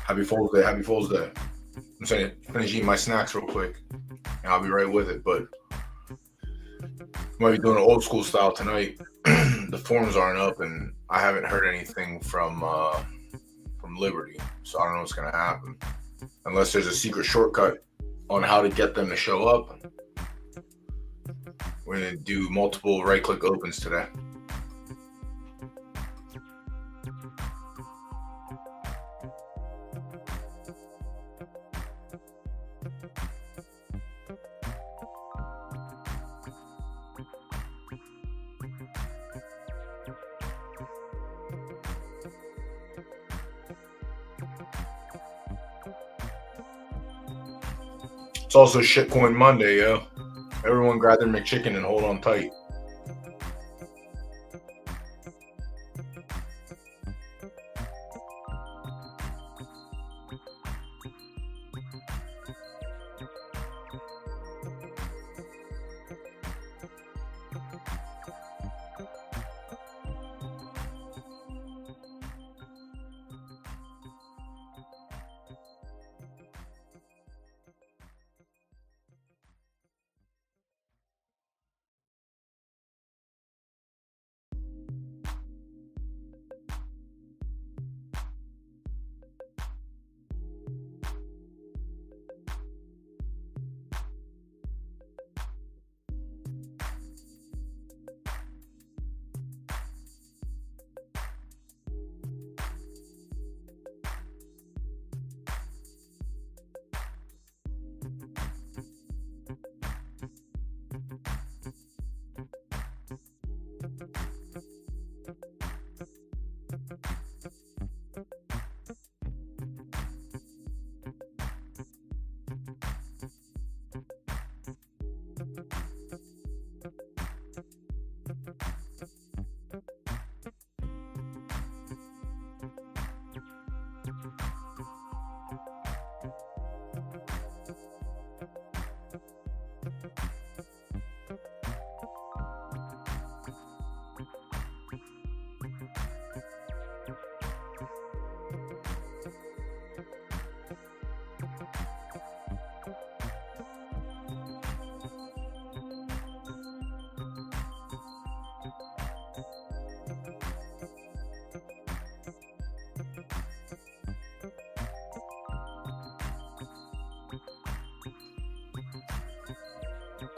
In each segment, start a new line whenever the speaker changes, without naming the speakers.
Happy Fool's Day. Happy Fool's Day. I'm saying, finish eating my snacks real quick, and I'll be right with it. But might be doing an old school style tonight. The forms aren't up, and I haven't heard anything from Liberty, so I don't know what's gonna happen. Unless there's a secret shortcut on how to get them to show up. We're gonna do multiple right-click opens today. It's also Shitcoin Monday, yo. Everyone grab their McChicken and hold on tight.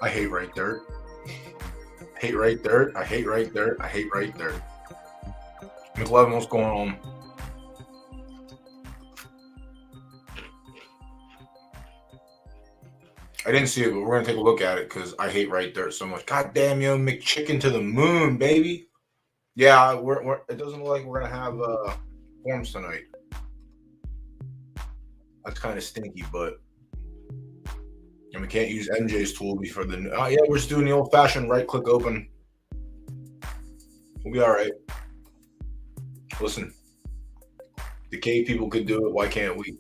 I hate right dirt. Hate right dirt. I hate right dirt. I hate right dirt. McLevin, what's going on? I didn't see it, but we're gonna take a look at it because I hate right dirt so much. God damn, yo, McChicken to the moon, baby. Yeah, it doesn't look like we're gonna have forms tonight. That's kind of stinky, but and we can't use MJ's tool before the. Oh yeah, we're just doing the old-fashioned right-click open. We'll be all right. Listen, the cave people could do it. Why can't we?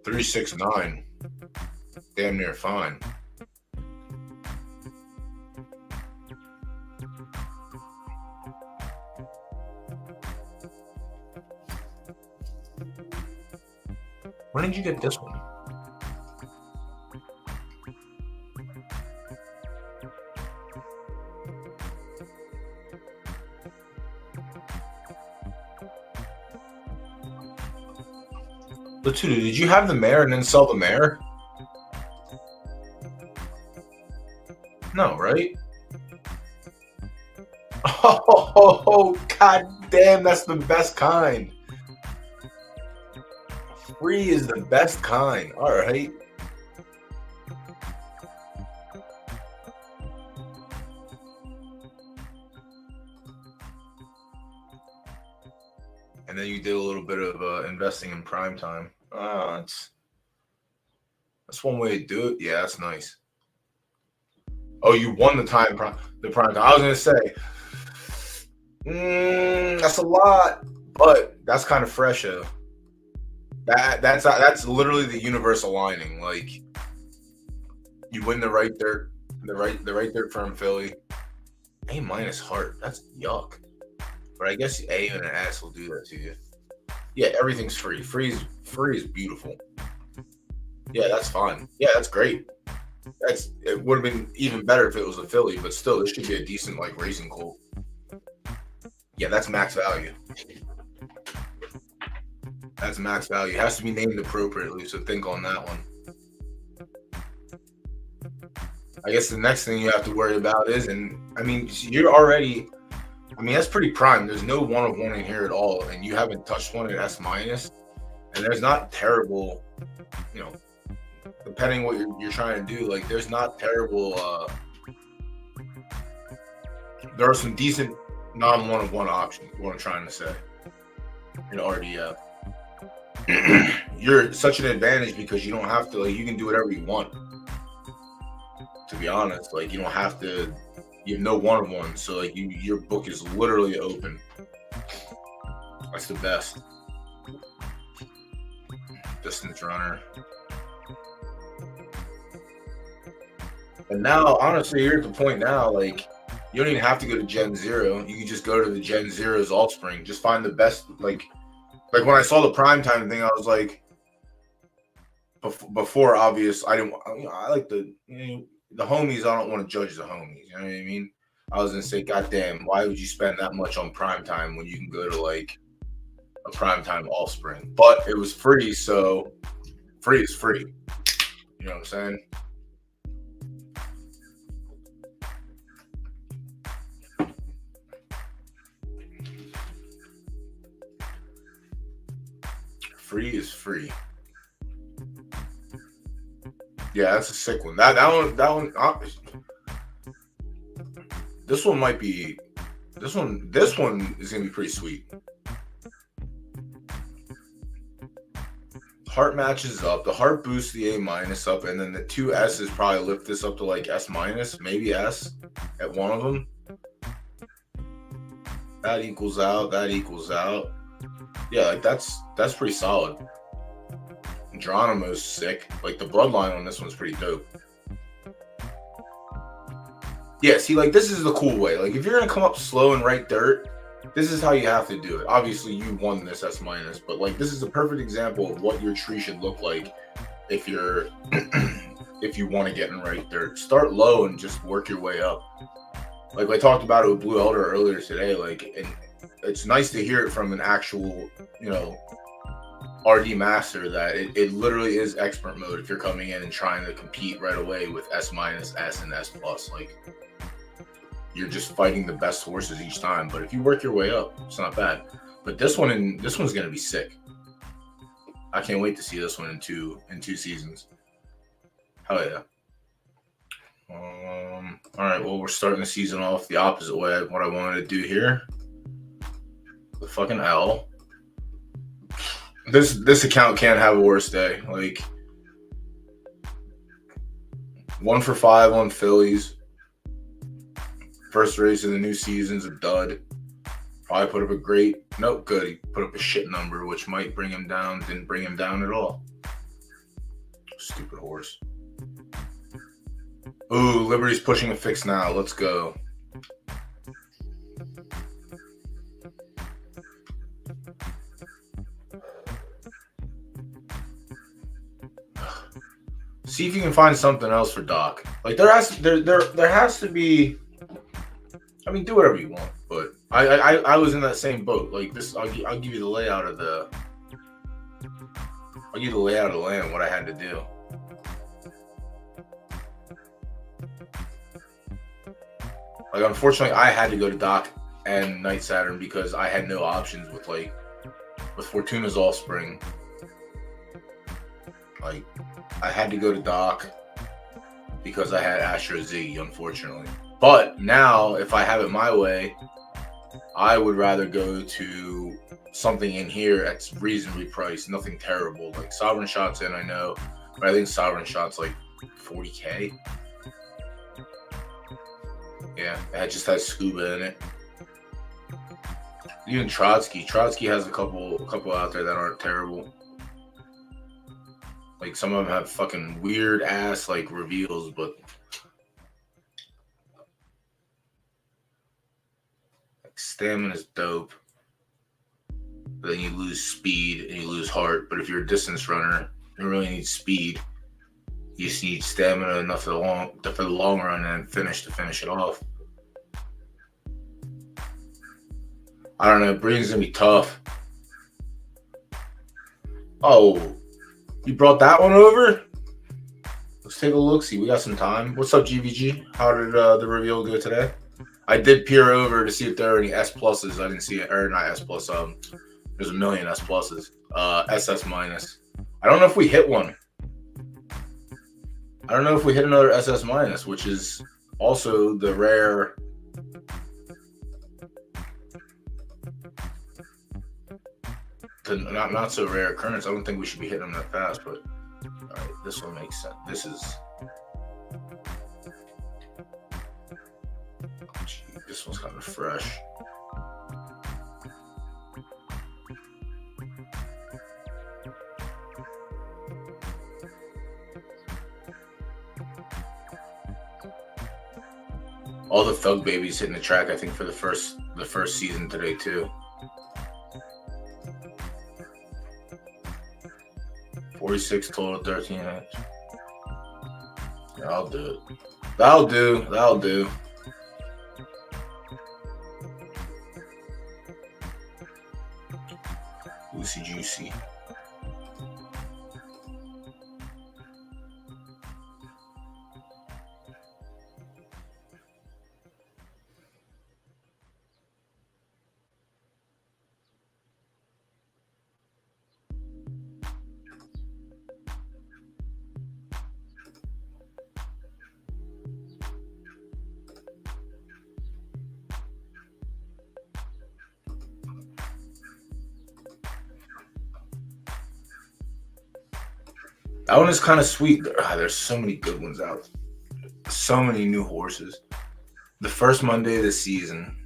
$369, damn near fine. When did you get this one? Latuda, did you have the mare and then sell the mare? No, right? Oh, god damn, that's the best kind. Free is the best kind. All right. And then you did a little bit of investing in prime time. That's one way to do it. Yeah, that's nice. Oh, you won the prime time. I was gonna say, that's a lot, but that's kind of fresh. That's literally the universe aligning. Like, you win the right dirt from Philly. A minus heart. That's yuck. But I guess A and an S will do that to you. Yeah, everything's free. Free is beautiful. Yeah, that's fine. Yeah, that's great. It would have been even better if it was a Philly, but still, this should be a decent like racing colt. Yeah, that's max value. That's max value. It has to be named appropriately, so think on that one. I guess the next thing you have to worry about is, you're already. That's pretty prime. There's no 1 of 1 in here at all, and you haven't touched one at S minus. And there's not terrible, depending what you're trying to do. Like, there's not terrible. There are some decent non 1 of 1 options. What I'm trying to say in RDF, you're such an advantage because you don't have to. Like, you can do whatever you want. To be honest, like, you don't have to. You have no 1 of 1, so like your book is literally open. That's the best. Distance runner. And now, honestly, you're at the point now, like, you don't even have to go to Gen 0. You can just go to the Gen 0's offspring. Just find the best, like when I saw the primetime thing, I was like, before obvious, I like the homies. I don't want to judge the homies. You know what I mean? I was gonna say, God damn, why would you spend that much on primetime when you can go to like a primetime offspring? But it was free, so free is free. You know what I'm saying? Free is free. Yeah, that's a sick one. That one. This one might be. This one is gonna be pretty sweet. Heart matches up. The heart boosts the A minus up, and then the 2 S's probably lift this up to like S minus, maybe S at one of them. That equals out. That equals out. Yeah, like that's pretty solid. Geronimo's sick. Like, the bloodline on this one's pretty dope. Yeah, see, like, this is the cool way. Like, if you're gonna come up slow and right dirt, this is how you have to do it. Obviously, you won this S minus, but like this is a perfect example of what your tree should look like if you're if you want to get in right dirt. Start low and just work your way up. Like I talked about it with Blue Elder earlier today. Like, and it's nice to hear it from an actual, RD master that it literally is expert mode if you're coming in and trying to compete right away with S minus, S, and S plus. Like, you're just fighting the best horses each time. But if you work your way up, it's not bad. But this one's gonna be sick. I can't wait to see this one in two seasons. Hell yeah. All right, well, we're starting the season off the opposite way of what I wanted to do here. The fucking L. This account can't have a worse day. Like, 1 for 5 on Phillies. First race of the new season's a dud. Probably put up a great, nope, good. He put up a shit number, which might bring him down. Didn't bring him down at all. Stupid horse. Ooh, Liberty's pushing a fix now. Let's go. See if you can find something else for Doc. Like there has to be. I mean, do whatever you want, but I was in that same boat. Like this, I'll give you the layout of the. I'll give you the layout of the land. What I had to do. Like, unfortunately, I had to go to Doc and Night Saturn because I had no options with Fortuna's Offspring. Like, I had to go to Doc because I had Astro Z, unfortunately. But now, if I have it my way, I would rather go to something in here that's reasonably priced, nothing terrible. Like, Sovereign Shot's in, I know, but I think Sovereign Shot's like $40K. Yeah, it just has scuba in it. Even Trotsky has a couple out there that aren't terrible. Like, some of them have fucking weird ass like reveals, but like Stamina's dope. But then you lose speed and you lose heart. But if you're a distance runner, you don't really need speed. You just need stamina enough for the long run and finish it off. I don't know. Breeding's gonna be tough. Oh, you brought that one over? Let's take a look. See, we got some time. What's up, GVG? How did the reveal go today? I did peer over to see if there are any S pluses. I didn't see it, or not S plus. There's a million S pluses. SS minus. I don't know if we hit one. I don't know if we hit another SS minus, which is also the rare. Not so rare occurrence. I don't think we should be hitting them that fast, but all right, this one makes sense. This one's kind of fresh. All the Thug Babies hitting the track, I think, for the first season today too. 46 total, 13 inch. Yeah, I'll do it. That'll do. Lucy Juicy. That one is kind of sweet. There's so many good ones out. So many new horses. The first Monday of the season.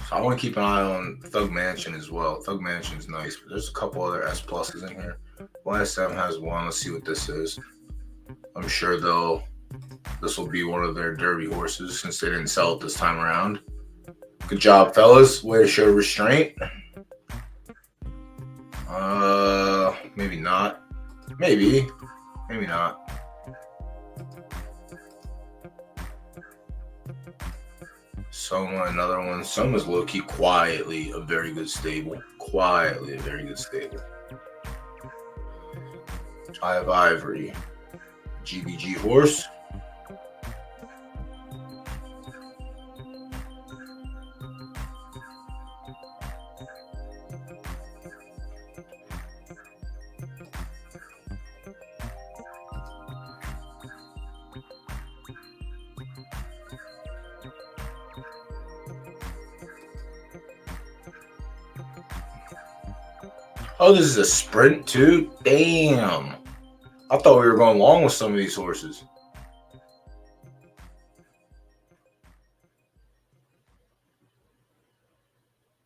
So I want to keep an eye on Thug Mansion as well. Thug Mansion's nice, but there's a couple other S pluses in here. YSM has one. Let's see what this is. I'm sure they'll this will be one of their derby horses since they didn't sell it this time around. Good job, fellas. Way to show restraint. Maybe not. Maybe not. Soma, another one. Soma's low-key quietly a very good stable. Eye of Ivory. GBG horse. Oh, this is a sprint too? Damn. I thought we were going long with some of these horses.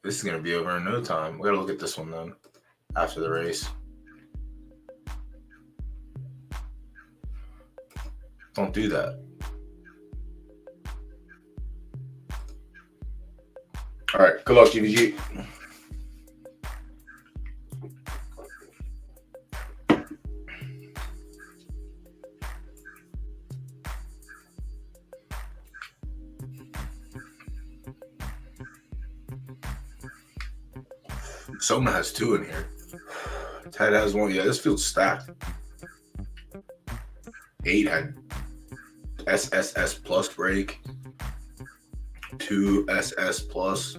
This is going to be over in no time. We got to look at this one then after the race. Don't do that. All right. Good luck, GVG. Soma has two in here. Ted has one. Yeah, this field's stacked. 8 had SSS plus break. 2 SS plus.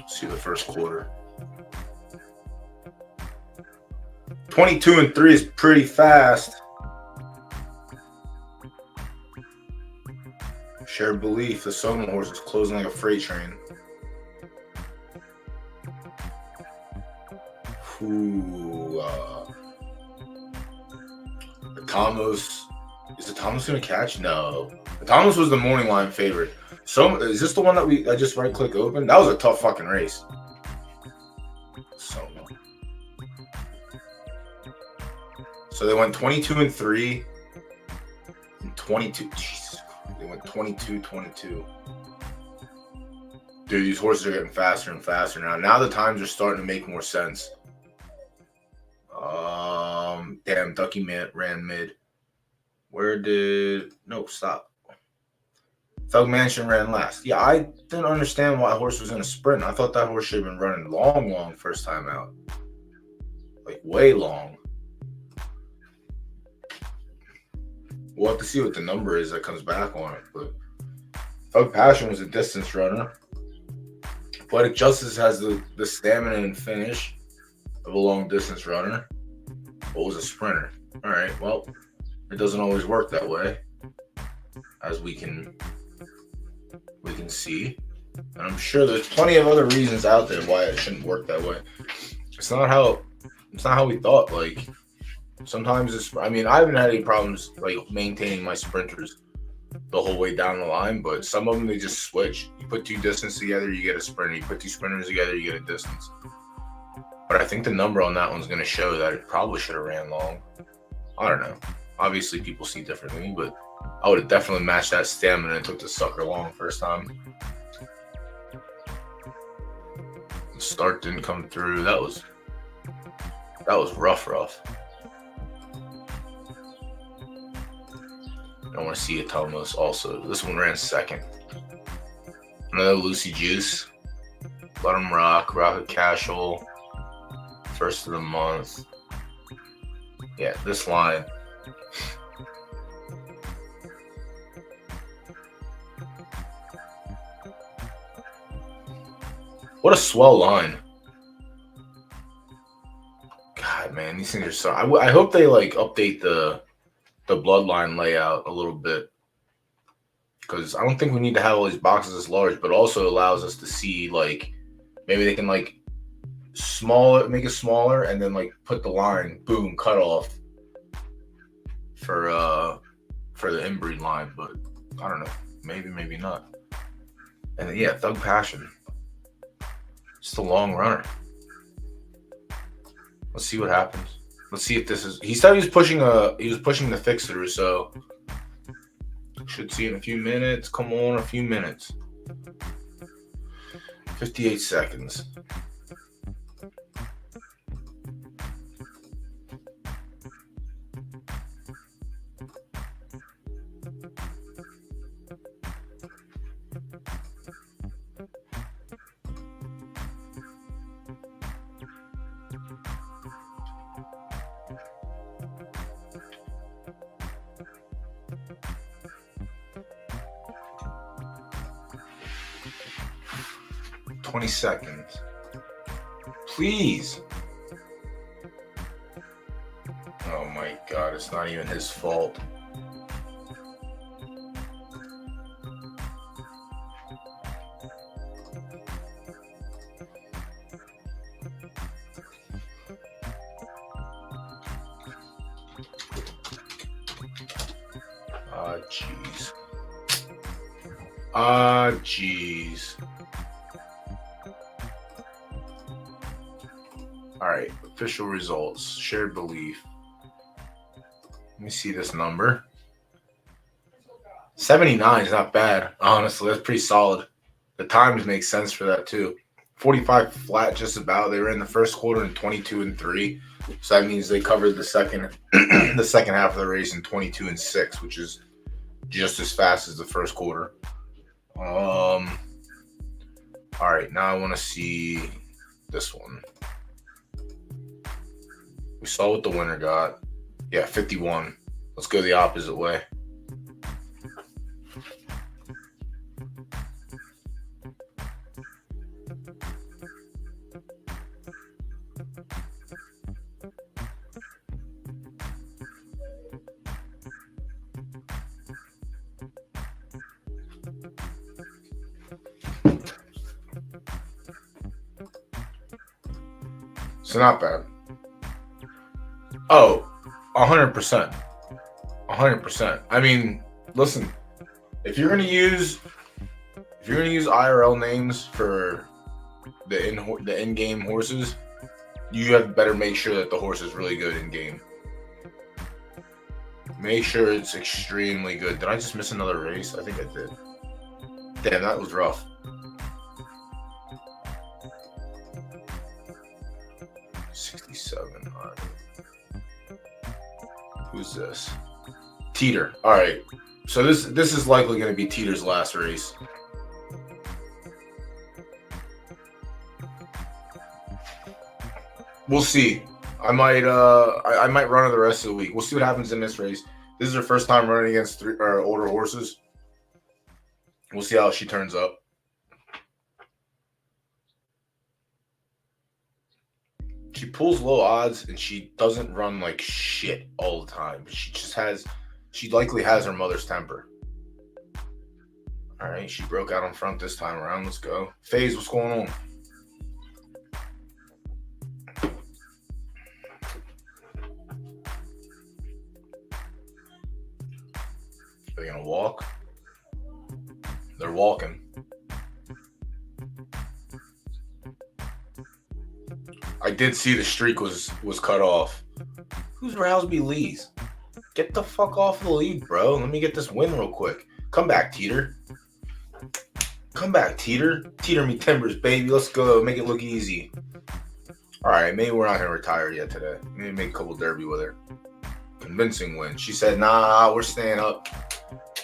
See the first quarter. 22 and 3 is pretty fast. Shared belief, the Soma horse is closing like a freight train. Ooh, the Thomas. Is the Thomas going to catch? No. The Thomas was the morning line favorite. So is this the one that I just right click open? That was a tough fucking race. Soma. So they went 22 and 3 and 22. Jesus. They went 22-22. Dude, these horses are getting faster and faster now. Now the times are starting to make more sense. Damn, Ducky ran mid. No, stop. Thug Mansion ran last. Yeah, I didn't understand why a horse was in a sprint. I thought that horse should have been running long first time out. Like, way long. We'll have to see what the number is that comes back on it. But Thug Passion was a distance runner. Poetic Justice has the stamina and finish of a long distance runner. What was a sprinter? All right, well, it doesn't always work that way, as we can see. And I'm sure there's plenty of other reasons out there why it shouldn't work that way. It's not how we thought. Like, sometimes I haven't had any problems like maintaining my sprinters the whole way down the line, but some of them, they just switch. You put 2 distance together, you get a sprinter. You put 2 sprinters together, you get a distance. But I think the number on that one's going to show that it probably should have ran long. I don't know. Obviously, people see differently, but I would have definitely matched that stamina and took the sucker long first time. The start didn't come through. That was rough. I want to see it Thomas also. This one ran second. Another Lucy Juice. Let him rock. Rocket Casual. First of the month. Yeah, this line. What a swell line. God, man, these things are so... I hope they, like, update the bloodline layout a little bit. Because I don't think we need to have all these boxes this large, but also allows us to see, like, maybe they can, like, make it smaller, and then, like, put the line, boom, cut off for the inbreed line. But I don't know. Maybe not. And then, yeah, Thug Passion. Just a long runner. Let's see what happens. Let's see if this is. He said he was pushing the fix through, so should see in a few minutes. Come on, a few minutes. 58 seconds. Seconds. Please. Oh my God, it's not even his fault. Jeez. Jeez. All right, official results, shared belief. Let me see this number. 79 is not bad, honestly. That's pretty solid. The times make sense for that too. 45 flat, just about. They were in the first quarter in 22-3, so that means they covered the second the second half of the race in 22-6, which is just as fast as the first quarter. All right, now I want to see this one. We saw what the winner got. Yeah, 51. Let's go the opposite way. So not bad. Oh, 100%. 100%. I mean, listen, if you're gonna use IRL names for the in-game horses, you have better make sure that the horse is really good in game. Make sure it's extremely good. Did I just miss another race? I think I did. Damn, that was rough. $67. All right. Who's this? Teeter. All right. So this is likely going to be Teeter's last race. We'll see. I might run her the rest of the week. We'll see what happens in this race. This is her first time running against older horses. We'll see how she turns up. She pulls low odds and she doesn't run like shit all the time. But she likely has her mother's temper. All right, she broke out in front this time around. Let's go. FaZe, what's going on? Are they gonna walk? They're walking. I did see the streak was cut off. Who's Rousby Lees? Get the fuck off the lead, bro. Let me get this win real quick. Come back, Teeter. Come back, Teeter. Teeter me timbers, baby. Let's go. Make it look easy. All right, maybe we're not going to retire yet today. Maybe make a couple derby with her. Convincing win. She said, nah, we're staying up.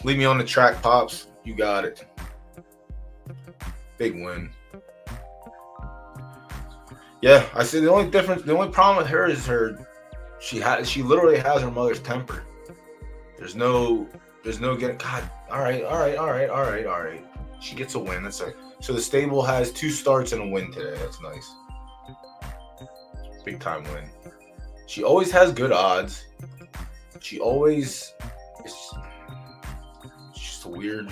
Leave me on the track, Pops. You got it. Big win. Yeah, I said the only problem with her is she literally has her mother's temper. There's no getting, God, all right. She gets a win. That's right. So the stable has 2 starts and a win today. That's nice. Big time win. She always has good odds. It's just a weird.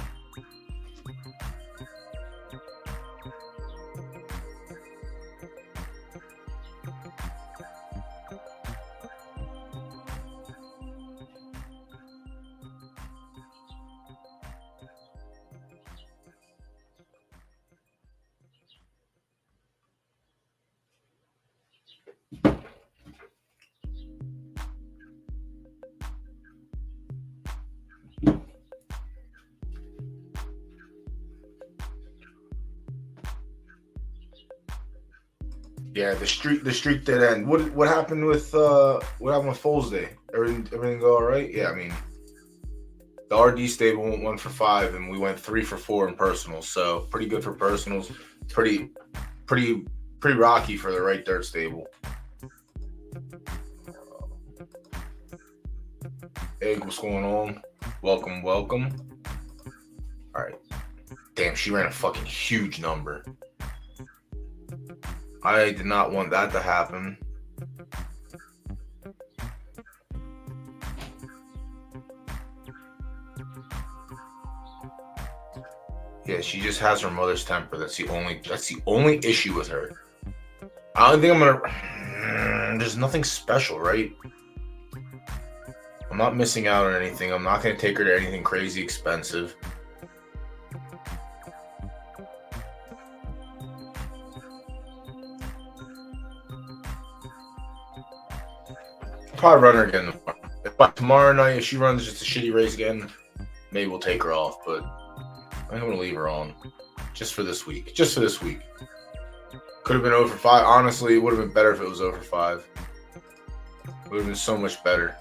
Yeah, the streak did end. What happened with Foles Day? Everything go all right? Yeah, I mean, the RD stable went 1 for 5, and we went 3 for 4 in personals. So pretty good for personals. Pretty rocky for the right dirt stable. Egg, what's going on? Welcome. All right. Damn, she ran a fucking huge number. I did not want that to happen. Yeah, she just has her mother's temper. That's the only issue with her. I don't think I'm gonna. There's nothing special, right? I'm not missing out on anything. I'm not gonna take her to anything crazy expensive. Probably run her again tomorrow. If tomorrow night, if she runs just a shitty race again, maybe we'll take her off. But I'm gonna leave her on just for this week. Could have been 0 for 5. Honestly, it would have been better if it was 0 for 5. Would have been so much better.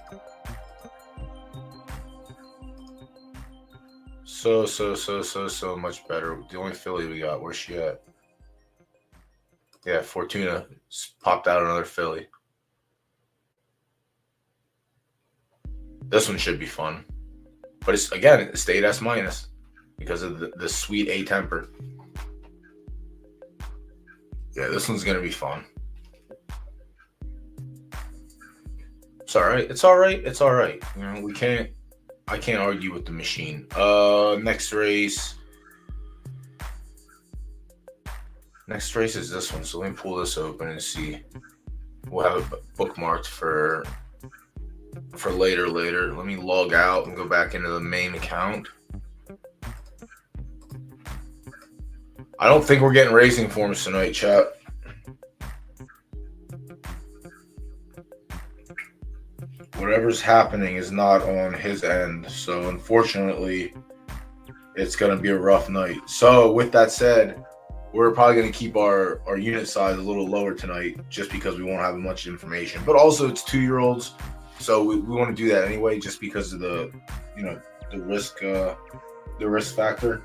So much better. The only filly we got, where's she at? Yeah, Fortuna popped out another filly. This one should be fun. But it's it stayed S- because of the sweet A temper. Yeah, this one's gonna be fun. It's all right. You know, I can't argue with the machine. Next race is this one. So let me pull this open and see. We'll have it bookmarked for later. Let me log out and go back into the main account. I don't think we're getting racing forms tonight, chat. Whatever's happening is not on his end. So unfortunately, it's going to be a rough night. So with that said, we're probably going to keep our unit size a little lower tonight just because we won't have much information. But also it's 2-year-olds. So we want to do that anyway just because of the risk factor.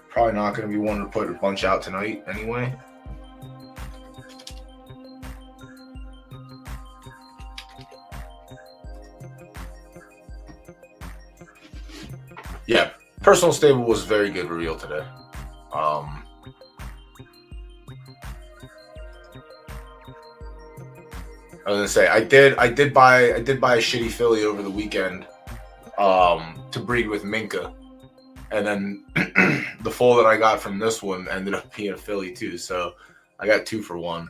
Probably not going to be one to put a bunch out tonight anyway. Yeah, personal stable was very good reveal today. I was gonna say I did buy a shitty filly over the weekend to breed with Minka, and then the foal that I got from this one ended up being a filly too. So I got 2 for 1,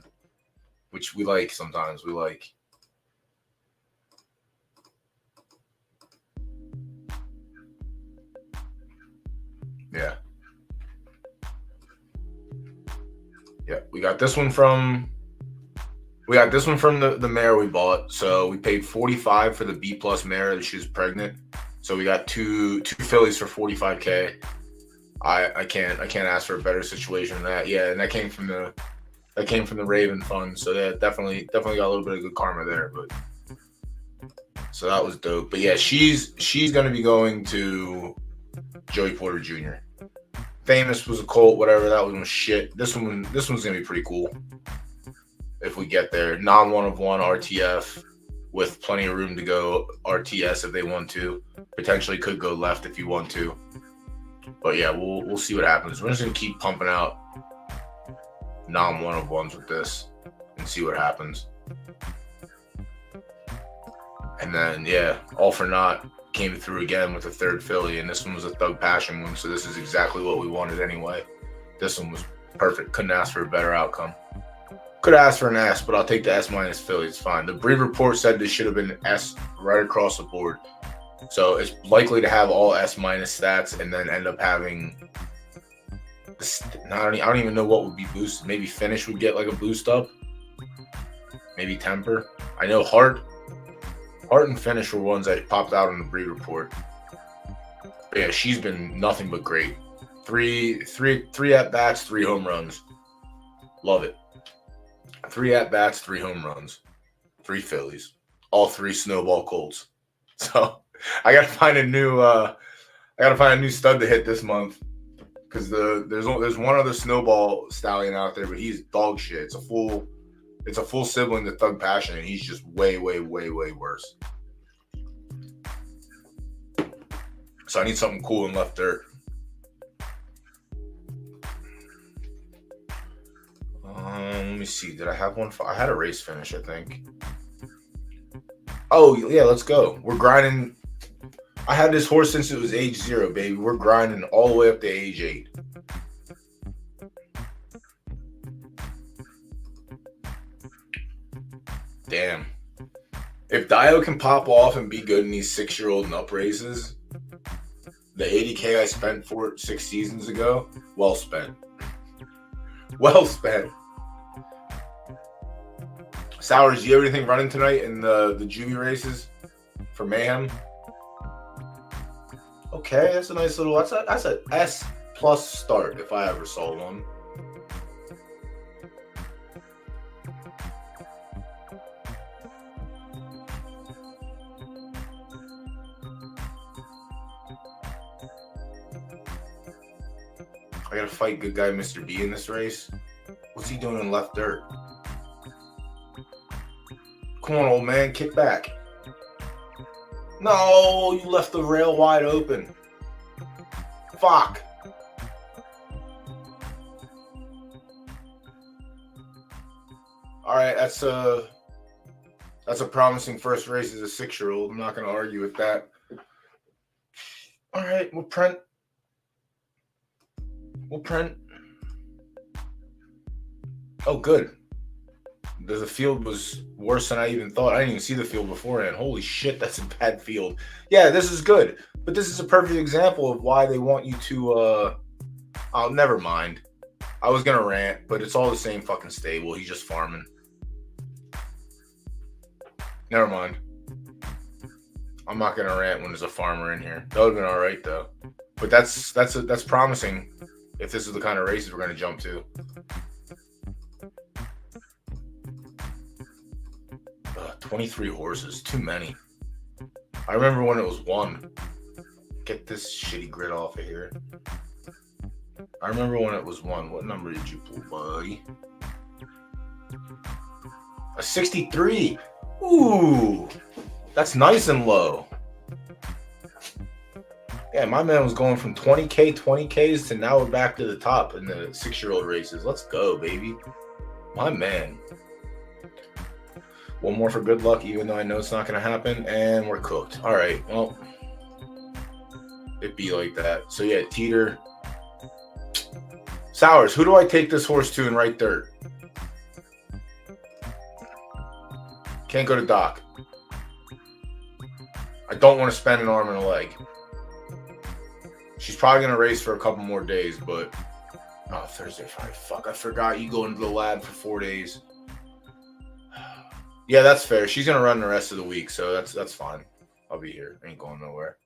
which we like sometimes. We like. Yeah, we got this one from the mare we bought. So we paid $45 for the B+ mare that she was pregnant. So we got two fillies for $45K. I can't ask for a better situation than that. Yeah, and that came from the Raven Fund. So yeah, definitely got a little bit of good karma there. But so that was dope. But yeah, she's gonna be going to Joey Porter Jr. Famous was a colt, whatever. That one was shit. This one's gonna be pretty cool if we get there. Non-1 of 1 RTF with plenty of room to go RTS if they want to. Potentially could go left if you want to. But yeah, we'll see what happens. We're just gonna keep pumping out non-1 of 1s with this and see what happens. And then yeah, All for Naught came through again with a third filly, and this one was a Thug Passion one, so this is exactly what we wanted anyway. This one was perfect. Couldn't ask for a better outcome. Could ask for an S, but I'll take the S- filly. It's fine. The breed report said this should have been S right across the board, so it's likely to have all S- stats and then end up having. I don't even know what would be boosted. Maybe Finish would get like a boost up. maybe Temper. I know Heart and Finish were ones that popped out on the breed report. But yeah, she's been nothing but great. Three at bats, 3 home runs. Love it. 3 at bats, 3 home runs, 3 Phillies, all 3 snowball Colts. So I gotta find a new stud to hit this month, because there's one other snowball stallion out there, but he's dog shit. It's a full sibling to Thug Passion, and he's just way worse. So I need something cool in left dirt. Let me see. Did I have one? I had a race finish, I think. Oh yeah, let's go. We're grinding. I had this horse since it was age 0, baby. We're grinding all the way up to age 8. Damn. If Dio can pop off and be good in these 6-year-old and up races, the $80K I spent for it 6 seasons ago, well spent. Well spent. Sours, do you have anything running tonight in the Juvie races for Mayhem? Okay, that's a nice little. That's a S+ start if I ever saw one. I gotta fight good guy Mr. B in this race. What's he doing in left dirt? Come on, old man, kick back. No, you left the rail wide open. Fuck. All right, that's a promising first race as a 6-year-old. I'm not going to argue with that. All right, we'll print. Oh, good. The field was worse than I even thought. I didn't even see the field beforehand. Holy shit, that's a bad field. Yeah, this is good. But this is a perfect example of why they want you to oh, never mind. I was going to rant, but it's all the same fucking stable. He's just farming. Never mind. I'm not going to rant when there's a farmer in here. That would have been all right, though. But that's promising if this is the kind of races we're going to jump to. 23 horses, too many. I remember when it was 1. Get this shitty grid off of here. I remember when it was 1. What number did you pull, buddy? A 63. Ooh, that's nice and low. Yeah, my man was going from 20Ks to now we're back to the top in the 6-year-old races. Let's go, baby. My man. One more for good luck, even though I know it's not going to happen. And we're cooked. All right. Well, it'd be like that. So, yeah, Teeter. Sours, who do I take this horse to in right dirt? Can't go to Doc. I don't want to spend an arm and a leg. She's probably going to race for a couple more days, but... Oh, Thursday, Friday. Fuck, I forgot you go into the lab for 4 days. Yeah, that's fair. She's gonna run the rest of the week, so that's fine. I'll be here. Ain't going nowhere.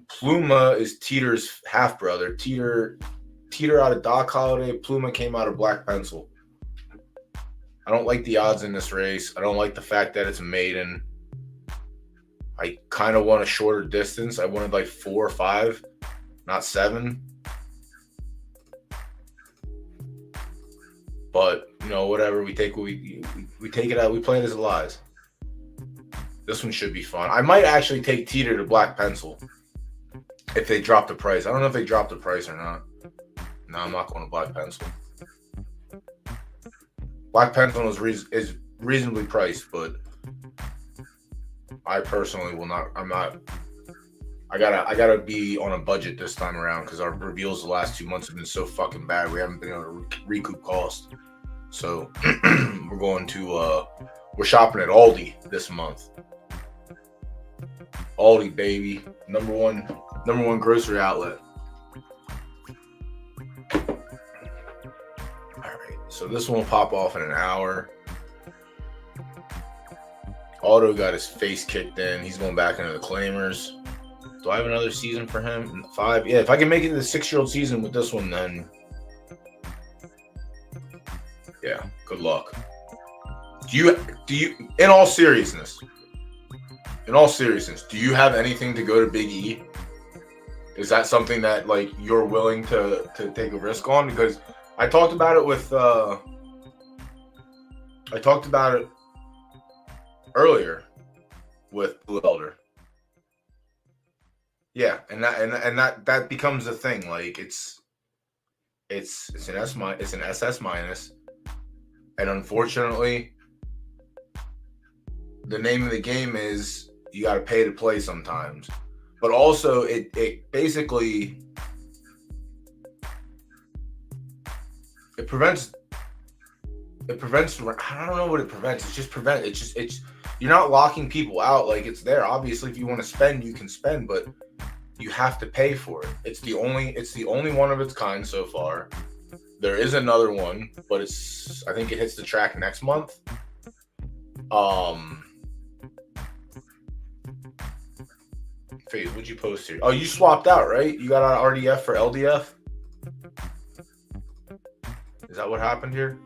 Pluma is Teeter's half brother. Teeter out of Doc Holiday. Pluma came out of Black Pencil. I don't like the odds in this race. I don't like the fact that it's a maiden. I kind of want a shorter distance. I wanted like 4 or 5, not 7. But, you know, whatever, we take it out. We play it as it lies. This one should be fun. I might actually take Teeter to Black Pencil if they drop the price. I don't know if they dropped the price or not. No, I'm not going to Black Pencil. Black Pencil is reasonably priced, but I personally will not. I'm not. I gotta be on a budget this time around because our reveals the last 2 months have been so fucking bad. We haven't been able to recoup cost. So we're going to we're shopping at Aldi this month. Aldi, baby, number one grocery outlet. All right, So this one will pop off in an hour. Otto got his face kicked in. He's going back into the claimers. Do I have another season for him? 5? Yeah, if I can make it to the 6-year-old season with this one, then yeah, good luck. Do you in all seriousness, do you have anything to go to Big E? Is that something that like you're willing to take a risk on? Because I talked about it with earlier with Blue Elder. Yeah, and that becomes a thing. Like it's an it's an SS minus, and unfortunately, the name of the game is you got to pay to play sometimes. But also, it basically prevents. I don't know what it prevents. It's you're not locking people out. Like it's there. Obviously, if you want to spend, you can spend, but you have to pay for it. It's the only one of its kind so far. There is another one, but I think it hits the track next month. Phase, what'd you post here? Oh, you swapped out, right? You got an RDF for LDF? Is that what happened here?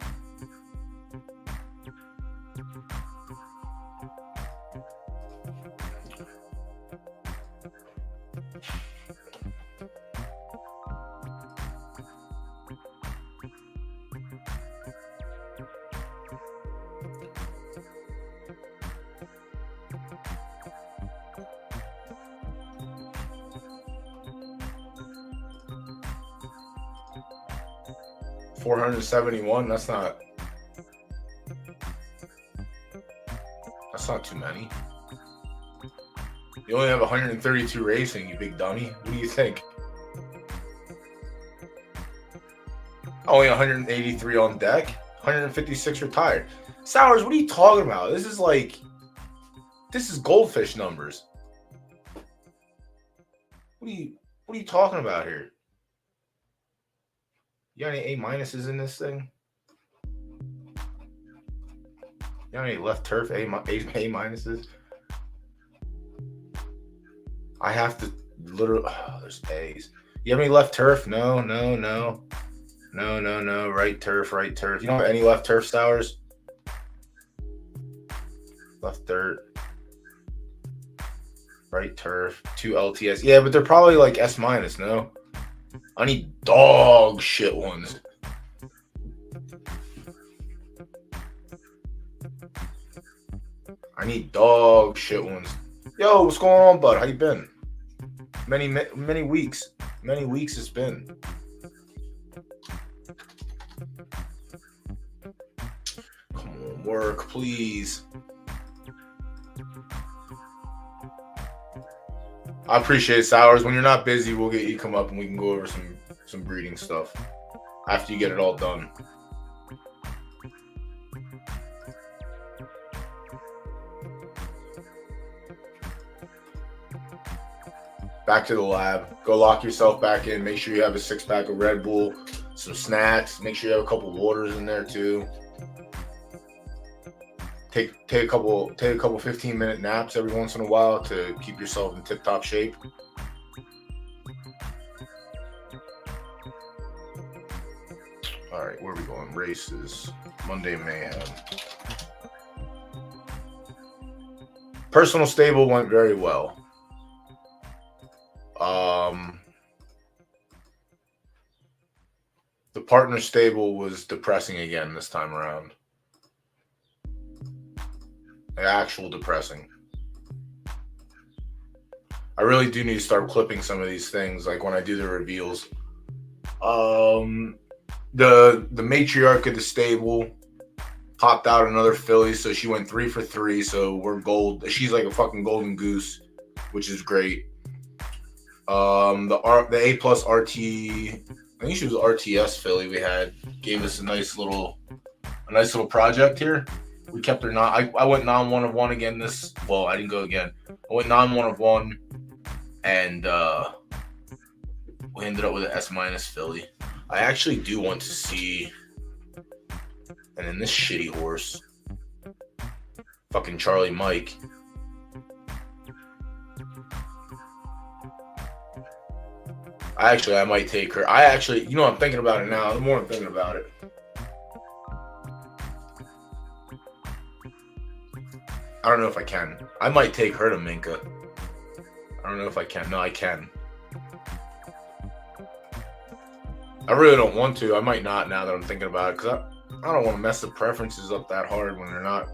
$471. That's not too many. You only have 132 racing, you big dummy. What do you think? Only 183 on deck. 156 retired. Sours, what are you talking about? This is goldfish numbers. What are you talking about here? You got any A minuses in this thing? You got any left turf A minuses? I have to literally. Oh, there's A's. You have any left turf? No. Right turf. You don't have any left turf, Sours? Left dirt. Right turf. 2 LTS. Yeah, but they're probably like S minus, no? I need dog shit ones. Yo, what's going on, bud? How you been? Many weeks. Many weeks it's been. Come on, work, please. I appreciate it, Sours. When you're not busy, we'll get you come up and we can go over some breeding stuff after you get it all done. Back to the lab. Go lock yourself back in. Make sure you have a 6-pack of Red Bull, some snacks. Make sure you have a couple waters in there too. Take a couple 15-minute naps every once in a while to keep yourself in tip-top shape. All right, where are we going? Races. Monday Mayhem. Personal stable went very well. The partner stable was depressing again this time around. Actual depressing. I really do need to start clipping some of these things, like when I do the reveals. The matriarch of the stable popped out another filly, so she went 3 for 3. So we're gold. She's like a fucking golden goose, which is great. The A plus RT, I think she was RTS filly we had, gave us a nice little project here. We kept her I went non-1 of 1 again I didn't go again. I went non-1 of 1, and we ended up with an S minus filly. I actually do want to see And then this shitty horse, fucking Charlie Mike. I might take her. I'm thinking about it now. The more I'm thinking about it, I don't know if I can. I might take her to Minka. I don't know if I can. No, I can. I really don't want to. I might not now that I'm thinking about it, because I don't want to mess the preferences up that hard when they're not.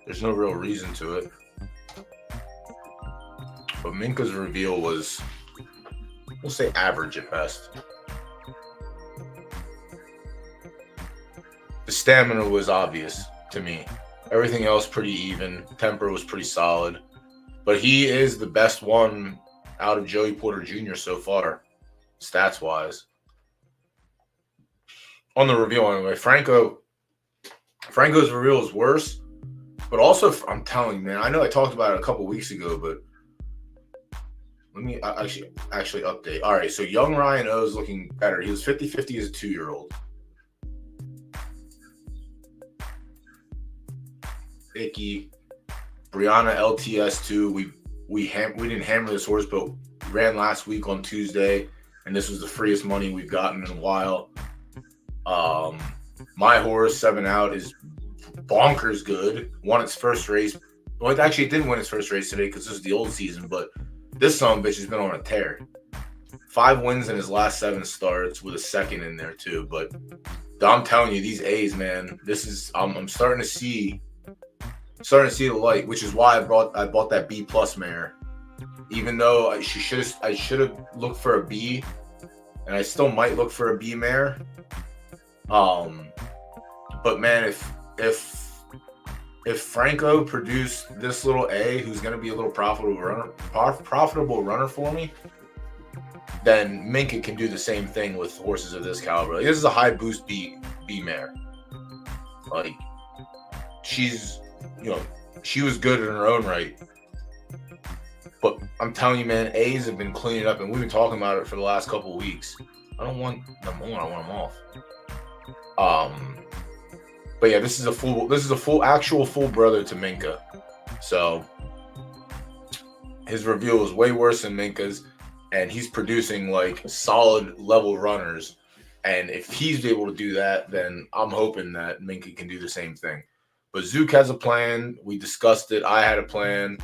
There's no real reason to it. But Minka's reveal was, we'll say, average at best. The stamina was obvious to me. Everything else pretty even. Temper was pretty solid. But he is the best one out of Joey Porter Jr. so far, stats-wise. On the reveal anyway, Franco's reveal is worse. But also, I'm telling you, man, I know I talked about it a couple weeks ago, but let me actually update. All right, so young Ryan O is looking better. He was 50-50 as a 2-year-old. Icky. Brianna LTS2. We didn't hammer this horse, but ran last week on Tuesday, and this was the freest money we've gotten in a while. My horse, 7 Out, is bonkers good. Won its first race. Well, actually, it didn't win its first race today because this is the old season, but this son of a bitch has been on a tear. 5 wins in his last 7 starts with a second in there too. But I'm telling you, these A's, man, this is I'm starting to see the light, which is why I bought that B+ mare. Even though I should have looked for a B, and I still might look for a B mare. But man, if Franco produced this little A, who's going to be a little profitable runner for me, then Minka can do the same thing with horses of this caliber. Like, this is a high boost B mare. Like, she was good in her own right. But I'm telling you, man, A's have been cleaning up, and we've been talking about it for the last couple of weeks. I don't want them on. I want them off. But yeah, this is a full brother to Minka. So his reveal was way worse than Minka's, and he's producing like solid level runners. And if he's able to do that, then I'm hoping that Minka can do the same thing. But Zook has a plan. We discussed it. I had a plan.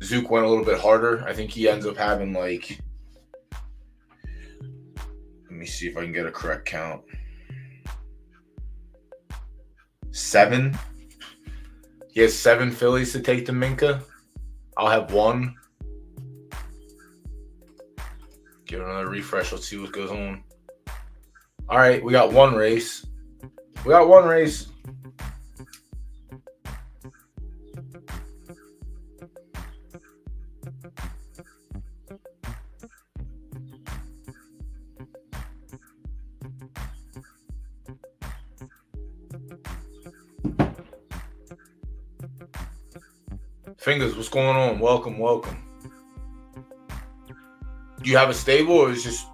Zook went a little bit harder. I think he ends up having like, let me see if I can get a correct count. 7. He has 7 fillies to take to Minka. I'll have 1. Give it another refresh. Let's see what goes on. All right, we got 1 race. Fingers, what's going on? Welcome. Do you have a stable, or is just...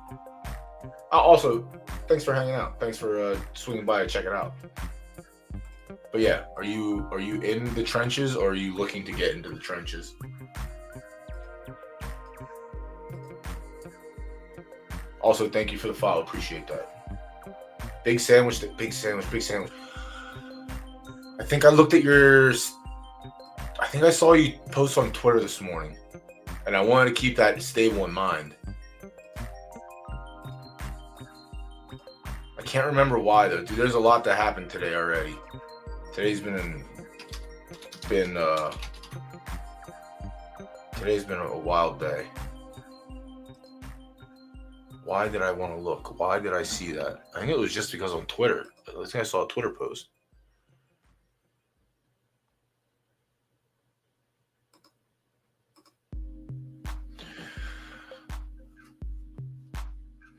Also, thanks for hanging out. Thanks for swinging by and check it out. But yeah, are you in the trenches, or are you looking to get into the trenches? Also, thank you for the follow. Appreciate that. Big sandwich. I think I looked at yours. I think I saw you post on Twitter this morning, and I wanted to keep that stable in mind. I can't remember why though, dude. There's a lot that happened today already. Today's been a wild day. Why did I want to look? Why did I see that? I think it was just because on Twitter. I think I saw a Twitter post.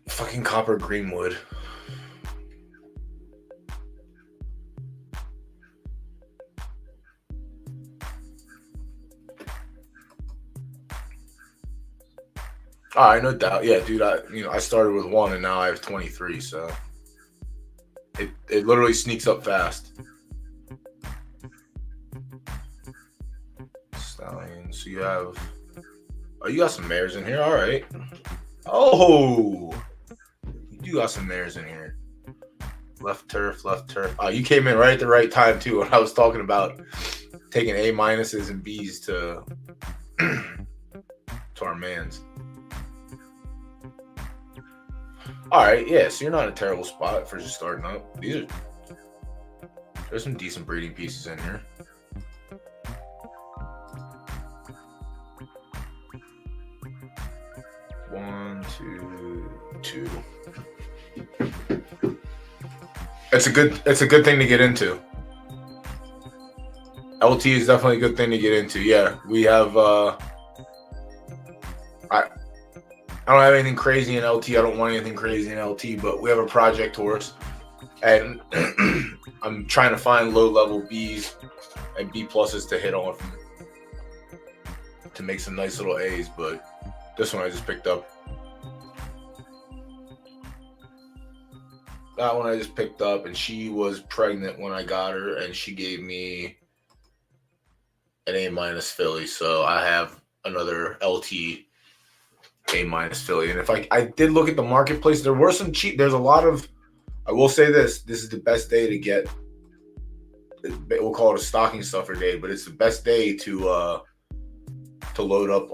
Fucking Copper Greenwood. All right, no doubt. Yeah, dude, I started with 1 and now I have 23, so it literally sneaks up fast. Stallion. So you have. Oh, you got some mares in here. All right. Oh, you got some mares in here. Left turf, left turf. Oh, you came in right at the right time too. When I was talking about taking A minuses and B's to our mans. All right, yeah. So you're not in a terrible spot for just starting up. There's some decent breeding pieces in here. One, two. It's a good thing to get into. LT is definitely a good thing to get into. Yeah, we have. I don't have anything crazy in LT. I don't want anything crazy in LT, but we have a project horse, and I'm trying to find low-level Bs and B pluses to hit on to make some nice little A's. But this one I just picked up. That one I just picked up, and she was pregnant when I got her, and she gave me an A- filly. So I have another LT A- filly. And if I did look at the marketplace, there were some cheap. There's a lot of. I will say this is the best day to get. We'll call it a stocking stuffer day, but it's the best day to load up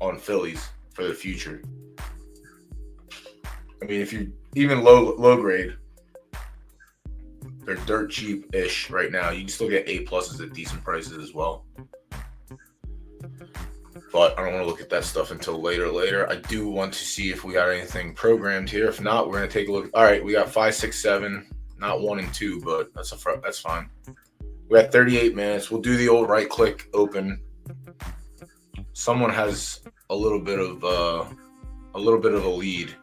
on fillies for the future. I mean, if you even low grade, they're dirt cheap-ish right now. You can still get A pluses at decent prices as well. But I don't want to look at that stuff until later. I do want to see if we got anything programmed here. If not, we're going to take a look. All right, we got 5, 6, 7. Not 1 and 2, but that's fine. We got 38 minutes. We'll do the old right-click open. Someone has a little bit of a lead.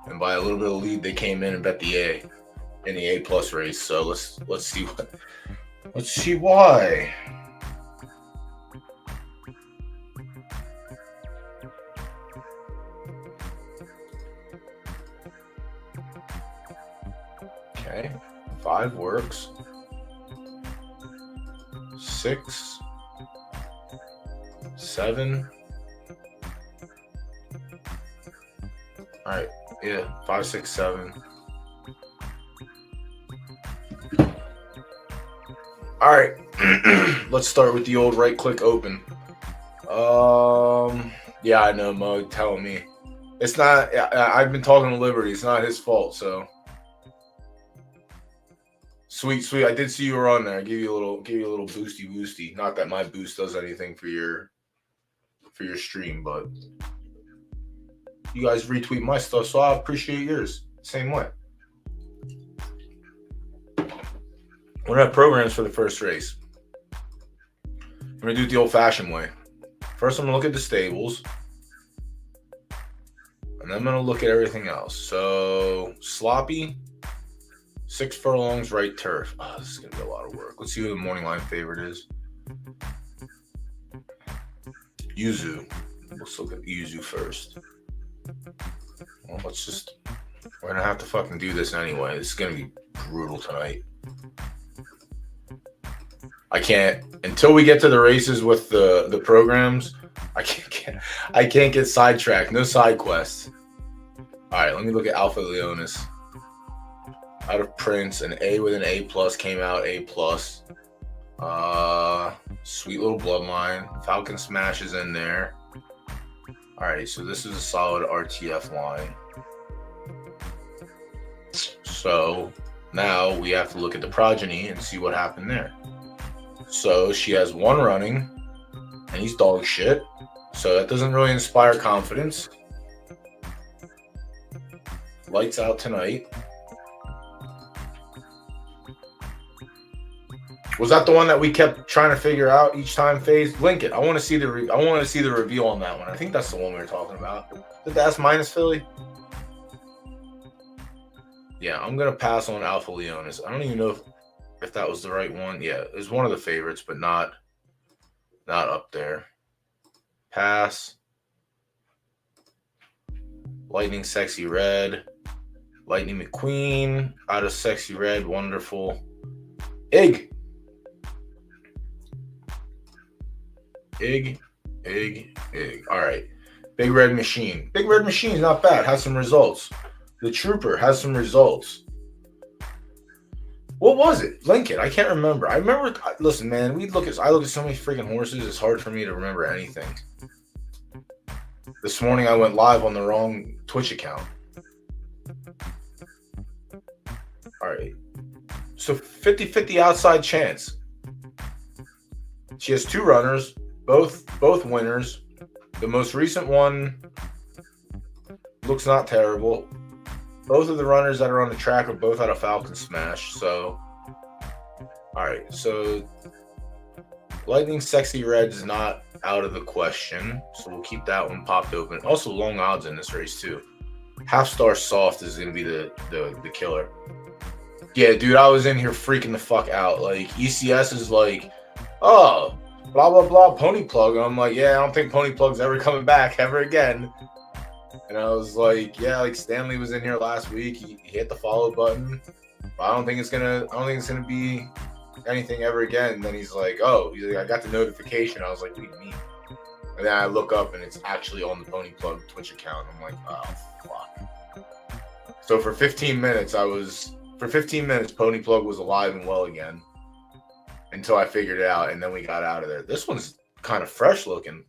And by a little bit of lead, they came in and bet the A in the A plus race. So let's see why. Okay, 5 works. 6, 7. All right. Yeah, 5, 6, 7. All right, let's start with the old right-click open. Yeah, I know Mo telling me it's not. I've been talking to Liberty. It's not his fault. So sweet. I did see you were on there. I gave you a little boosty. Not that my boost does anything for your stream, but you guys retweet my stuff, so I appreciate yours. Same way. We're gonna have programs for the first race. I'm gonna do it the old-fashioned way. First, I'm gonna look at the stables, and then I'm gonna look at everything else. So sloppy, 6 furlongs, right turf. Oh, this is gonna be a lot of work. Let's see who the morning line favorite is. Yuzu. Let's look at Yuzu first. Well, we're gonna have to fucking do this anyway. This is gonna be brutal tonight. I can't until we get to the races with the programs. I can't get sidetracked. No side quests. All right, let me look at Alpha Leonis. Out of Prince, an A with an A plus came out A plus. Sweet little bloodline. Falcon Smash is in there. All right, so this is a solid RTF line. So now we have to look at the progeny and see what happened there. So she has 1 running, and he's dog shit. So that doesn't really inspire confidence. Lights out tonight. Was that the one that we kept trying to figure out each time? Phase, link it. I want to see the reveal on that one. I think that's the one we were talking about. Did the S- Philly? Yeah, I'm gonna pass on Alpha Leonis. I don't even know if that was the right one. Yeah, it was one of the favorites, but not up there. Pass. Lightning Sexy Red. Lightning McQueen out of Sexy Red. Wonderful. Ig. All right. Big Red Machine. Big Red Machine is not bad. Has some results. The Trooper has some results. What was it? Lincoln. I can't remember. I remember. Listen, man. I look at so many freaking horses. It's hard for me to remember anything. This morning I went live on the wrong Twitch account. All right. So 50-50 outside chance. She has 2 runners, both winners. The most recent one looks not terrible. Both of the runners that are on the track are both out of Falcon Smash. So, all right. So, Lightning Sexy Red is not out of the question. So, we'll keep that one popped open. Also, long odds in this race, too. Half Star Soft is going to be the killer. Yeah, dude, I was in here freaking the fuck out. Like, ECS is like, oh, blah, blah, blah, Pony Plug. And I'm like, yeah, I don't think Pony Plug's ever coming back ever again. And I was like, yeah, like Stanley was in here last week. He hit the follow button. But I don't think it's gonna be anything ever again. And then he's like, I got the notification. I was like, what do you mean? And then I look up and it's actually on the Pony Plug Twitch account. I'm like, oh fuck. So for 15 minutes, Pony Plug was alive and well again. Until I figured it out, and then we got out of there. This one's kind of fresh looking.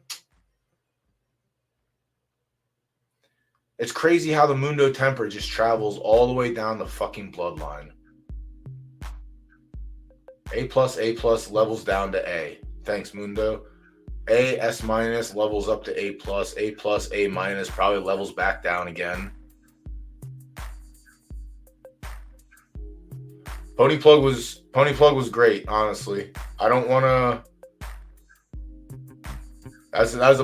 It's crazy how the Mundo Temper just travels all the way down the fucking bloodline. A+ levels down to A. Thanks, Mundo. A, S- levels up to A+. A+, A- probably levels back down again. Pony Plug was great, honestly. I don't want to. That is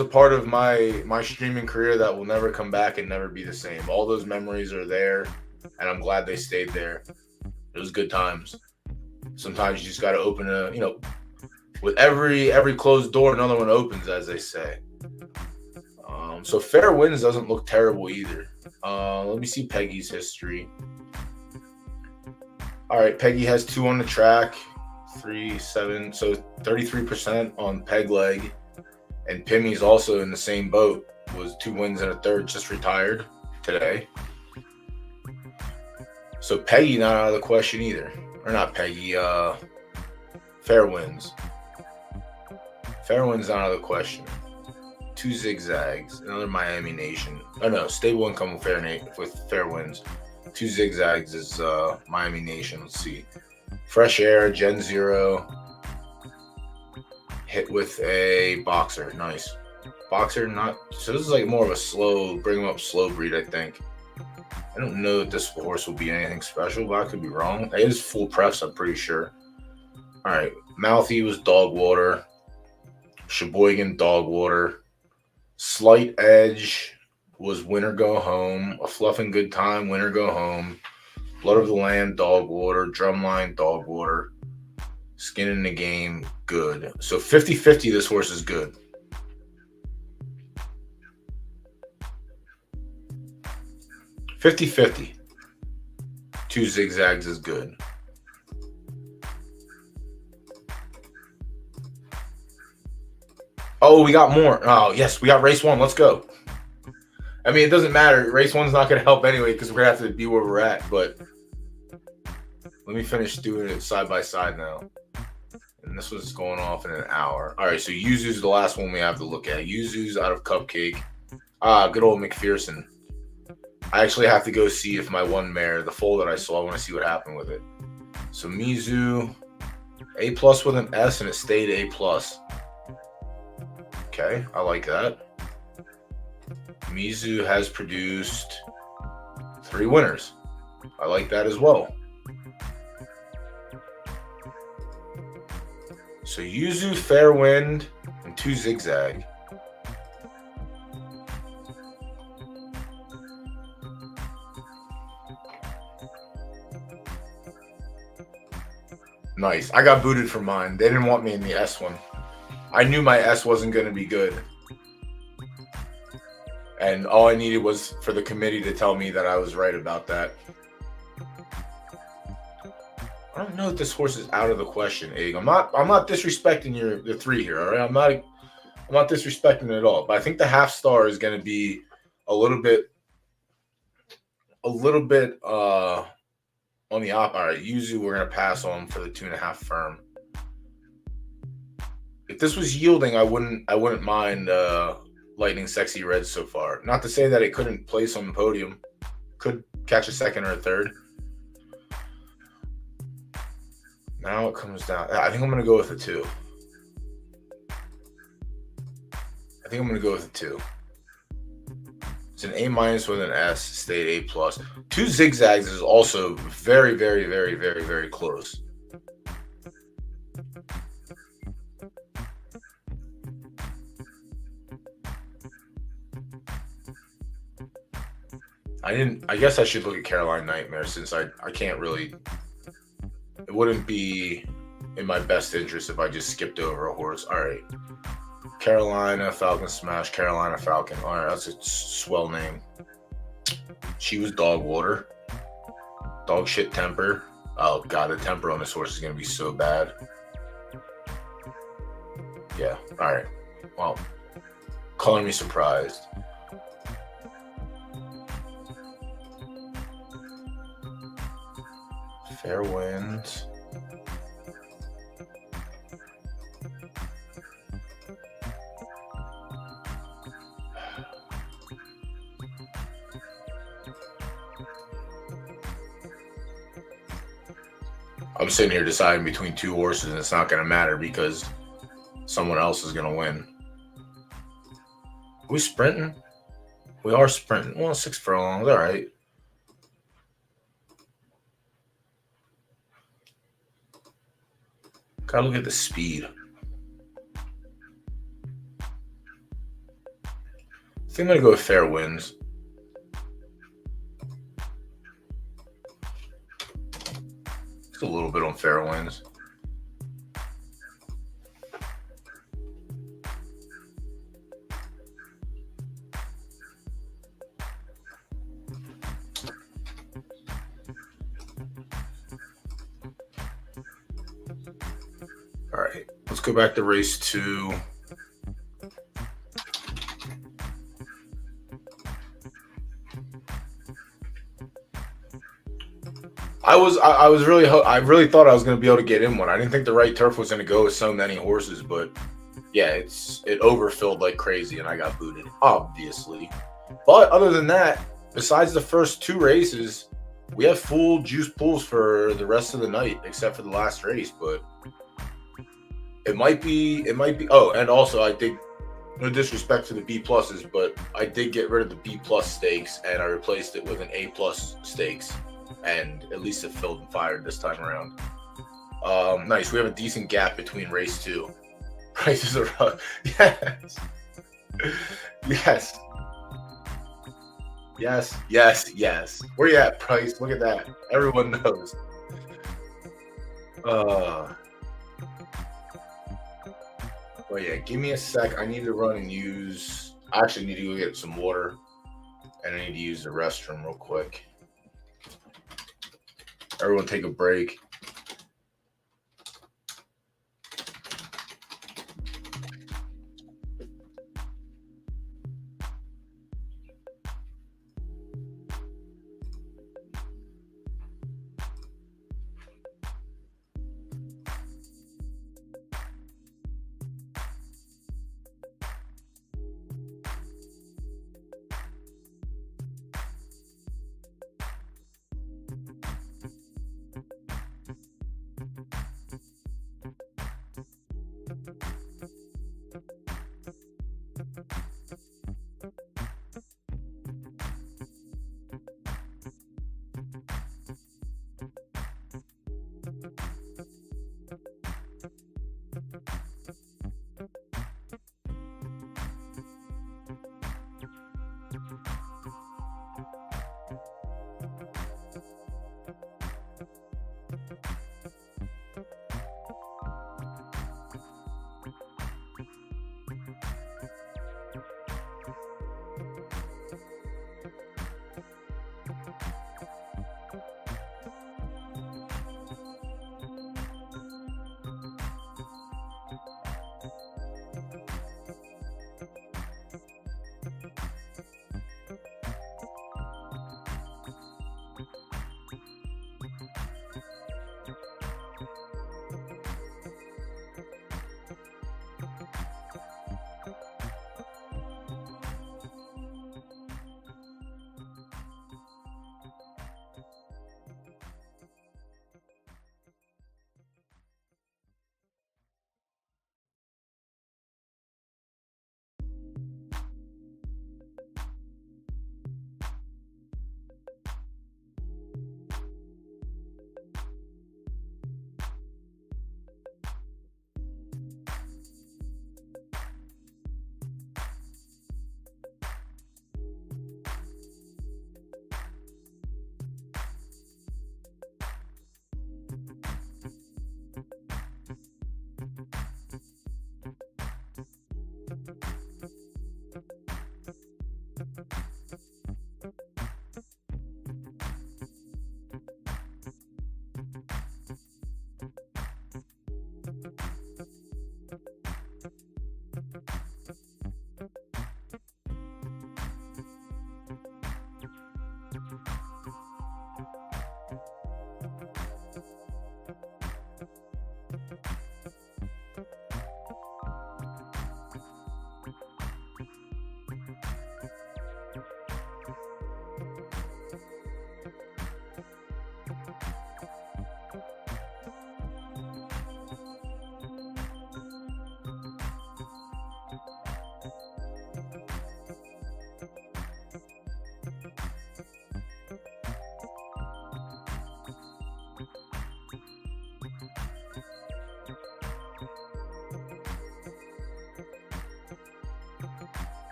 a part of my streaming career that will never come back and never be the same. All those memories are there, and I'm glad they stayed there. It was good times. Sometimes you just got to open with every closed door, another one opens, as they say. So Fair Winds doesn't look terrible either. Let me see Peggy's history. All right, Peggy has 2 on the track, 3, 7, so 33% on peg leg. And Pimmy's also in the same boat, was 2 wins and a third, just retired today. So Peggy not out of the question either. Or not Peggy, Fair Winds. Fair Winds not out of the question. 2 Zigzags, another Miami Nation. Oh no, Stable Income with Fair Winds. 2 Zigzags is Miami Nation. Let's see. Fresh Air, Gen 0. Hit with a Boxer. Nice. Boxer, not. So this is like more of a slow, bring him up slow breed, I think. I don't know that this horse will be anything special, but I could be wrong. It is full prefs, I'm pretty sure. All right. Mouthy was Dog Water. Sheboygan, Dog Water. Slight Edge was Winner Go Home. A Fluffing Good Time, Winner Go Home. Blood of the Land, Dog Water. Drumline, Dog Water. Skin in the Game, good. So 50-50, this horse is good. $50-50. 2 Zigzags is good. Oh, we got more. Oh, yes, we got race 1. Let's go. I mean, it doesn't matter. Race 1's not going to help anyway because we're going to have to be where we're at. But let me finish doing it side by side now. And this was going off in an hour. All right, so Yuzu's the last one we have to look at. Yuzu's out of Cupcake. Good old McPherson. I actually have to go see if my one mare, the foal that I saw, I want to see what happened with it. So Mizu, A+ with an S, and it stayed A+. Okay, I like that. Mizu has produced 3 winners. I like that as well. So Yuzu, Fair Wind, and 2 Zigzag. Nice. I got booted for mine. They didn't want me in the S one. I knew my S wasn't going to be good. And all I needed was for the committee to tell me that I was right about that. I don't know if this horse is out of the question, Egg. I'm not disrespecting the 3 here, all right? I'm not disrespecting it at all. But I think the half star is going to be a little bit on the op. All right, usually we're going to pass on for the 2.5 firm. If this was yielding, I wouldn't mind Lightning Sexy Red so far. Not to say that it couldn't place on the podium. Could catch a second or a third. Now it comes down. I think I'm going to go with a 2. I think I'm going to go with a 2. It's an A- with an S, state A+. 2 zigzags is also very, very, very, very, very close. I guess I should look at Caroline Nightmare since I can't really. It wouldn't be in my best interest if I just skipped over a horse. All right. Carolina Falcon Smash, Carolina Falcon. All right, that's a swell name. She was dog water. Dog shit temper. Oh, God, the temper on this horse is going to be so bad. Yeah, all right. Well, color me surprised. Fair winds. I'm sitting here deciding between 2 horses, and it's not going to matter because someone else is going to win. Are we sprinting? We are sprinting. Well, 6 furlongs. All right. Gotta look at the speed. I think I'm going to go with fair winds. Just a little bit on fair winds. All right, let's go back to race 2. I really thought I was going to be able to get in one. I didn't think the right turf was going to go with so many horses, but yeah, it overfilled like crazy and I got booted, obviously. But other than that, besides the first 2 races, we have full juice pools for the rest of the night, except for the last race. But it might be. Oh, and also I did, no disrespect to the B pluses, but I did get rid of the B plus stakes and I replaced it with an A plus stakes. And at least it filled and fired this time around. Nice. We have a decent gap between race 2. Prices are up. Yes. Yes. Yes. Yes. Yes. Where you at, Price? Look at that. Everyone knows. Oh yeah, give me a sec. I need to run and use. I actually need to go get some water, and I need to use the restroom real quick. Everyone take a break.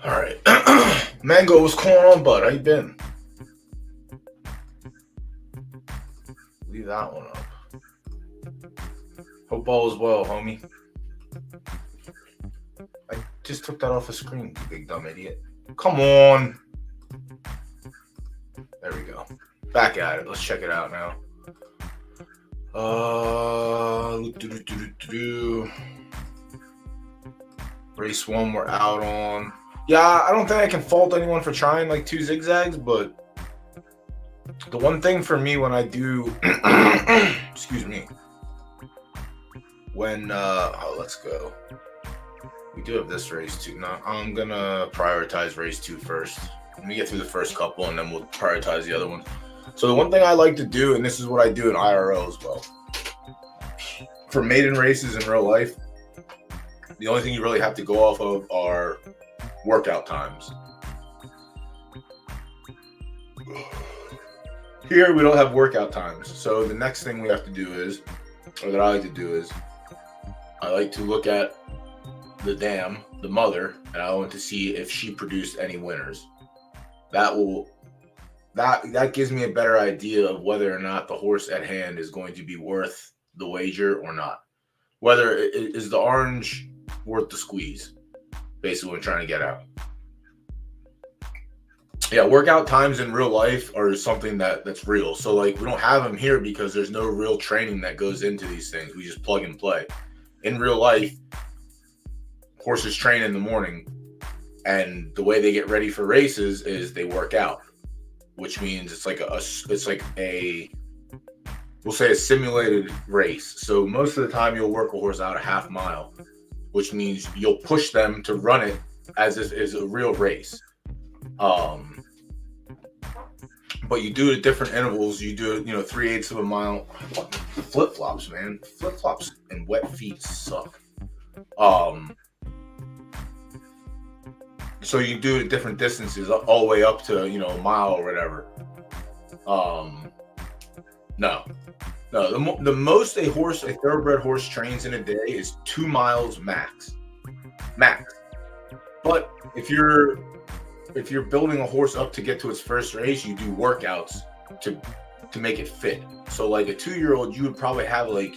All right. Mango, what's going on, bud? How you been? Leave that one up. Hope all is well, homie. I just took that off the screen, you big dumb idiot. Come on. There we go. Back at it. Let's check it out now. Race 1 we're out on. Yeah, I don't think I can fault anyone for trying like 2 zigzags, but the one thing for me when I do excuse me, when let's go. We do have this race too. Now I'm gonna prioritize race 2 first. Let me get through the first couple and then we'll prioritize the other ones. So the one thing I like to do, and this is what I do in IRL as well, for maiden races in real life, the only thing you really have to go off of are workout times. Here we don't have workout times. So the next thing we have to do is, or that I like to do is, I like to look at the mother, and I want to see if she produced any winners. That gives me a better idea of whether or not the horse at hand is going to be worth the wager or not. Whether is the orange worth the squeeze, basically what I'm trying to get out. Yeah, workout times in real life are something that's real. So like we don't have them here because there's no real training that goes into these things. We just plug and play. In real life, horses train in the morning, and the way they get ready for races is they work out, which means it's like a we'll say a simulated race. So most of the time you'll work a horse out a half mile, which means you'll push them to run it as if it's a real race. But you do it at different intervals. You do it, 3/8 of a mile. Flip flops, man. Flip flops and wet feet suck. So you do it at different distances, all the way up to a mile or whatever. No. The most a thoroughbred horse trains in a day is 2 miles max. But if you're building a horse up to get to its first race, you do workouts to make it fit. So like a 2-year-old, you would probably have like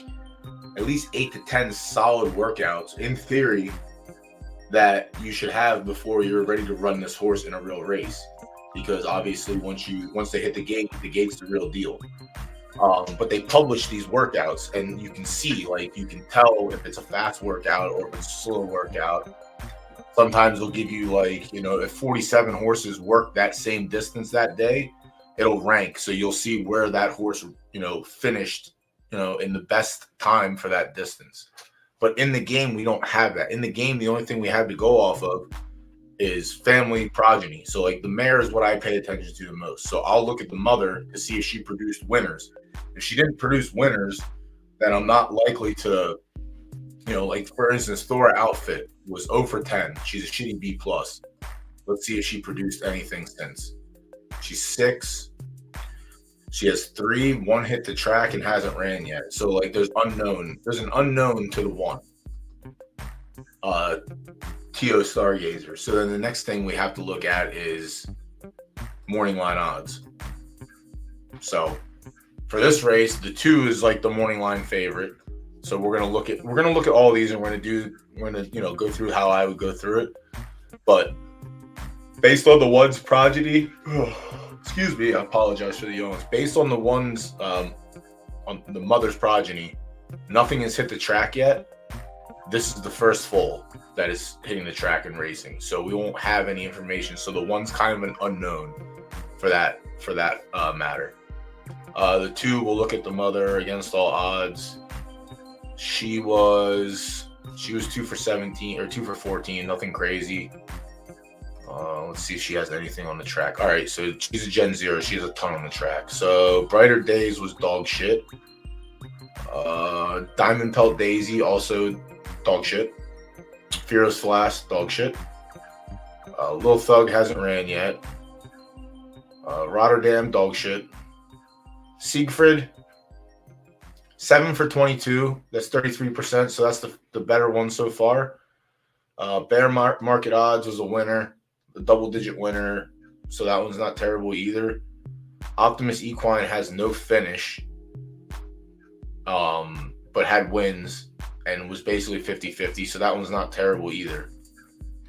at least 8 to 10 solid workouts in theory that you should have before you're ready to run this horse in a real race. Because obviously once they hit the gate's the real deal. But they publish these workouts, and you can see, like, you can tell if it's a fast workout or if it's a slow workout. Sometimes they'll give you, like, if 47 horses work that same distance that day, it'll rank. So you'll see where that horse, finished, in the best time for that distance. But in the game, we don't have that. In the game, the only thing we have to go off of is family progeny. So, like, the mare is what I pay attention to the most. So I'll look at the mother to see if she produced winners. If she didn't produce winners, then I'm not likely to, like, for instance, Thora Outfit was 0 for 10. She's a shitty B+. Let's see if she produced anything since. She's 6. She has 3, 1 hit the track and hasn't ran yet. So, like, there's an unknown to the 1. T.O. Stargazer. So then the next thing we have to look at is morning line odds. So for this race, the 2 is like the morning line favorite. So we're gonna look at all these, and we're gonna go through how I would go through it. But based on the 1's progeny, excuse me, I apologize for the yawns. Based on the 1's on the mother's progeny, nothing has hit the track yet. This is the first foal that is hitting the track and racing, so we won't have any information. So the 1's kind of an unknown for that matter. The 2, we'll look at the mother against all odds. She was 2 for 17 or 2 for 14, nothing crazy. Let's see if she has anything on the track. All right, so she's a Gen 0. She has a ton on the track. So Brighter Days was dog shit. Diamond Pelt Daisy, also dog shit. Fearless Flash, dog shit. Lil Thug hasn't ran yet. Rotterdam, dog shit. Siegfried, 7 for 22. That's 33%. So that's the better one so far. Bear Market Odds was a winner. a double-digit winner, so that one's not terrible either. Optimus Equine has no finish, but had wins and was basically 50-50, so that one's not terrible either.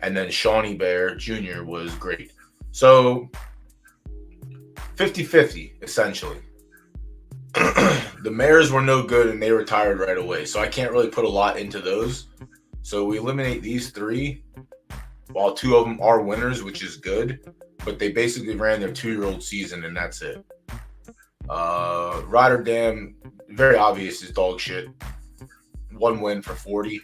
And then Shawnee Bear Jr. was great. So 50-50, essentially. The mares were no good and they retired right away, so I can't really put a lot into those. So we eliminate these three, while two of them are winners, which is good, but they basically ran their 2-year-old season and that's it. Rotterdam, very obvious, is dog shit. 1 win for 40.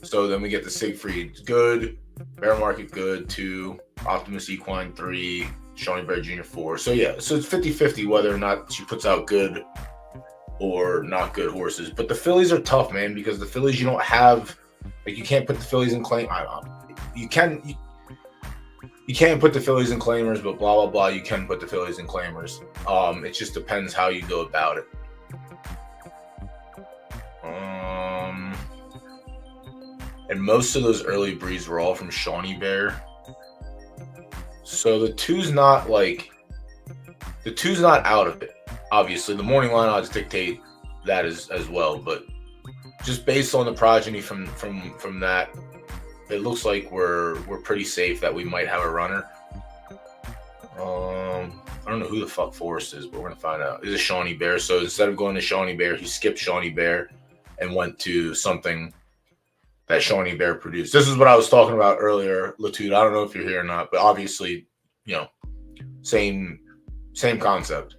So then we get the Siegfried, good. Bear Market, good. 2. Optimus Equine, 3. Shawnee Bear Jr., 4. So yeah, so it's 50-50 whether or not she puts out good or not good horses. But the fillies are tough, man, because the fillies you don't have, like, you can't put the fillies in claim. You can't put the fillies in claimers, but blah blah blah. You can put the fillies in claimers. It just depends how you go about it. And most of those early breeds were all from Shawnee Bear. So the two's not out of it. Obviously, the morning line odds dictate that as well, but just based on the progeny from that, it looks like we're pretty safe that we might have a runner. I don't know who the fuck Forrest is, but we're gonna find out. It's a Shawnee Bear, so instead of going to Shawnee Bear, he skipped Shawnee Bear and went to something that Shawnee Bear produced. This is what I was talking about earlier, Latude. I don't know if you're here or not, but obviously, same concept.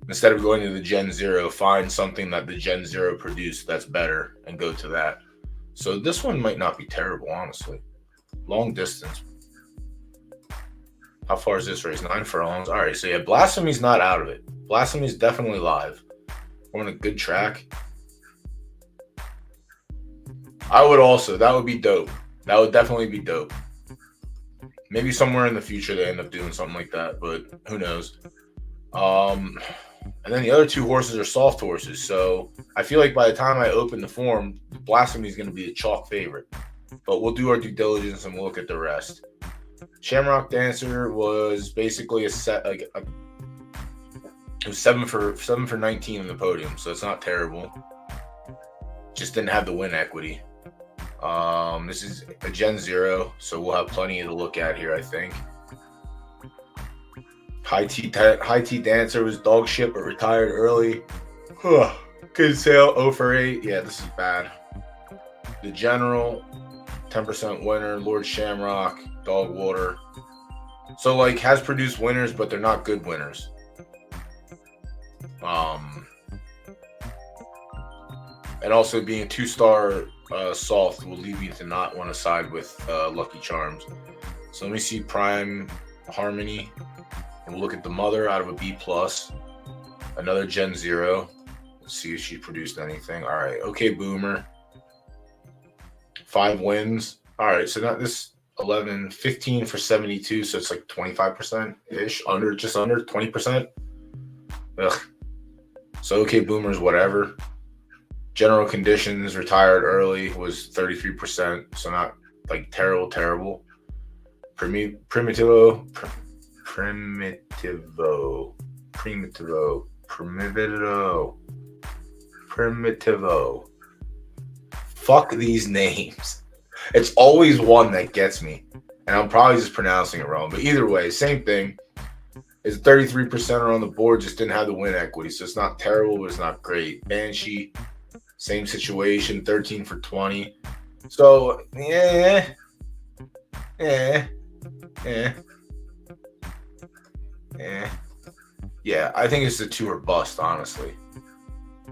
Instead of going to the Gen 0, find something that the Gen 0 produced that's better and go to that. So this one might not be terrible, honestly. Long distance. How far is this race? 9 furlongs. All right, so yeah, Blasphemy's not out of it. Blasphemy's definitely live. We're on a good track. That would be dope. That would definitely be dope. Maybe somewhere in the future they end up doing something like that, but who knows. And then the other 2 horses are soft horses, so I feel like by the time I open the form, Blasphemy is going to be a chalk favorite. But we'll do our due diligence and we'll look at the rest. Shamrock Dancer was basically it was 7 for 19 in the podium, so it's not terrible. Just didn't have the win equity. This is a Gen 0, so we'll have plenty to look at here, I think. High T Dancer was dog shit, but retired early. Good sale, 0 for 8. Yeah, this is bad. The General, 10% winner. Lord Shamrock, dog water. So, has produced winners, but they're not good winners. And also being a 2-star soft will lead me to not want to side with Lucky Charms. So let me see Prime Harmony. And we'll look at the mother out of a B+. Another Gen 0. Let's see if she produced anything. All right. Okay, Boomer. 5 wins. All right. So not this 11, 15 for 72. So it's like 25%-ish. Just under 20%. Ugh. So okay, Boomer's whatever. General Conditions, retired early, was 33%. So not terrible. Primitivo. Fuck these names. It's always one that gets me. And I'm probably just pronouncing it wrong. But either way, same thing. It's 33% on the board, just didn't have the win equity. So it's not terrible, but it's not great. Banshee, same situation, 13 for 20. So, yeah. Yeah, I think it's the 2 or bust, honestly.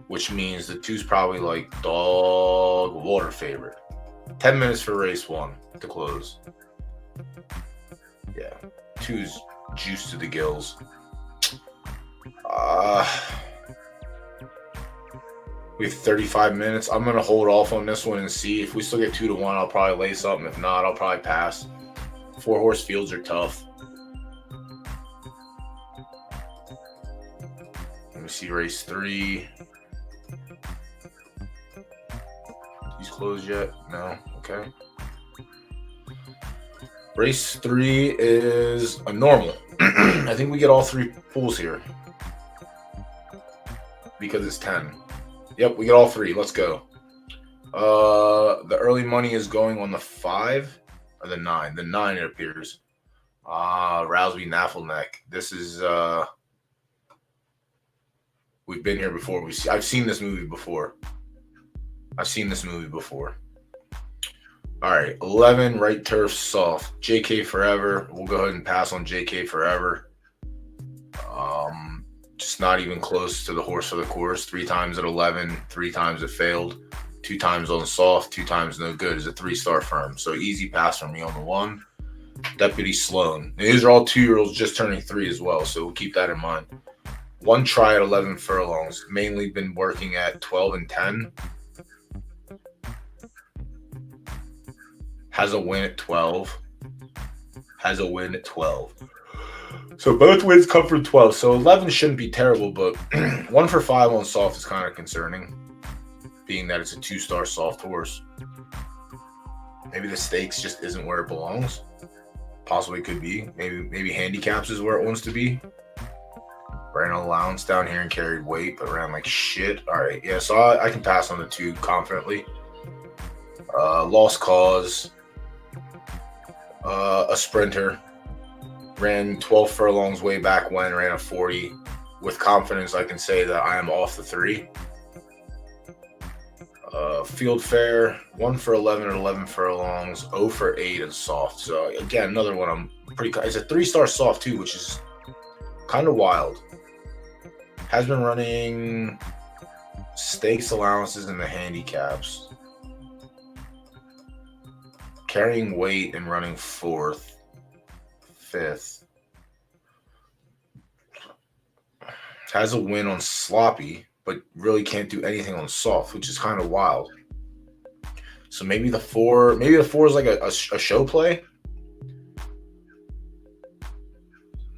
Which means the 2's probably dog water favorite. 10 minutes for race 1 to close. Yeah, 2's juice to the gills. We have 35 minutes. I'm going to hold off on this one and see. If we still get 2-1, I'll probably lay something. If not, I'll probably pass. 4-horse fields are tough. Let me see race 3. These closed yet? No? Okay. Race 3 is a normal. I think we get all 3 pulls here because it's 10. Yep, we get all 3. Let's go. The early money is going on the 5 or the 9. The 9, it appears. Rousby Naffleneck. This is we've been here before. I've seen this movie before. All right, 11 right turf soft. JK Forever. We'll go ahead and pass on JK Forever. Just not even close to the horse for the course. 3 times at 11, 3 times it failed. 2 times on soft, 2 times no good. Is a 3-star firm. So easy pass from me on the 1. Deputy Sloan. These are all 2-year-olds just turning 3 as well, so we'll keep that in mind. 1 try at 11 furlongs. Mainly been working at 12 and 10. Has a win at 12. So both wins come from 12. So 11 shouldn't be terrible, but 1 for 5 on soft is kind of concerning, being that it's a 2-star soft horse. Maybe the stakes just isn't where it belongs. Possibly could be. Maybe handicaps is where it wants to be. Ran an allowance down here and carried weight, but ran like shit. All right, yeah, so I can pass on the 2 confidently. Lost cause. A sprinter. Ran 12 furlongs way back when, ran a 40. With confidence, I can say that I am off the 3. Field Fair, 1 for 11 at 11 furlongs, 0 for 8 and soft. So again, another one I'm pretty. It's a 3-star soft too, which is kind of wild. Has been running stakes allowances in the handicaps, carrying weight and running 4th, 5th. Has a win on sloppy, but really can't do anything on soft, which is kind of wild. So maybe the 4 is like a show play.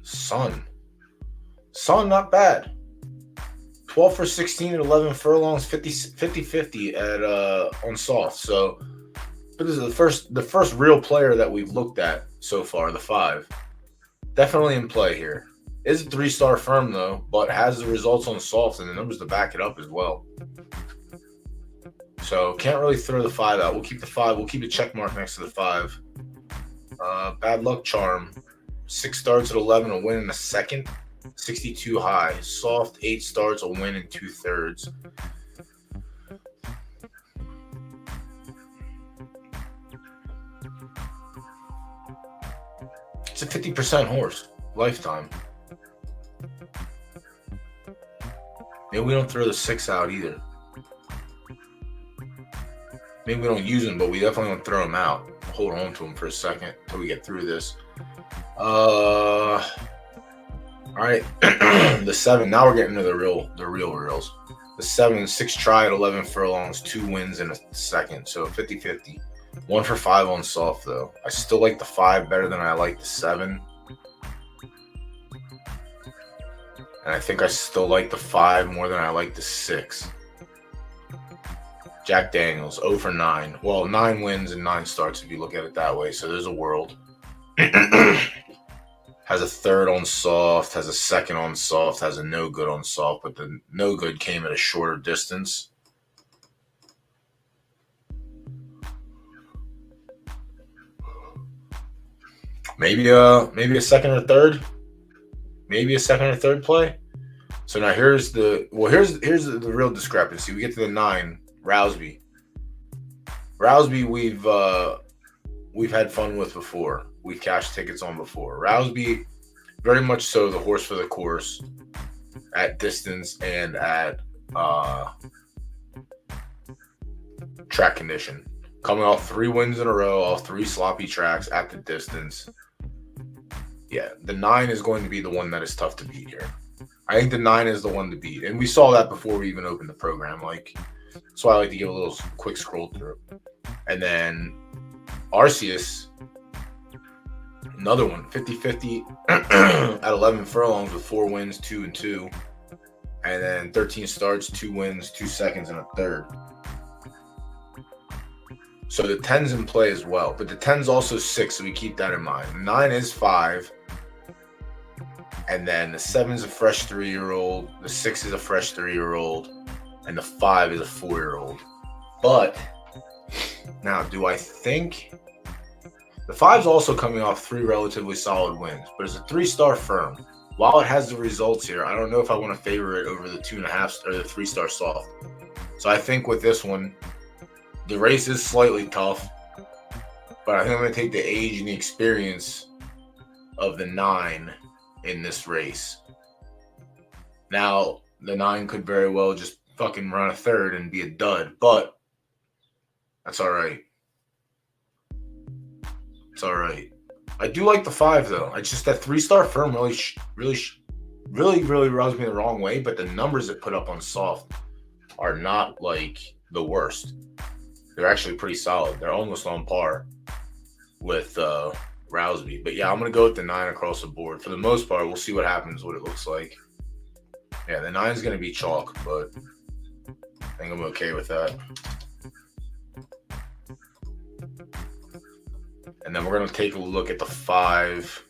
Sun, not bad. 12 for 16 at 11 furlongs, 50-50 at on soft. So, but this is the first real player that we've looked at so far, the 5. Definitely in play here. Is a 3-star firm though, but has the results on soft and the numbers to back it up as well. So can't really throw the 5 out. We'll keep the 5. We'll keep a check mark next to the 5. Bad Luck Charm. 6 starts at 11, a win in a second. 62 high. Soft, 8 starts, a win in 2/3. It's a 50% horse. Lifetime. Maybe we don't throw the 6 out either. Maybe we don't use them, but we definitely don't throw them out. Hold on to them for a second until we get through this. All right. The 7. Now we're getting to the real reels. The 7, 6 try at 11 furlongs, 2 wins in a second. So 50-50. 1 for 5 on soft though. I still like the 5 better than I like the 7. And I think I still like the 5 more than I like the 6. Jack Daniels, 0 for 9. Well, 9 wins and 9 starts if you look at it that way. So there's a world. Has a 3rd on soft, has a 2nd on soft, has a no good on soft, but the no good came at a shorter distance. Maybe a 2nd or 3rd. Maybe a 2nd or 3rd play. So now here's the real discrepancy. We get to the 9, Rousby. We've had fun with before. We've cashed tickets on before. Rousby, very much so the horse for the course at distance and at track condition. Coming off 3 wins in a row, off 3 sloppy tracks at the distance. Yeah, the 9 is going to be the one that is tough to beat here. I think the 9 is the one to beat. And we saw that before we even opened the program. That's why I like to give a little quick scroll through. And then Arceus, another one, 50-50 at 11 furlongs with 4 wins, 2 and 2. And then 13 starts, 2 wins, 2 seconds, and a 3rd. So the 10's in play as well, but the 10's also 6, so we keep that in mind. The 9 is 5, and then the 7's a fresh 3-year-old, the 6 is a fresh 3-year-old, and the 5 is a 4-year-old. But now, do I think the 5's also coming off 3 relatively solid wins, but it's a 3-star firm. While it has the results here, I don't know if I want to favor it over the 2.5 or the 3-star soft. So I think with this one, the race is slightly tough, but I think I'm going to take the age and the experience of the 9 in this race. Now, the 9 could very well just fucking run a third and be a dud, but that's all right. It's all right. I do like the 5 though. It's just that 3-star firm really rubs me the wrong way. But the numbers it put up on soft are not like the worst. They're actually pretty solid. They're almost on par with Rousby. But yeah, I'm gonna go with the 9 across the board for the most part. We'll see what happens, what it looks like. Yeah, the 9 is gonna be chalk, but I think I'm okay with that. And then we're going to take a look at the 5.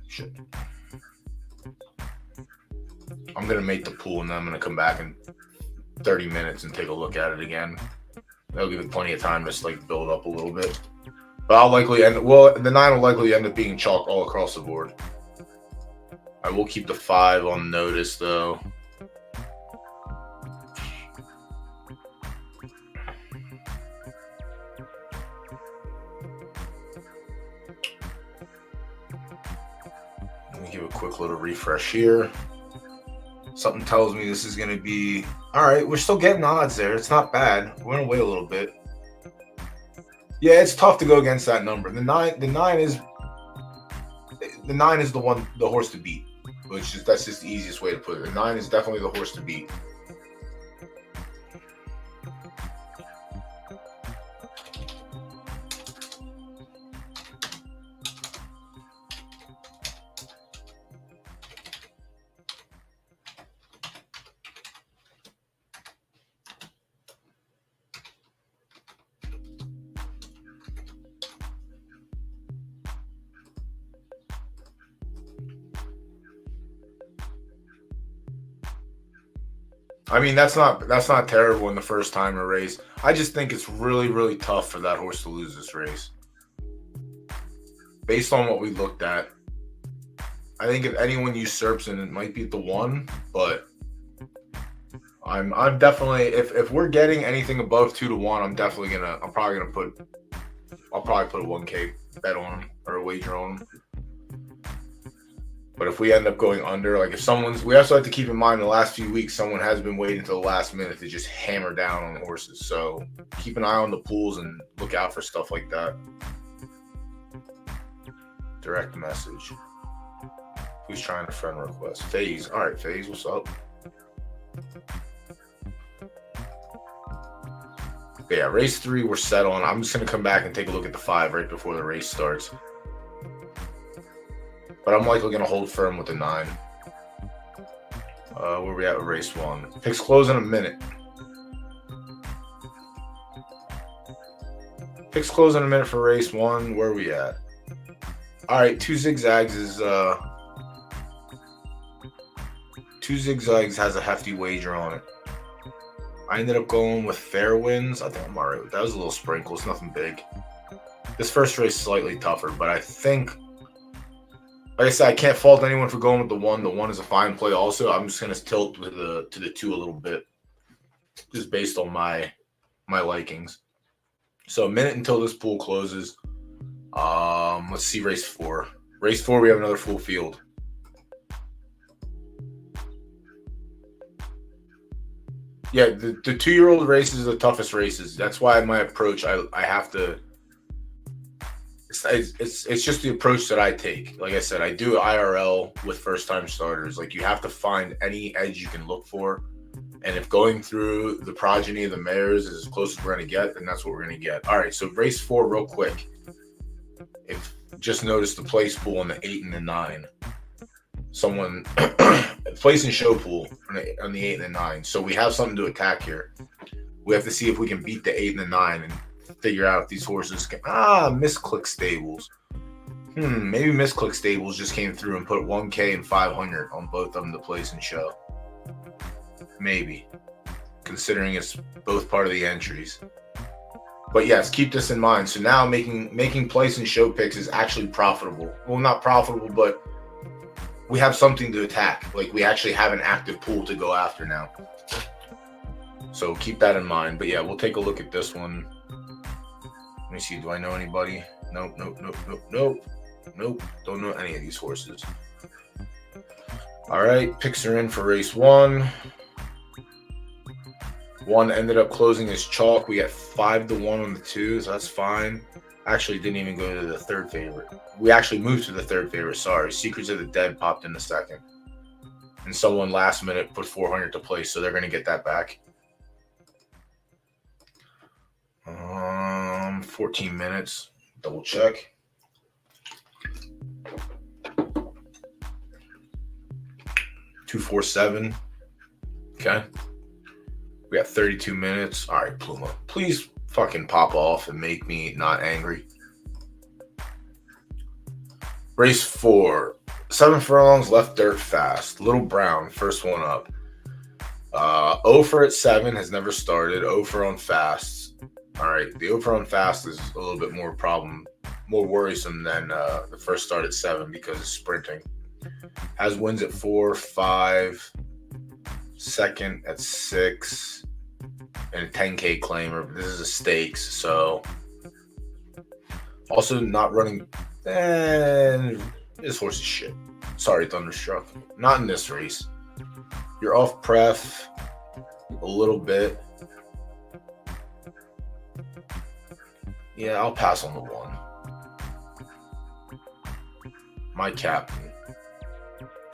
Shit. I'm going to make the pool, and then I'm going to come back in 30 minutes and take a look at it again. That'll give it plenty of time to just like build up a little bit. But I'll likely end. Well, the 9 will likely end up being chalk all across the board. I will keep the 5 on notice, though. Give a quick little refresh here. Something tells me this is going to be all right. We're still getting odds there. It's not bad. We're going to wait a little bit. Yeah, it's tough to go against that number. The nine is the horse to beat. That's just the easiest way to put it. The 9 is definitely the horse to beat. I mean, that's not terrible in the first time a race. I just think it's really tough for that horse to lose this race. Based on what we looked at, I think if anyone usurps it, it might be the 1, but I'm definitely if we're getting anything above 2-1, I'll probably put a 1K bet on him or a wager on him. But if we end up going under, like we also have to keep in mind the last few weeks, someone has been waiting until the last minute to just hammer down on horses. So keep an eye on the pools and look out for stuff like that. Direct message. Who's trying to friend request? FaZe. All right, FaZe, what's up? Yeah, race 3 we're set on. I'm just going to come back and take a look at the 5 right before the race starts. But I'm likely going to hold firm with the 9. Where are we at with race 1? Picks close in a minute. Picks close in a minute for race 1. Where are we at? All right, 2 Zigzags is 2 Zigzags has a hefty wager on it. I ended up going with Fairwinds. I think I'm all right with that. Was a little sprinkle. It's nothing big. This first race is slightly tougher, but I think, like I said, I can't fault anyone for going with the 1. The 1 is a fine play also. I'm just going to tilt to the 2 a little bit, just based on my likings. So a minute until this pool closes. Let's see race 4. Race 4, we have another full field. Yeah, the 2-year-old races are the toughest races. That's why my approach, I have to. It's just the approach that I take. Like I said, I do IRL with first-time starters. Like, you have to find any edge you can look for. And if going through the progeny of the mares is as close as we're going to get, then that's what we're going to get. All right, so race 4 real quick. Just notice the place pool on the 8 and the 9. someone placing show pool on the 8 and the 9. So we have something to attack here. We have to see if we can beat the 8 and the 9 and figure out if these horses can. Misclick Stables. Maybe Misclick Stables just came through and put 1K and 500 on both of them to place and show. Maybe, considering it's both part of the entries. But yes, keep this in mind. So now making place and show picks is actually profitable. Well, not profitable, but we have something to attack. Like, we actually have an active pool to go after now. So keep that in mind. But yeah, we'll take a look at this one. Let me see. Do I know anybody? Nope. Don't know any of these horses. All right, picks are in for race 1. One ended up closing as chalk. We got 5-1 on the 2s. That's fine. Actually, didn't even go to the third favorite. We actually moved to the third favorite. Sorry. Secrets of the Dead popped in the second. And someone last minute put 400 to place, so they're going to get that back. 14 minutes. Double check. $247. Okay. We got 32 minutes. All right, Pluma. Please fucking pop off and make me not angry. Race 4. 7 furlongs, left dirt fast. Little Brown, first one up. Ofer at 7 has never started. Ofer on fast. All right, the Ofer on fast is a little bit more worrisome than the first start at 7 because it's sprinting. Has wins at 4, 5, second at 6, and a 10K claimer. This is a stakes, so also not running. This horse is shit. Sorry, Thunderstruck. Not in this race. You're off pref a little bit. Yeah, I'll pass on the 1. My captain.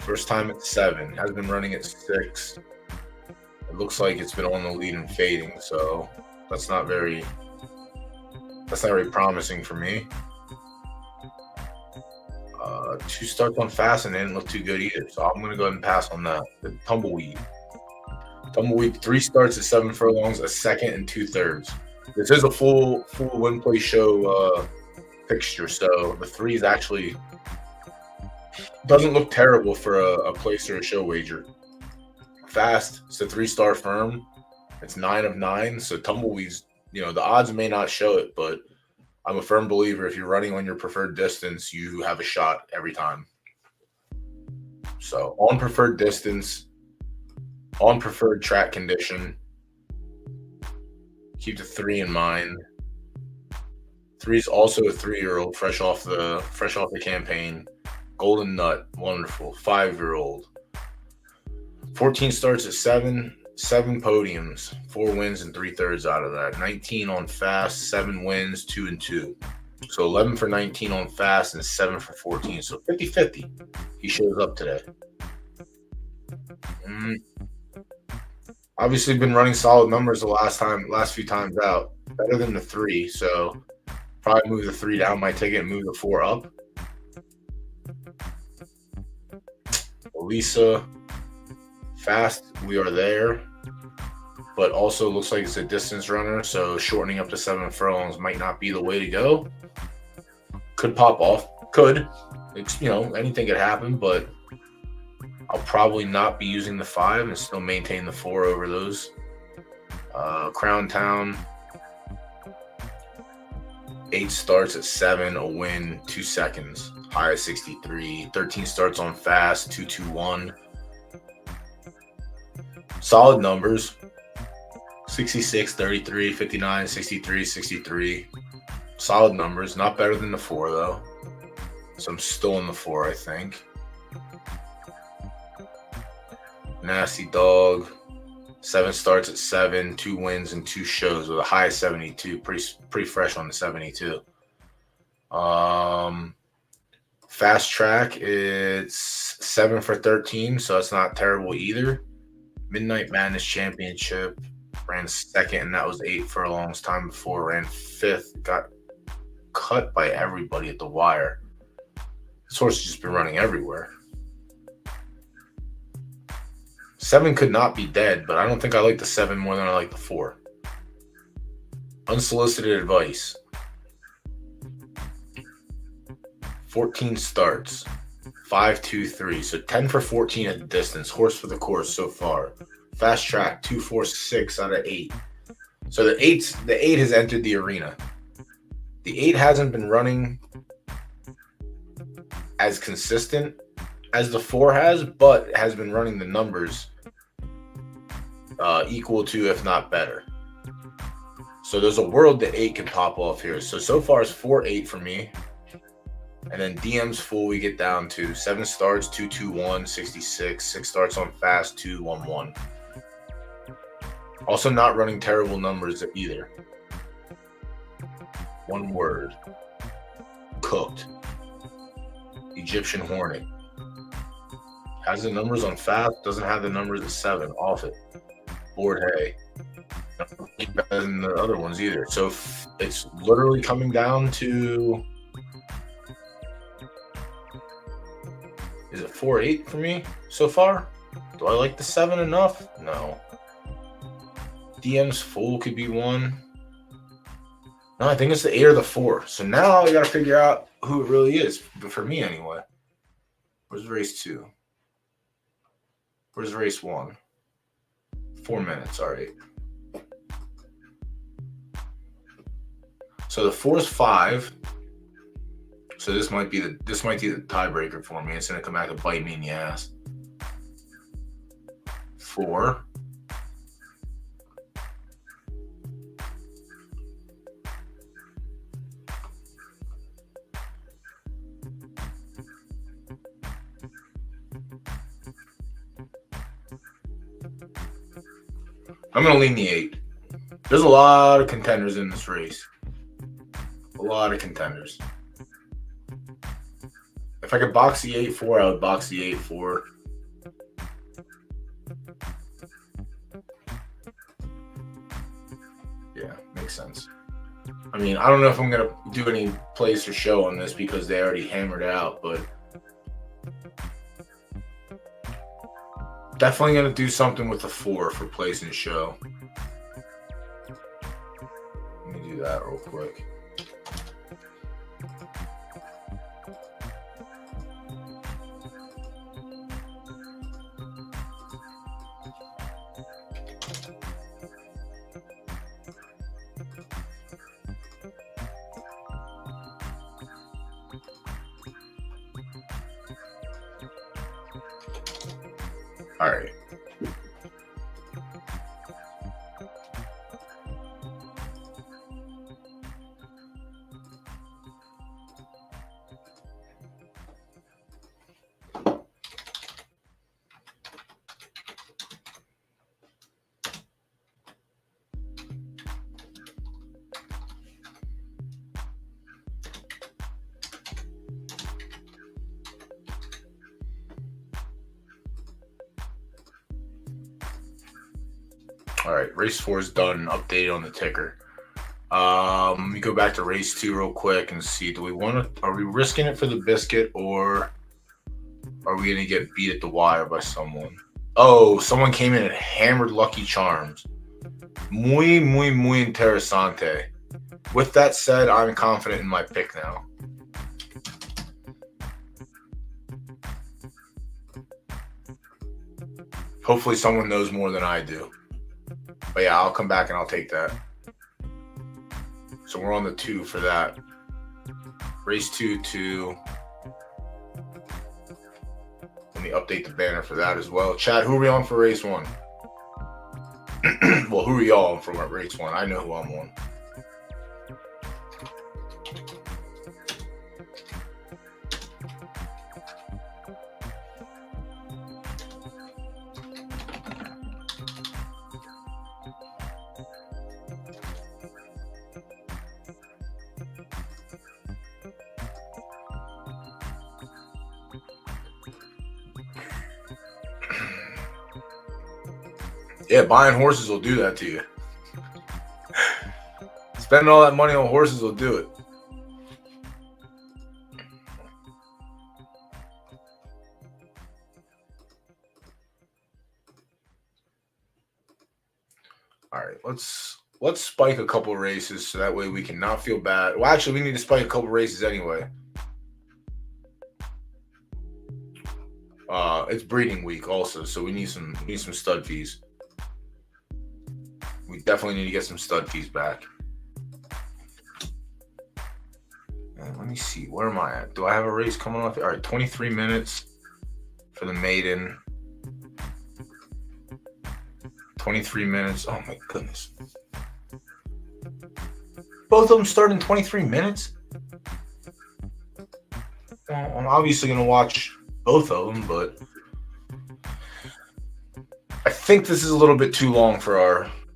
First time at 7. Has been running at 6. It looks like it's been on the lead and fading, so that's not very promising for me. 2 starts on fast and they didn't look too good either, so I'm going to go ahead and pass on that. The Tumbleweed. 3 starts at 7 furlongs, a second and 2/3. This is a full win play show fixture, so the 3 is actually doesn't look terrible for a place or a show wager. Fast, it's a 3-star firm. It's 9 of 9, so Tumbleweeds, the odds may not show it, but I'm a firm believer if you're running on your preferred distance, you have a shot every time. So on preferred distance, on preferred track condition, keep the 3 in mind. 3 is also a 3-year-old, fresh off the campaign. Golden Nut, wonderful, 5-year-old. 14 starts at 7 podiums, 4 wins and 3/3 out of that. 19 on fast, 7 wins, 2 and 2. So 11 for 19 on fast and 7 for 14. So 50-50. He shows up today. Obviously been running solid numbers the last few times out. Better than the 3. So probably move the 3 down my ticket and move the 4 up. Elisa, fast, we are there. But also looks like it's a distance runner, so shortening up to 7 furlongs might not be the way to go. Could pop off. Could. It's, anything could happen, but I'll probably not be using the 5 and still maintain the 4 over those. Crown Town, 8 starts at 7, a win, 2 seconds. High at 63. 13 starts on fast, 2-2-1. Solid numbers. 66, 33, 59, 63, 63. Solid numbers. Not better than the 4, though. So I'm still in the 4, I think. Nasty Dog. 7 starts at 7, 2 wins and 2 shows with a high of 72. Pretty fresh on the 72. Fast Track, it's 7 for 13, so it's not terrible either. Midnight Madness Championship, ran 2nd, and that was 8 furlongs. Time before, ran 5th, got cut by everybody at the wire. This horse has just been running everywhere. 7 could not be dead, but I don't think I like the 7 more than I like the 4. Unsolicited advice. 14 starts. 5, 2, 3. So 10 for 14 at the distance. Horse for the course so far. Fast track 2, 4, 6 out of 8. So the 8 has entered the arena. The 8 hasn't been running as consistent as the 4 has, but has been running the numbers equal to, if not better. So there's a world that 8 can pop off here. So far it's 4-8 for me. And then DM's full, we get down to 7 starts, 2, 2, 1, 66. 6 starts on fast, 2, 1, 1. Also not running terrible numbers either. One word. Cooked. Egyptian Hornet. Has the numbers on fast, doesn't have the numbers at 7. Off it. Board hay. Not better than the other ones either. So it's literally coming down to... Is it 4-8 for me so far? Do I like the 7 enough? No. DM's full could be 1. No, I think it's the 8 or the 4. So now I got to figure out who it really is. But for me anyway. Where's race 2? Where's race 1? 4 minutes, all right. So the 4 is 5. So this might be the tiebreaker for me. It's gonna come back and bite me in the ass. 4. I'm gonna lean the 8. There's a lot of contenders in this race. A lot of contenders. If I could box the 8-4, I would box the 8-4. Yeah, makes sense. I mean, I don't know if I'm going to do any place or show on this because they already hammered it out, but definitely going to do something with the 4 for place and show. Let me do that real quick. All right. All right, race 4 is done. Updated on the ticker. Let me go back to race 2 real quick and see. Do we want to? Are we risking it for the biscuit, or are we gonna get beat at the wire by someone? Oh, someone came in and hammered Lucky Charms. Muy interesante. With that said, I'm confident in my pick now. Hopefully, someone knows more than I do. But yeah, I'll come back and I'll take that. So we're on the 2 for that. Race 2, 2. Let me update the banner for that as well. Chat, who are we on for race 1? Well, who are y'all on for race 1? I know who I'm on. Yeah, buying horses will do that to you. Spending all that money on horses will do it. All right, let's spike a couple races so that way we can not feel bad. Well, actually, we need to spike a couple races anyway. It's breeding week also, so we need some stud fees. We definitely need to get some stud fees back. And let me see, where am I at? Do I have a race coming off? All right, 23 minutes for the maiden. 23 minutes. Oh my goodness. Both of them start in 23 minutes? Well, I'm obviously going to watch both of them, but I think this is a little bit too long for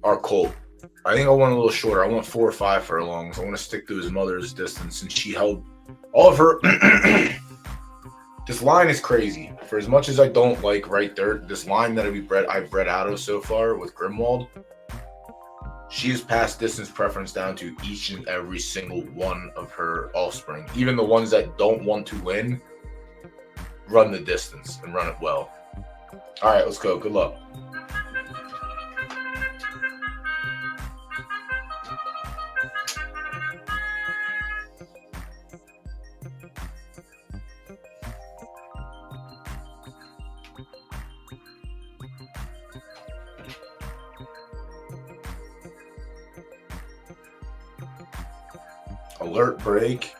our colt. I think I want a little shorter. I want 4 or 5 for long. So I want to stick to his mother's distance, and she held all of her. This line is crazy. For as much as I don't like right dirt, this line that I've bred out of so far with Grimwald, she has passed distance preference down to each and every single one of her offspring. Even the ones that don't want to win, run the distance and run it well. All right, let's go. Good luck. Alert break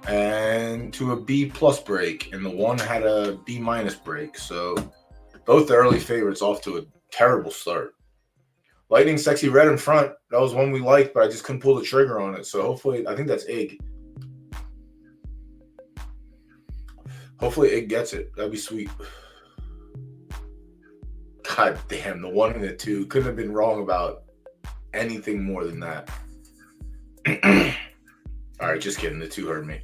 and to a B plus break, and the one had a B minus break. So both the early favorites off to a terrible start. Lightning Sexy Red in front. That was one we liked, but I just couldn't pull the trigger on it. So hopefully, I think that's Ig. Hopefully Ig gets it. That'd be sweet. God damn, the 1 and the 2 couldn't have been wrong about anything more than that. All right, just kidding. The 2 heard me.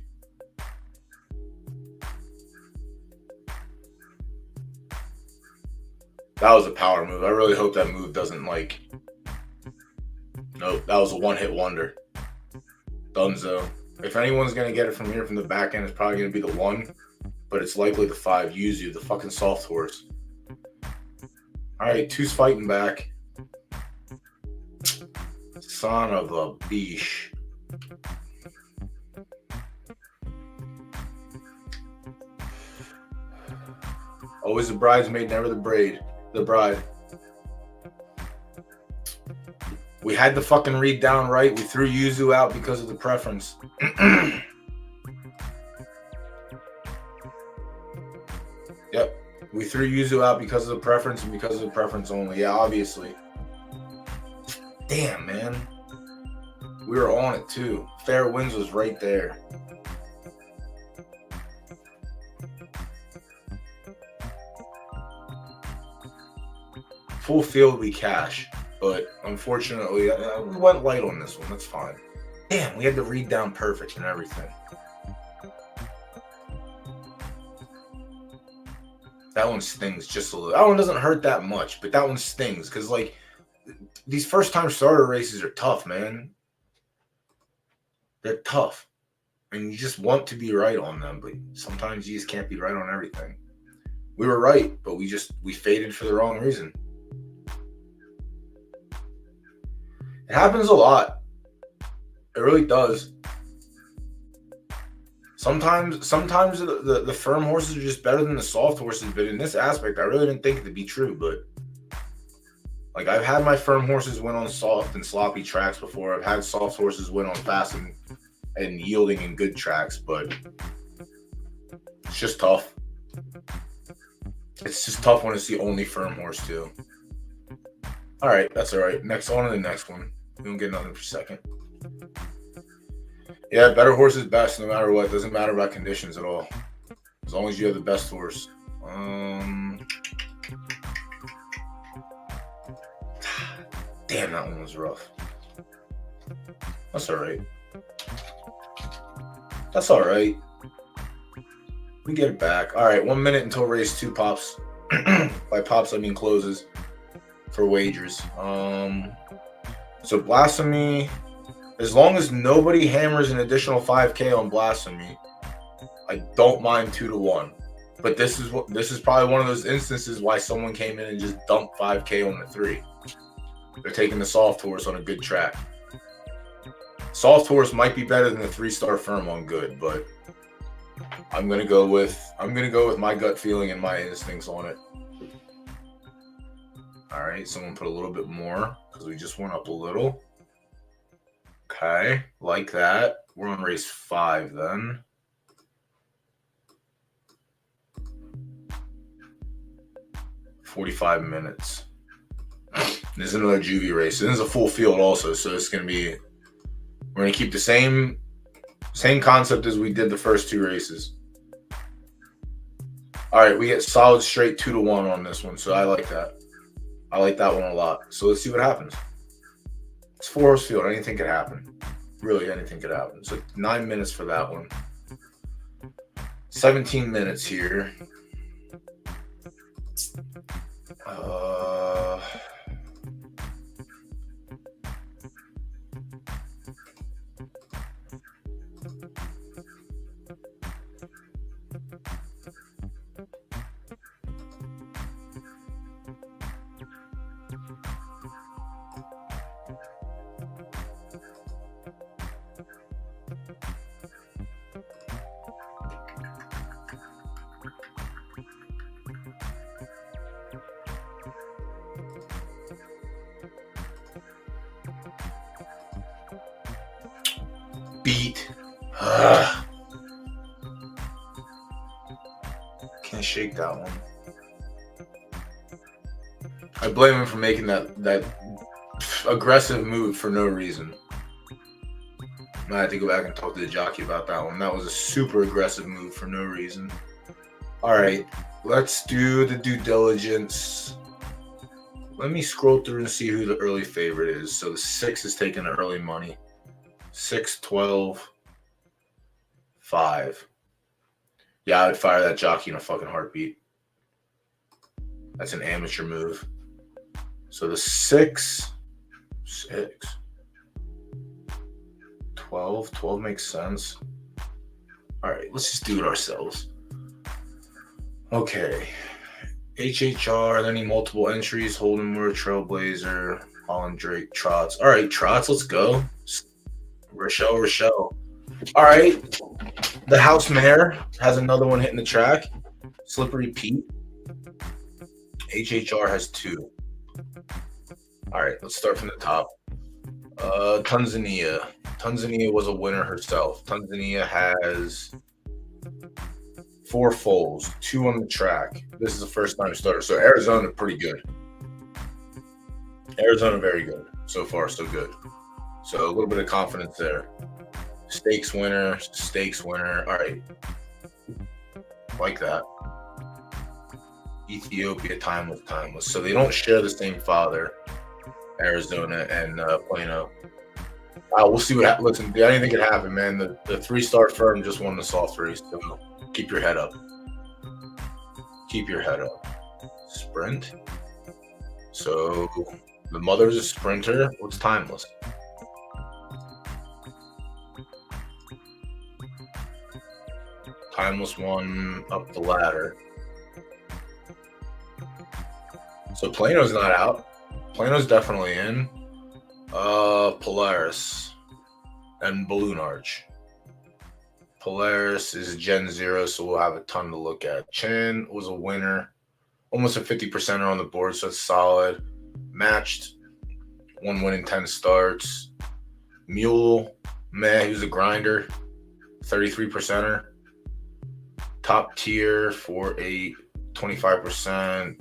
That was a power move. I really hope that move doesn't like... Nope, that was a one-hit wonder. Dunzo. If anyone's going to get it from here from the back end, it's probably going to be the 1, but it's likely the 5. Yuzu, the fucking soft horse. All right, 2's fighting back. Son of a beesh. Always the bridesmaid, never the bride. We had the fucking read down right. We threw Yuzu out because of the preference. Yep. We threw Yuzu out because of the preference and because of the preference only. Yeah, obviously. Damn, man. We were on it too. Fair Winds was right there. Full field we cash, but unfortunately, we went light on this one. That's fine. Damn, we had the read down perfect and everything. That one stings just a little. That one doesn't hurt that much, but that one stings because, like, these first-time starter races are tough, man. They're tough, and you just want to be right on them, but sometimes you just can't be right on everything. We were right, but we faded for the wrong reason. It happens a lot. It really does. Sometimes the firm horses are just better than the soft horses, but in this aspect, I really didn't think it to be true. But like, I've had my firm horses win on soft and sloppy tracks before. I've had soft horses win on fast and yielding and good tracks, but it's just tough. It's just tough when it's the only firm horse too. All right, that's all right. Next, on to the next one. We don't get nothing for second. Yeah, better horse is best no matter what. Doesn't matter about conditions at all. As long as you have the best horse. Damn, that one was rough. That's all right. That's all right. We get it back. All right, 1 minute until race 2 pops. By pops, I mean closes for wagers. So Blasphemy, as long as nobody hammers an additional 5K on Blasphemy, I don't mind 2-1. But this is probably one of those instances why someone came in and just dumped 5K on the 3. They're taking the soft horse on a good track. Soft horse might be better than the 3-star firm on good, but I'm gonna go with my gut feeling and my instincts on it. All right, someone put a little bit more because we just went up a little. Okay, like that. We're on race 5 then. $45 minutes. This is another juvie race. This is a full field also, so it's gonna be. We're gonna keep the same concept as we did the first 2 races. All right, we get solid straight 2-1 on this one, so I like that. I like that one a lot. So let's see what happens. It's 4-horse field. Anything could happen. Really, anything could happen. So 9 minutes for that one. 17 minutes here. Beat. Can't shake that one. I blame him for making that aggressive move for no reason. I had to go back and talk to the jockey about that one. That was a super aggressive move for no reason. All right, let's do the due diligence. Let me scroll through and see who the early favorite is. So the 6 is taking the early money. 6, 12, 5. Yeah, I would fire that jockey in a fucking heartbeat. That's an amateur move. So the 6, 12 makes sense. All right, let's just do it ourselves. Okay. HHR, then need multiple entries. Holden Moore, Trailblazer, Holland Drake, Trots. All right, Trots, let's go. Rochelle. All right. The House Mare has another one hitting the track. Slippery Pete. HHR has 2. All right, let's start from the top. Tanzania. Tanzania was a winner herself. Tanzania has 4 foals, 2 on the track. This is a first-time starter. So Arizona, pretty good. Arizona, very good. So far, so good. So a little bit of confidence there. Stakes winner. All right. Like that. Ethiopia, timeless. So they don't share the same father, Arizona and Plano. We'll see what happens. Listen, anything could happen, man. The 3-star firm just won the soft race. So keep your head up. Sprint. So the mother's a sprinter. What's timeless? Timeless one up the ladder. So Plano's not out. Plano's definitely in. Polaris and Balloon Arch. Polaris is Gen 0, so we'll have a ton to look at. Chen was a winner. Almost a 50%er on the board, so that's solid. Matched. 1 win in 10 starts. Mule, he was a grinder. 33%er. Top tier, 4-8, 25%.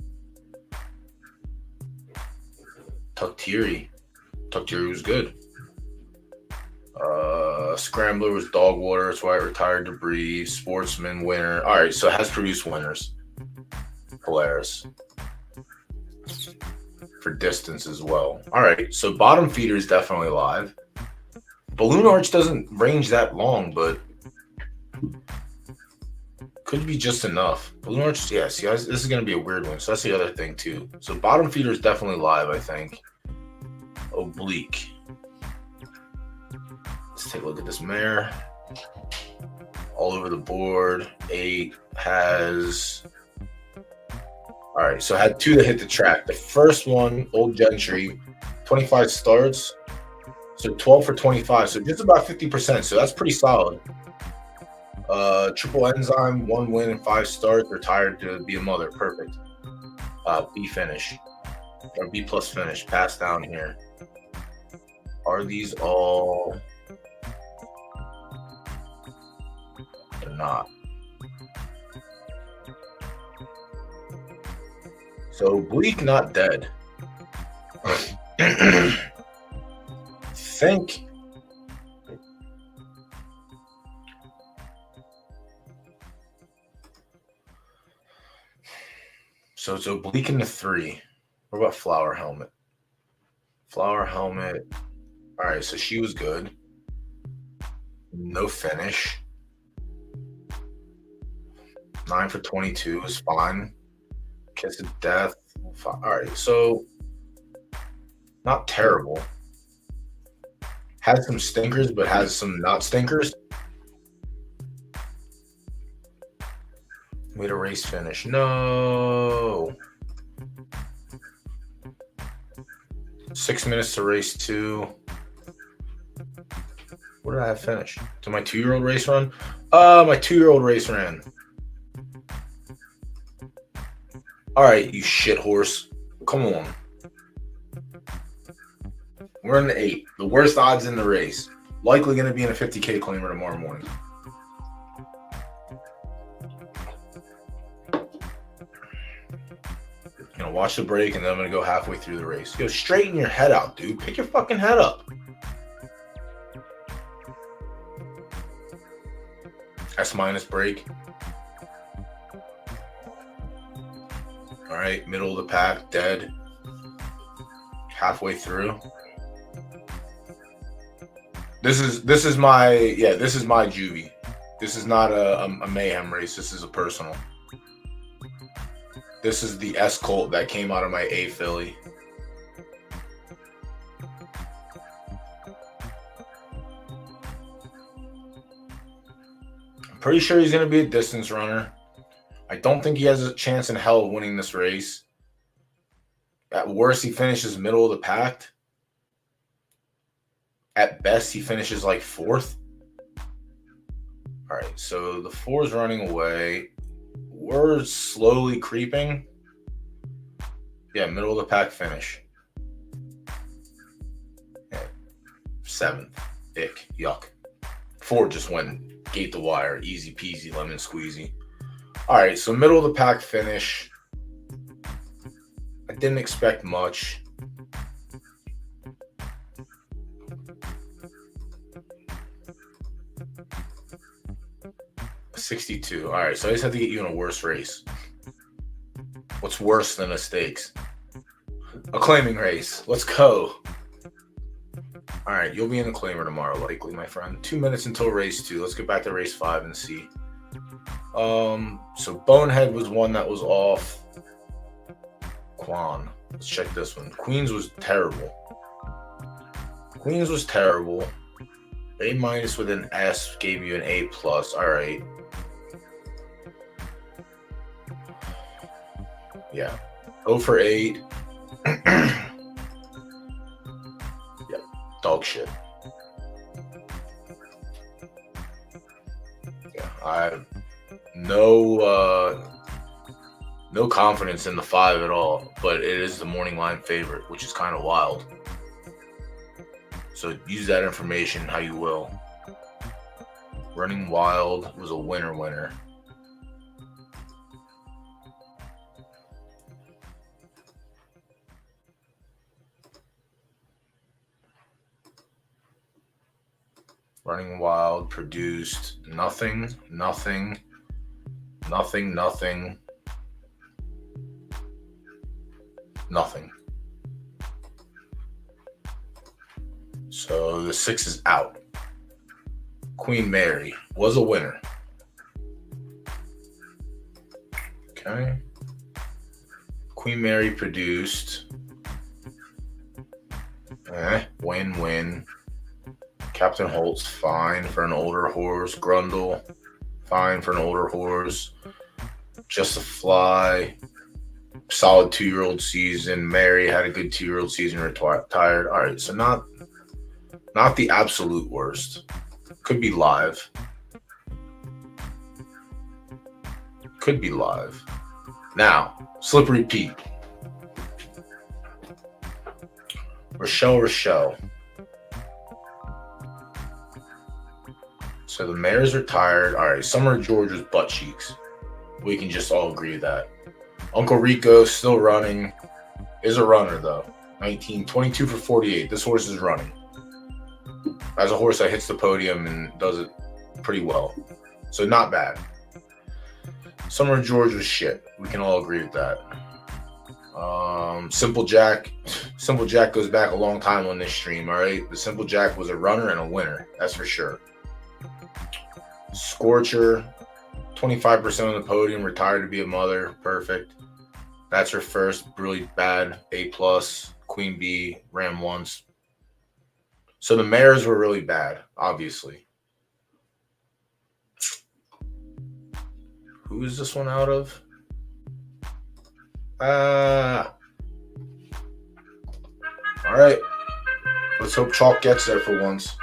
Tuktiri was good. Scrambler was dog water. That's why it retired Debris. Sportsman winner. All right, so it has produced winners. Polaris. For distance as well. All right, so bottom feeder is definitely live. Balloon Arch doesn't range that long, but could be just enough. Balloon Arch, yeah, see, this is going to be a weird one. So that's the other thing, too. So bottom feeder is definitely live, I think. Oblique. Let's take a look at this mare. All over the board. 8 has... All right, so I had 2 that hit the track. The first one, Old Gentry, 25 starts. So 12 for 25. So just about 50%. So that's pretty solid. Triple enzyme, 1 win and 5 starts. Retired to be a mother. Perfect. B finish. Or B plus finish. Pass down here. Are these all? They're not. So Bleak not dead. Think. So it's Oblique in the 3. What about Flower Helmet? Flower Helmet. All right, so she was good. No finish. 9 for 22 is fine. Kiss of Death. Fine. All right, so not terrible. Has some stinkers, but has some not stinkers. Way to race finish. No. 6 minutes to race 2. What did I have finished? Did my 2-year-old race run? My 2-year-old race ran. All right, you shit horse. Come on. We're in the 8. The worst odds in the race. Likely going to be in a 50K claimer tomorrow morning. Watch the break, and then I'm going to go halfway through the race. Yo, straighten your head out, dude. Pick your fucking head up. S minus break. All right, middle of the pack, dead. Halfway through. This is my juvie. This is not a mayhem race. This is a personal. This is the S Colt that came out of my A filly. I'm pretty sure he's going to be a distance runner. I don't think he has a chance in hell of winning this race. At worst, he finishes middle of the pack. At best, he finishes like 4th. All right, so the 4 is running away. We're slowly creeping. Yeah, middle of the pack finish. Yeah. 7th. Ick. Yuck. 4 just went gate the wire. Easy peasy, lemon squeezy. All right, so middle of the pack finish. I didn't expect much. $62. All right, so I just have to get you in a worse race. What's worse than a stakes? A claiming race. Let's go. All right, you'll be in the claimer tomorrow, likely, my friend. 2 minutes until race 2. Let's get back to race 5 and see. So Bonehead was one that was off. Quan. Let's check this one. Queens was terrible. Queens was terrible. A minus with an S gave you an A plus. All right. Yeah. 0 for 8. Yeah. Dog shit. Yeah. I have no confidence in the 5 at all, but it is the morning line favorite, which is kind of wild. So use that information how you will. Running Wild was a winner. Running Wild produced nothing. So the 6 is out. Queen Mary was a winner. Okay. Queen Mary produced win. Captain Holt's fine for an older horse. Grundle, fine for an older horse. Just a Fly, solid 2-year-old season. Mary had a good 2-year-old season, retired. All right, so not the absolute worst. Could be live. Could be live. Now, Slippery Pete. Rochelle. So the mayor's retired. All right, Summer George was butt cheeks. We can just all agree with that. Uncle Rico still running. Is a runner though. 22 for 48. This horse is running. As a horse that hits the podium and does it pretty well. So not bad. Summer George was shit. We can all agree with that. Simple Jack goes back a long time on this stream, all right? The Simple Jack was a runner and a winner, that's for sure. Scorcher, 25% on the podium, retired to be a mother, perfect. That's her first, really bad, A+, Queen Bee, ran once. So the mares were really bad, obviously. Who is this one out of? All right. Let's hope Chalk gets there for once.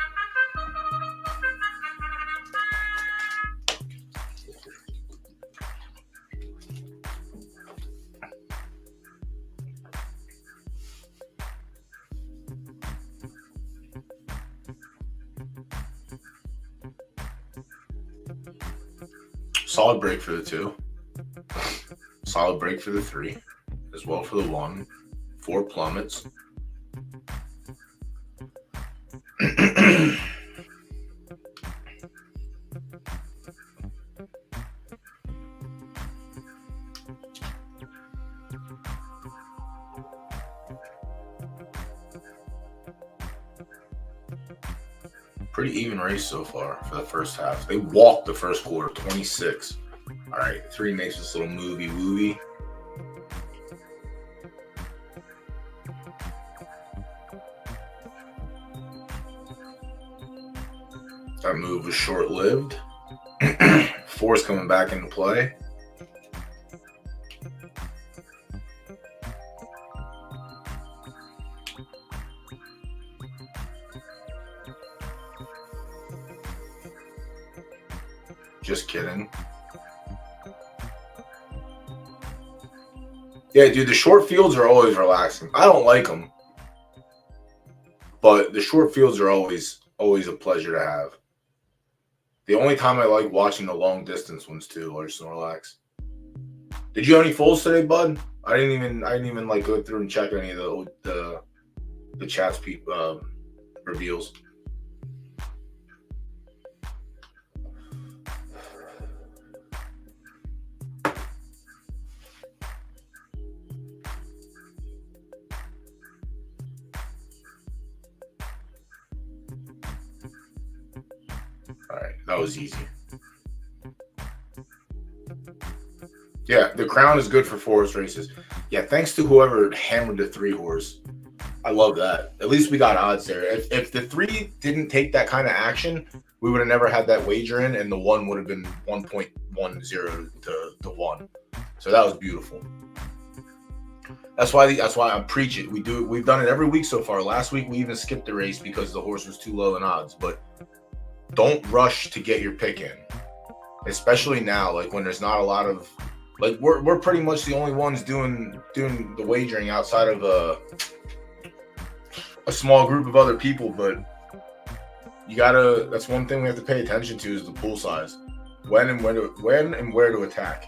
Solid break for the 2. Solid break for the 3. As well for the 1. 4 plummets. Pretty even race so far for the first half. They walked the first quarter, 26. All right, 3 makes this little movie. That move was short-lived. 4 is coming back into play. Just kidding. Yeah, dude, the short fields are always relaxing. I don't like them, but the short fields are always a pleasure to have. The only time I like watching the long distance ones too are Snorlax. Did you have any fulls today, bud? I didn't even like go through and check any of the chat's reveals. All right, that was easy. Yeah, the crown is good for 4-horse races. Yeah, thanks to whoever hammered the 3-horse. I love that. At least we got odds there. If the 3 didn't take that kind of action, we would have never had that wager in, and the 1 would have been 1.10 to 1. So that was beautiful. That's why I'm preaching. We've done it every week so far. Last week we even skipped the race because the horse was too low in odds. But don't rush to get your pick in, especially now, like when there's not a lot of, like we're pretty much the only ones doing the wagering outside of a small group of other people. But that's one thing we have to pay attention to is the pool size, when and where to attack.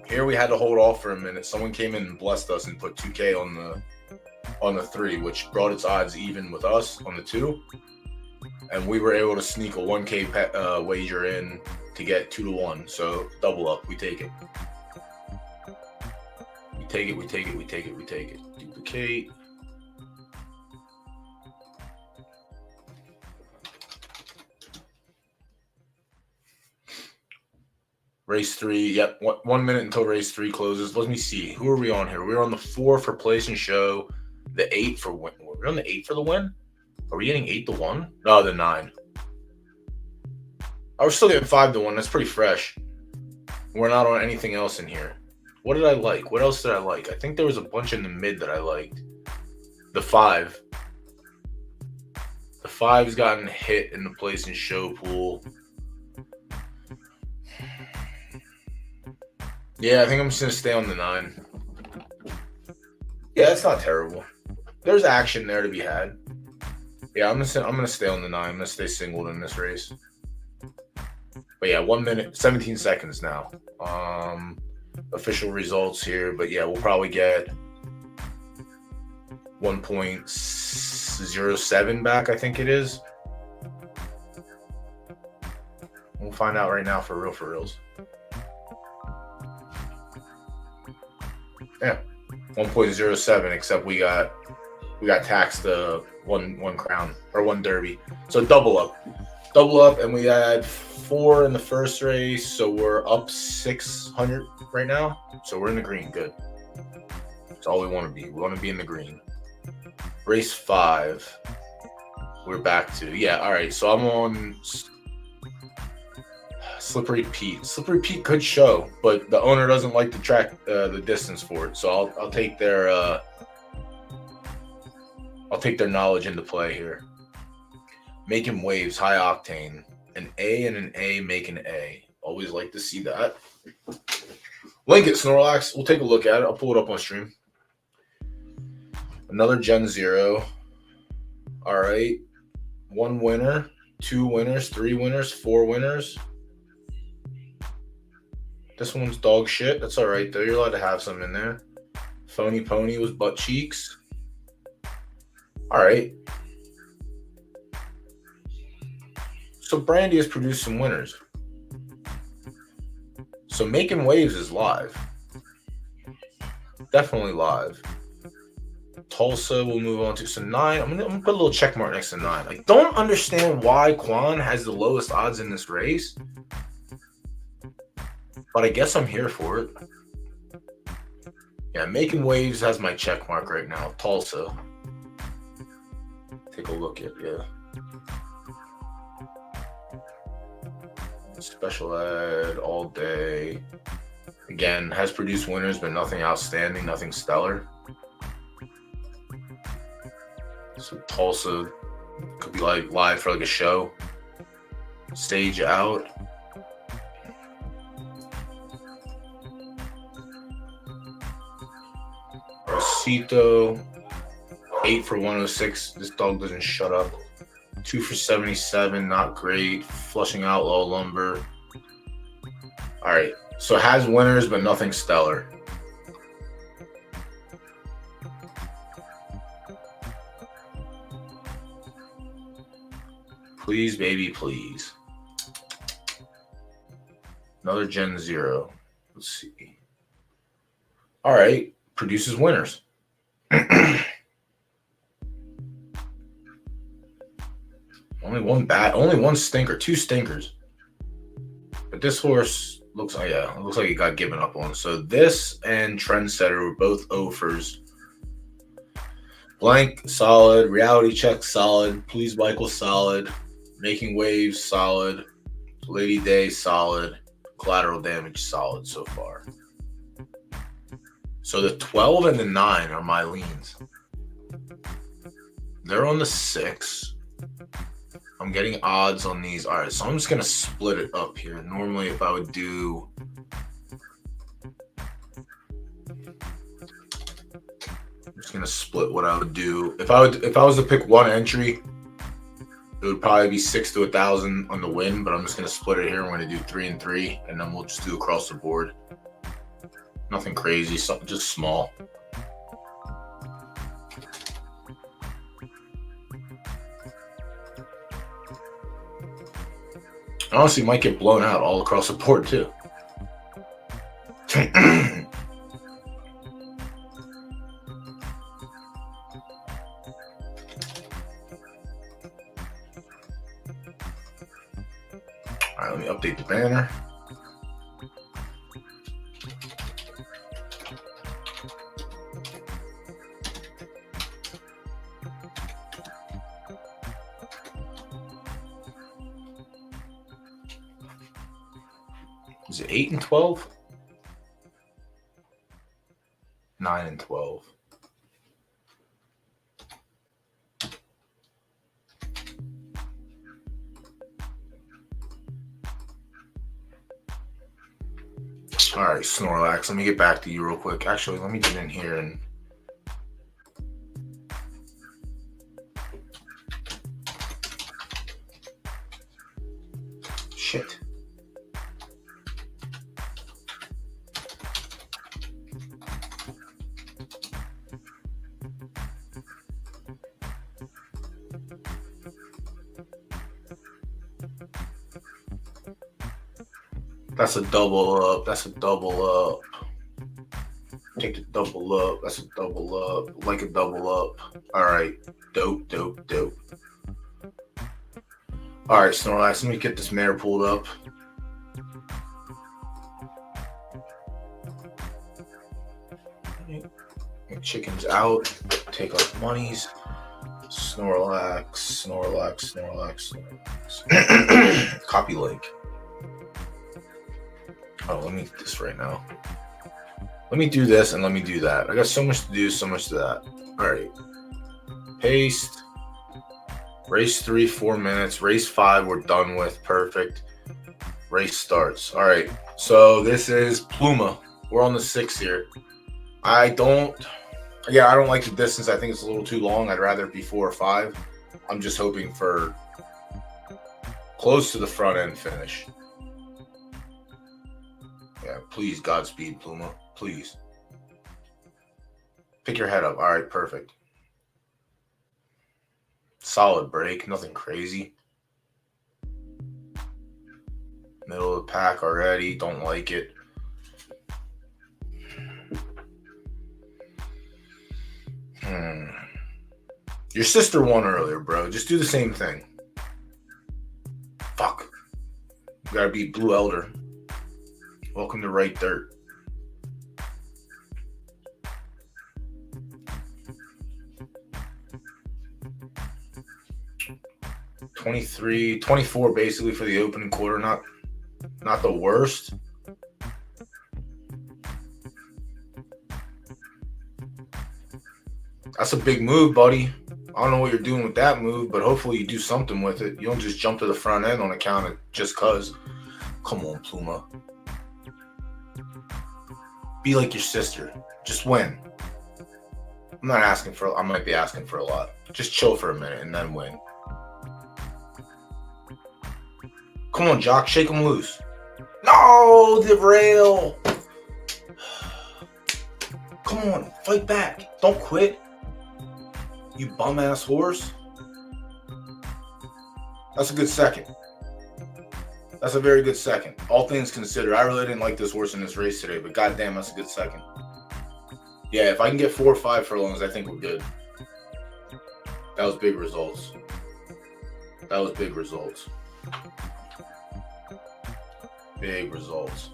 Here we had to hold off for a minute. Someone came in and blessed us and put 2K on the 3, which brought its odds even with us on the 2. And we were able to sneak a 1K wager in to get 2 to 1. So double up. We take it. We take it. Duplicate. Race 3. Yep. 1 minute until race 3 closes. Let me see. Who are we on here? We're on the 4 for place and show. The 8 for win. We're on the 8 for the win? Are we getting 8 to 1? No, the 9. I was still getting 5 to 1. That's pretty fresh. We're not on anything else in here. What did I like? What else did I like? I think there was a bunch in the mid that I liked. The 5. The 5's gotten hit in the place in show pool. Yeah, I think I'm just gonna stay on the 9. Yeah, it's not terrible. There's action there to be had. Yeah, I'm gonna stay on the 9. I'm gonna stay singled in this race. But yeah, 1 minute, 17 seconds now. Official results here, but yeah, we'll probably get 1.07 back, I think it is. We'll find out right now for reals. Yeah, 1.07, except we got taxed one crown or 1 derby. So double up, and we had 4 in the first race, so we're up 600 right now. So we're in the green. Good. That's all we want to be. We want to be in the green. Race 5, we're back to, yeah. All right, so I'm on Slippery Pete. Slippery Pete could show, but the owner doesn't like to track the distance for it. So I'll take their knowledge into play here. Making waves, high octane, an A and an A make an A. Always like to see that. Link it, Snorlax. We'll take a look at it. I'll pull it up on stream. Another Gen 0. All right. 1 winner, 2 winners, 3 winners, 4 winners. This one's dog shit. That's all right, though. You're allowed to have some in there. Phony Pony was butt cheeks. All right. So Brandy has produced some winners. So Making Waves is live. Definitely live. Tulsa we'll move on to. So 9. I'm gonna put a little check mark next to 9. I don't understand why Quan has the lowest odds in this race, but I guess I'm here for it. Yeah, Making Waves has my check mark right now. Tulsa. Take a look at, yeah. Special Ed all day. Again, has produced winners, but nothing outstanding, nothing stellar. So Tulsa could be like live for like a show. Stage out. Rosito, 8 for 106. This dog doesn't shut up. 2 for 77, not great. Flushing Outlaw Lumber. All right, so has winners, but nothing stellar. Please, baby, please. Another Gen 0. Let's see. All right, produces winners. Only one stinker, 2 stinkers. But this horse looks like, yeah, it looks like he got given up on. So this and Trendsetter were both offers. Blank, solid. Reality Check, solid. Please Michael, solid. Making Waves, solid. Lady Day, solid. Collateral Damage, solid so far. So the 12 and the 9 are my leans. They're on the 6. I'm getting odds on these. All right, so I'm just going to split it up here. Normally, if I would do... I'm just going to split what I would do. If I was to pick one entry, it would probably be 6 to 1,000 on the win, but I'm just going to split it here. I'm going to do 3 and 3, and then we'll just do across the board. Nothing crazy, something just small. Honestly, might get blown out all across the board too. All right, let me update the banner. Is it 8 and 12? 9 and 12. All right, Snorlax. Let me get back to you real quick. Actually, let me get in here and. Shit. That's a double up. That's a double up. Take the double up. That's a double up. Like a double up. All right. Dope, dope, dope. All right, Snorlax. Let me get this mare pulled up. Chicken's out. Take off monies. Snorlax, Snorlax, Snorlax, Snorlax. Copy link. Oh, let me do this right now. Let me do this and let me do that. I got so much to do, so much to that. All right. Paste. Race 3, 4 minutes. Race 5, we're done with. Perfect. Race starts. All right. So this is Pluma. We're on the 6 here. I don't like the distance. I think it's a little too long. I'd rather it be 4 or 5. I'm just hoping for close to the front end finish. Yeah, please, Godspeed, Pluma. Please. Pick your head up. All right, perfect. Solid break. Nothing crazy. Middle of the pack already. Don't like it. Your sister won earlier, bro. Just do the same thing. Fuck. You gotta beat Blue Elder. Welcome to Right Dirt. $23, $24 basically for the opening quarter. Not the worst. That's a big move, buddy. I don't know what you're doing with that move, but hopefully you do something with it. You don't just jump to the front end on account of just cause. Come on, Pluma. Be like your sister. Just win. I might be asking for a lot. Just chill for a minute and then win. Come on, Jock. Shake him loose. No, the rail. Come on. Fight back. Don't quit. You bum-ass horse. That's a good second. That's a very good second. All things considered, I really didn't like this horse in this race today, but goddamn, that's a good second. Yeah, if I can get 4 or 5 furlongs, I think we're good. That was big results. That was big results. Big results.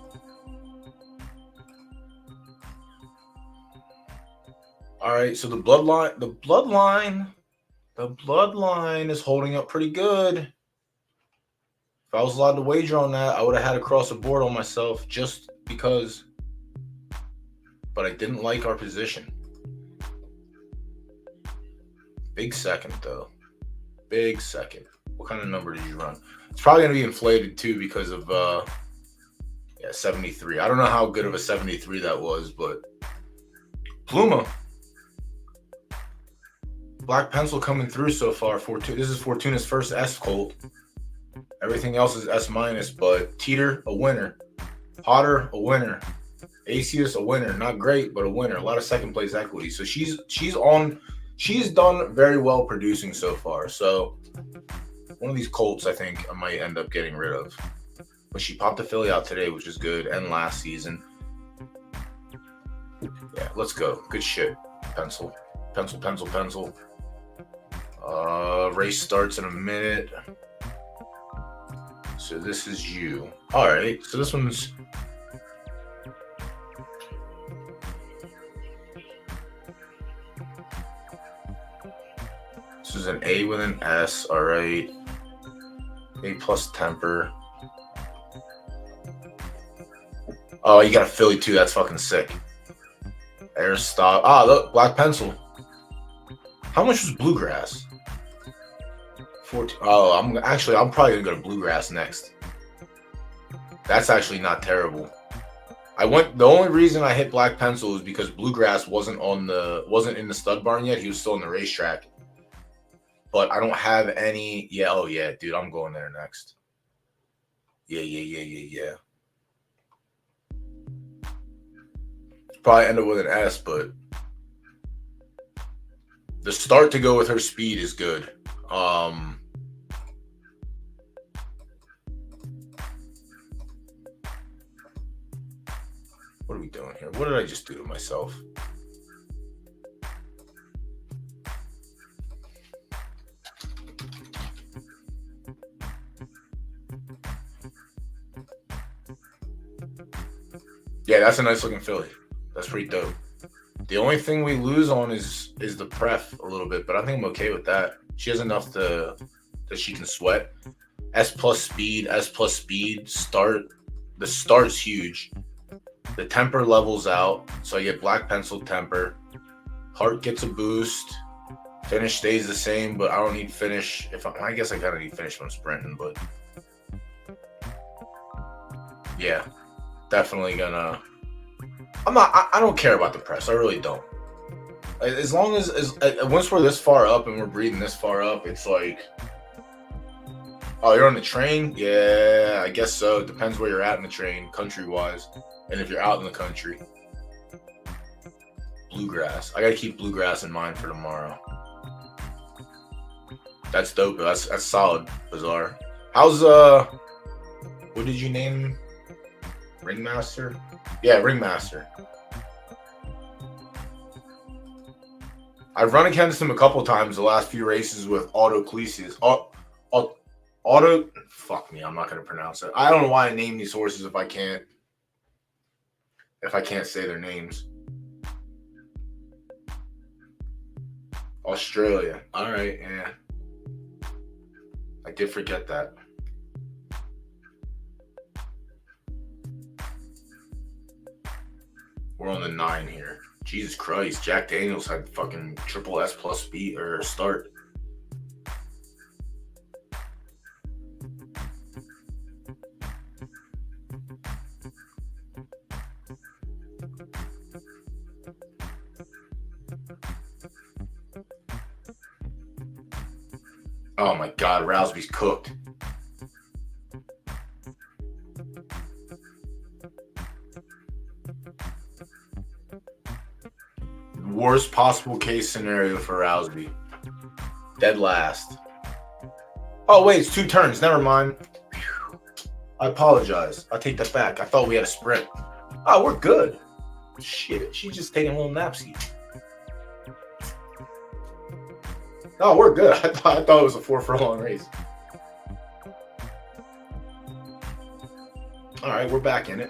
All right, so the bloodline is holding up pretty good. If I was allowed to wager on that, I would have had to cross the board on myself just because. But I didn't like our position. Big second, though. Big second. What kind of number did you run? It's probably going to be inflated, too, because of 73. I don't know how good of a 73 that was, but Pluma. Black Pencil coming through so far. This is Fortuna's first S Colt. Everything else is S minus, but Teeter, a winner. Potter, a winner. Acius, a winner. Not great, but a winner. A lot of second place equity. So she's done very well producing so far. So one of these Colts, I think I might end up getting rid of. But she popped the filly out today, which is good, and last season. Yeah, let's go. Good shit. Pencil. Pencil, pencil, pencil. Race starts in a minute. So this is you. All right. So this one's. This is an A with an S. All right. A plus temper. Oh, you got a filly too. That's fucking sick. Air stop. Ah, look, black pencil. How much was bluegrass? 14. Oh, I'm probably gonna go to bluegrass next. That's actually not terrible. The only reason I hit black pencil is because bluegrass wasn't in the stud barn yet. He was still on the racetrack. But I don't have any. Yeah, oh yeah, dude, I'm going there next. Yeah. Probably end up with an S, but the start to go with her speed is good. What are we doing here? What did I just do to myself? Yeah, that's a nice looking filly. That's pretty dope. The only thing we lose on is the pref a little bit, but I think I'm okay with that. She has enough that she can sweat. S plus speed, start. The start's huge. The temper levels out, so I get black pencil temper. Heart gets a boost. Finish stays the same, but I don't need finish. I guess I kind of need finish when I'm sprinting, but yeah, definitely gonna. I don't care about the press. I really don't. As long as once we're this far up and we're breathing this far up, it's like, oh, you're on the train? Yeah, I guess so. It depends where you're at in the train, country-wise. And if you're out in the country. Bluegrass. I gotta keep bluegrass in mind for tomorrow. That's dope. That's solid, Bizarre. How's what did you name him? Ringmaster? Yeah, Ringmaster. I've run against him a couple times the last few races with Auto Clesis. Auto. Fuck me, I'm not gonna pronounce it. I don't know why I name these horses if I can't say their names. Australia. All right, yeah. I did forget that. We're on the 9 here. Jesus Christ, Jack Daniels had fucking triple S plus speed or start. Oh my God, Rousby's cooked. Worst possible case scenario for Rousby. Dead last. Oh wait, it's 2 turns. Never mind. I apologize. I'll take that back. I thought we had a sprint. Oh, we're good. Shit, she's just taking a little napsy. No, we're good. I thought it was a 4 furlong race. All right, we're back in it.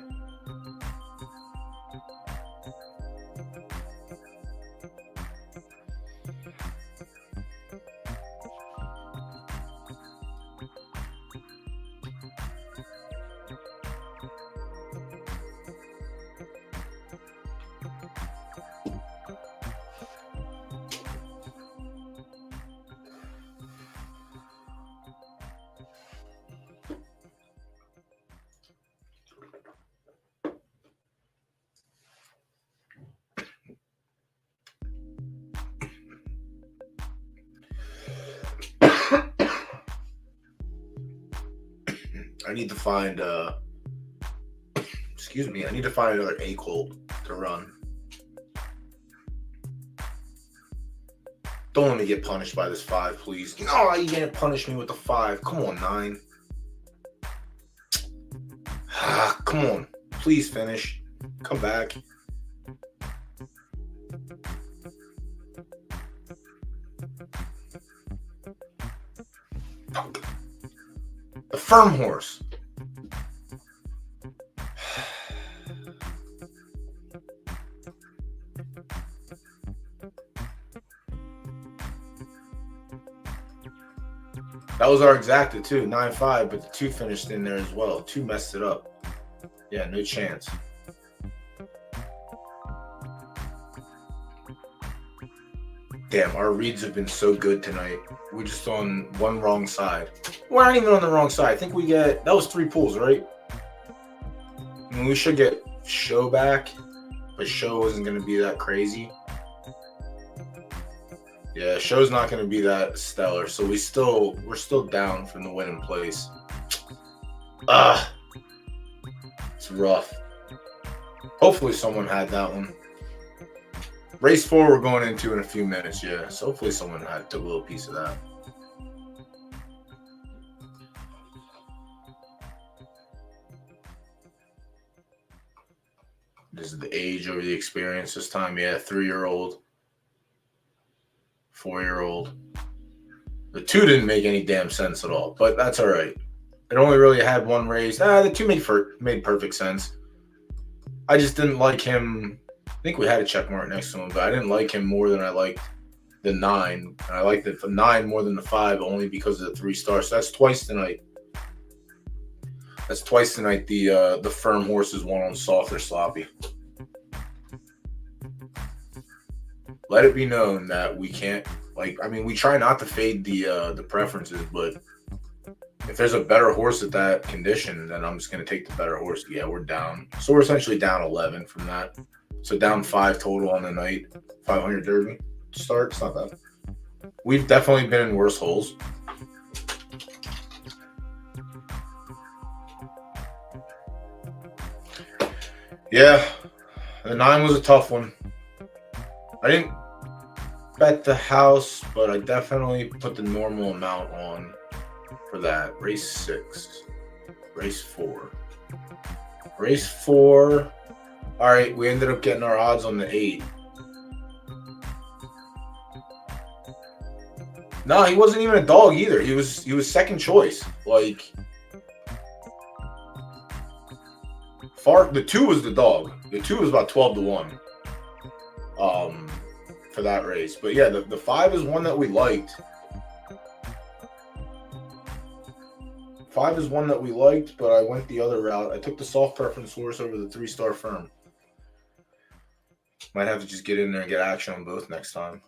I need to find excuse me, I need to find another A-Colt to run. Don't let me get punished by this 5, please. No, you can't punish me with the 5. Come on, 9. Come on. Please finish. Come back. The firm horse. That was our exacta too, 9-5, but the 2 finished in there as well. 2 messed it up. Yeah, no chance. Damn, our reads have been so good tonight. We're just on one wrong side. We're not even on the wrong side. I think we get... That was 3 pulls, right? I mean, we should get Show back, but Show isn't going to be that crazy. Yeah, Show's not going to be that stellar, so we're still down from the winning place. It's rough. Hopefully someone had that one. Race 4 we're going into in a few minutes, yeah. So hopefully someone took a little piece of that. This is the age over the experience this time. Yeah, 3-year-old, 4-year-old. The 2 didn't make any damn sense at all, but that's all right. It only really had one race. The 2 made perfect sense. I just didn't like him. I think we had a check mark next to him, but I didn't like him more than I liked the 9. And I liked the 9 more than the 5 only because of the 3 stars. So that's twice tonight. That's twice tonight the firm horses won on soft or sloppy. Let it be known that we can't, we try not to fade the preferences, but if there's a better horse at that condition, then I'm just going to take the better horse. Yeah, we're down. So we're essentially down 11 from that. So down 5 total on the night. 500 Derby start. It's not bad. We've definitely been in worse holes. Yeah, the 9 was a tough one. I didn't bet the house, but I definitely put the normal amount on for that. Race 6. Race 4. Race 4. All right, we ended up getting our odds on the 8. No, he wasn't even a dog either. He was second choice. The 2 was the dog. The 2 was about 12-1. For that race. But yeah, the 5 is one that we liked. 5 is one that we liked, but I went the other route. I took the soft preference horse over the 3-star firm. Might have to just get in there and get action on both next time.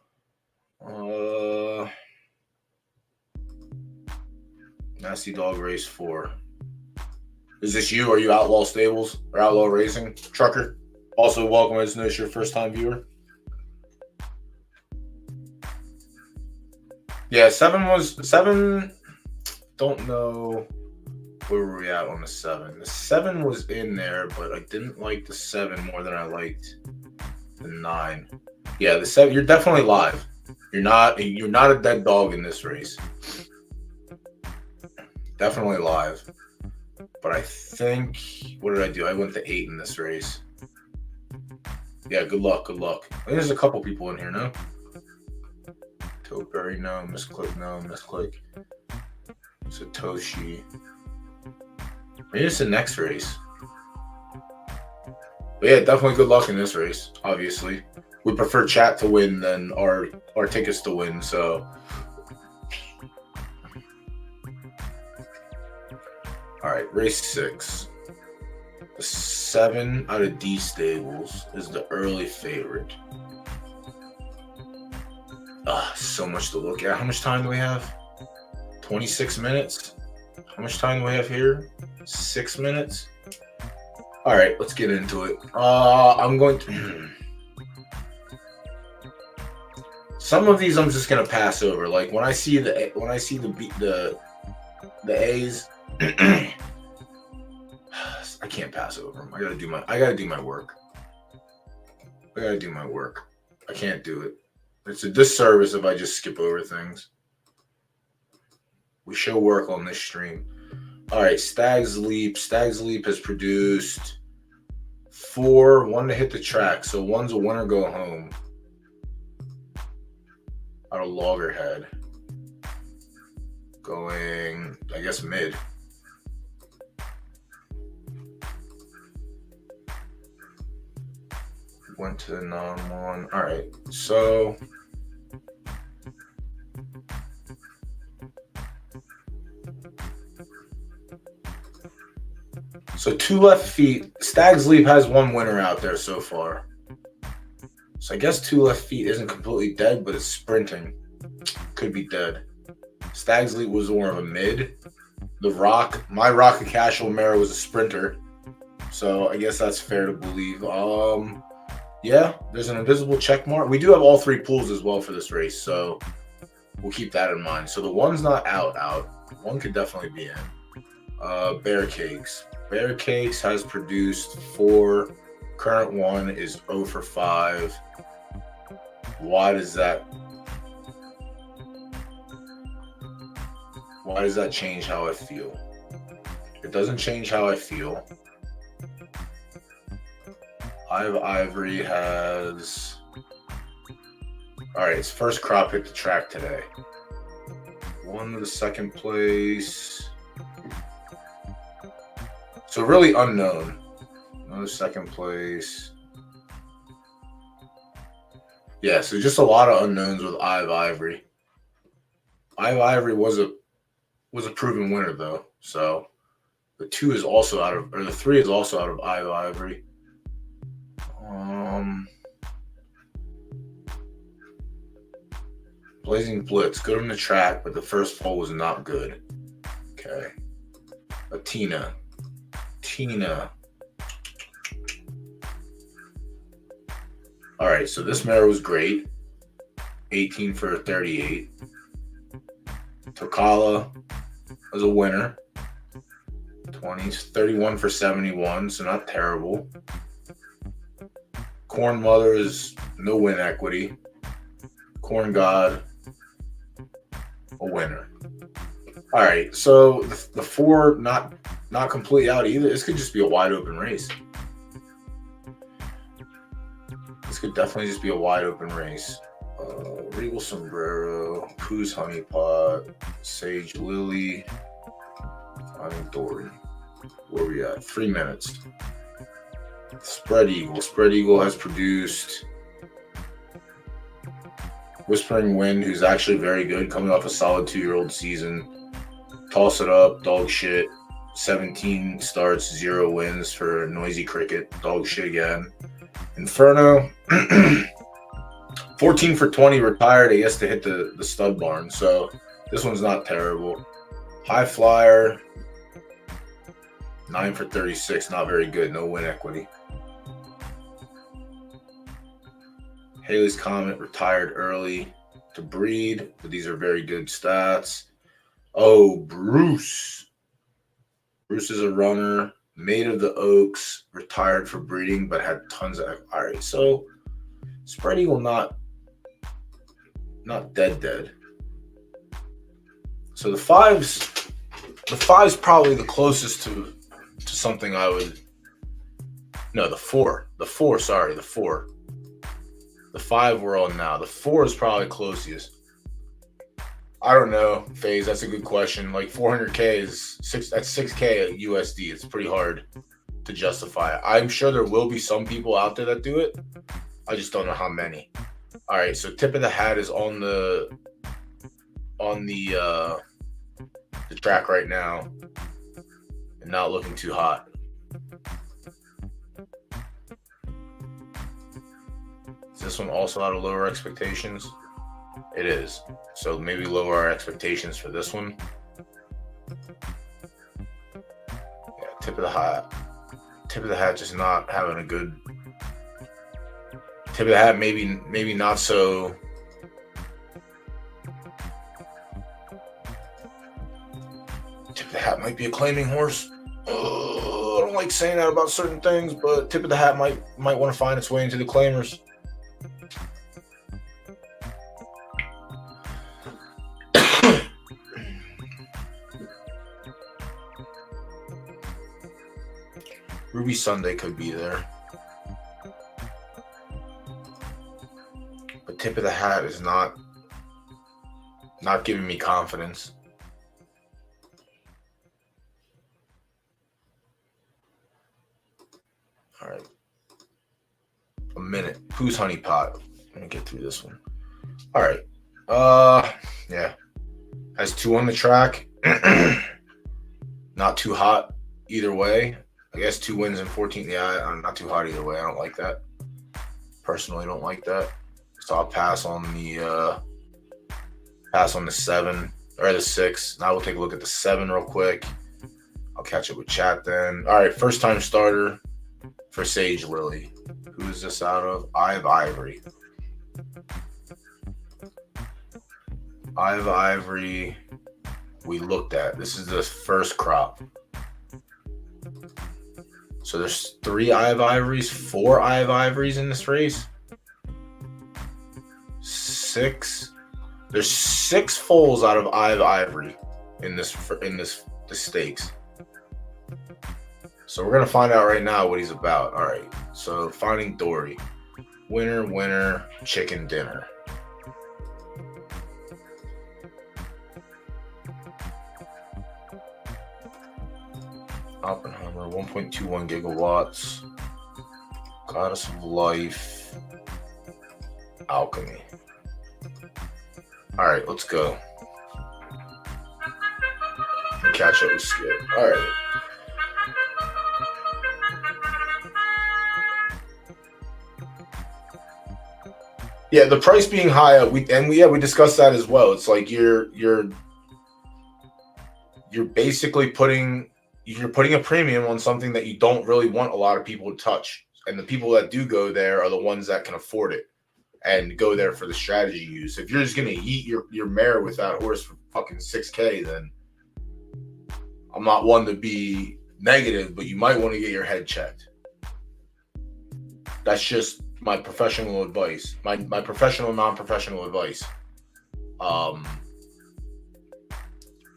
Nasty Dog Race 4. Is this you? Are you Outlaw Stables or Outlaw Racing? Trucker. Also, welcome as this your first time viewer. Yeah, 7. Don't know where were we at on the 7. The 7 was in there, but I didn't like the 7 more than I liked the 9. Yeah, the 7. You're definitely live. You're not a dead dog in this race. Definitely live. But I think, what did I do? I went to 8 in this race. Yeah, good luck. I think there's a couple people in here now. Toadberry, no. Misclick, no. Misclick. Satoshi. Maybe it's the next race. But yeah, definitely good luck in this race, obviously. We prefer chat to win than our tickets to win, so. All right, race 6. The 7 out of D stables is the early favorite. So much to look at. How much time do we have? 26 minutes. How much time do we have here? 6 minutes. All right, let's get into it. I'm going to. Some of these I'm just gonna pass over. Like when I see the A's, I can't pass over them. I gotta do my work. I can't do it. It's a disservice if I just skip over things. We show work on this stream. All right, Stag's Leap. Stag's Leap has produced 4, 1 to hit the track. So 1's a winner go home. Out of Loggerhead. Going, I guess, mid. Went to the non-1. All right, so So 2 left feet. Stag's Leap has 1 winner out there so far. So I guess 2 left feet isn't completely dead, but it's sprinting. Could be dead. Stag's Leap was more of a mid. My Rock and Casual Mara was a sprinter. So I guess that's fair to believe. Yeah, there's an invisible check mark. We do have all 3 pools as well for this race, so we'll keep that in mind. So the one's not out. One could definitely be in. Bear Cakes. Bear Cakes has produced 4. Current one is 0 for 5. Why does that change how I feel? It doesn't change how I feel. Ivory has... Alright, its first crop hit the track today. Won the second place. So really unknown. Another second place. Yeah, so just a lot of unknowns with Ivory. Ivory was a proven winner though. So the 2 is also out of, or the 3 is also out of Ivory. Blazing Blitz, good on the track, but the first fall was not good. Okay. Tina. All right, so this mare was great. 18 for 38. Tokala was a winner. 31 for 71, so not terrible. Corn Mother is no win equity. Corn God, a winner. All right, so the 4 not completely out either. This could just be a wide open race. This could definitely just be a wide open race. Regal Sombrero, Pooh's Honey Pot, Sage Lily, Finding Dory. Where we at? 3 minutes. Spread Eagle. Spread Eagle has produced Whispering Wind, who's actually very good, coming off a solid 2-year-old season. Toss It Up, dog shit. 17 starts, 0 wins for Noisy Cricket, dog shit again. Inferno, 14 for 20, retired, I guess, to hit the stud barn. So this one's not terrible. High Flyer, 9 for 36, not very good, no win equity. Haley's Comet retired early to breed, but these are very good stats. Oh, Bruce. Bruce is a runner, Made of the Oaks, retired for breeding, but had tons of... All right, so Spread Eagle not dead. So the five's probably the closest to something I would... No, the 4. The 4, sorry, the 4. The 5 we're on now. The 4 is probably closest. I don't know, FaZe. That's a good question. Like 400K is that's 6K at USD. It's pretty hard to justify it. I'm sure there will be some people out there that do it. I just don't know how many. All right, so Tip of the Hat is on the track right now and not looking too hot. Is this one also out of lower expectations? It is. So maybe lower our expectations for this one. Yeah, Tip of the Hat. Tip of the Hat just not having a good... Tip of the Hat maybe not so... Tip of the Hat might be a claiming horse. I don't like saying that about certain things, but Tip of the Hat might want to find its way into the claimers. Ruby Sunday could be there. But Tip of the Hat is not giving me confidence. All right. A minute. Who's Honey Pot? Let me get through this one. All right. Yeah. Has 2 on the track. Not too hot either way. I guess 2 wins and 14. Yeah, I'm not too hot either way. I don't like that. Personally, don't like that. So I'll pass on the 7 or the 6. Now we'll take a look at the 7 real quick. I'll catch up with chat then. All right, first time starter for Sage Lily. Who is this out of? Eye of Ivory. Eye of Ivory. We looked at. This is the first crop. So there's 3 Eye of Ivories, 4 Eye of Ivories in this race. 6. There's 6 foals out of Eye of Ivory in this the stakes. So we're gonna find out right now what he's about. All right. So Finding Dory, winner, chicken dinner. Oppenheimer, 1.21 gigawatts. Goddess of Life. Alchemy. All right, let's go. Catch up with Skip. All right. Yeah, the price being high, we discussed that as well. It's like you're basically putting a premium on something that you don't really want a lot of people to touch. And the people that do go there are the ones that can afford it and go there for the strategy use. If you're just going to eat your mare with that horse for fucking 6K, then I'm not one to be negative, but you might want to get your head checked. That's just my professional advice, my professional, non-professional advice.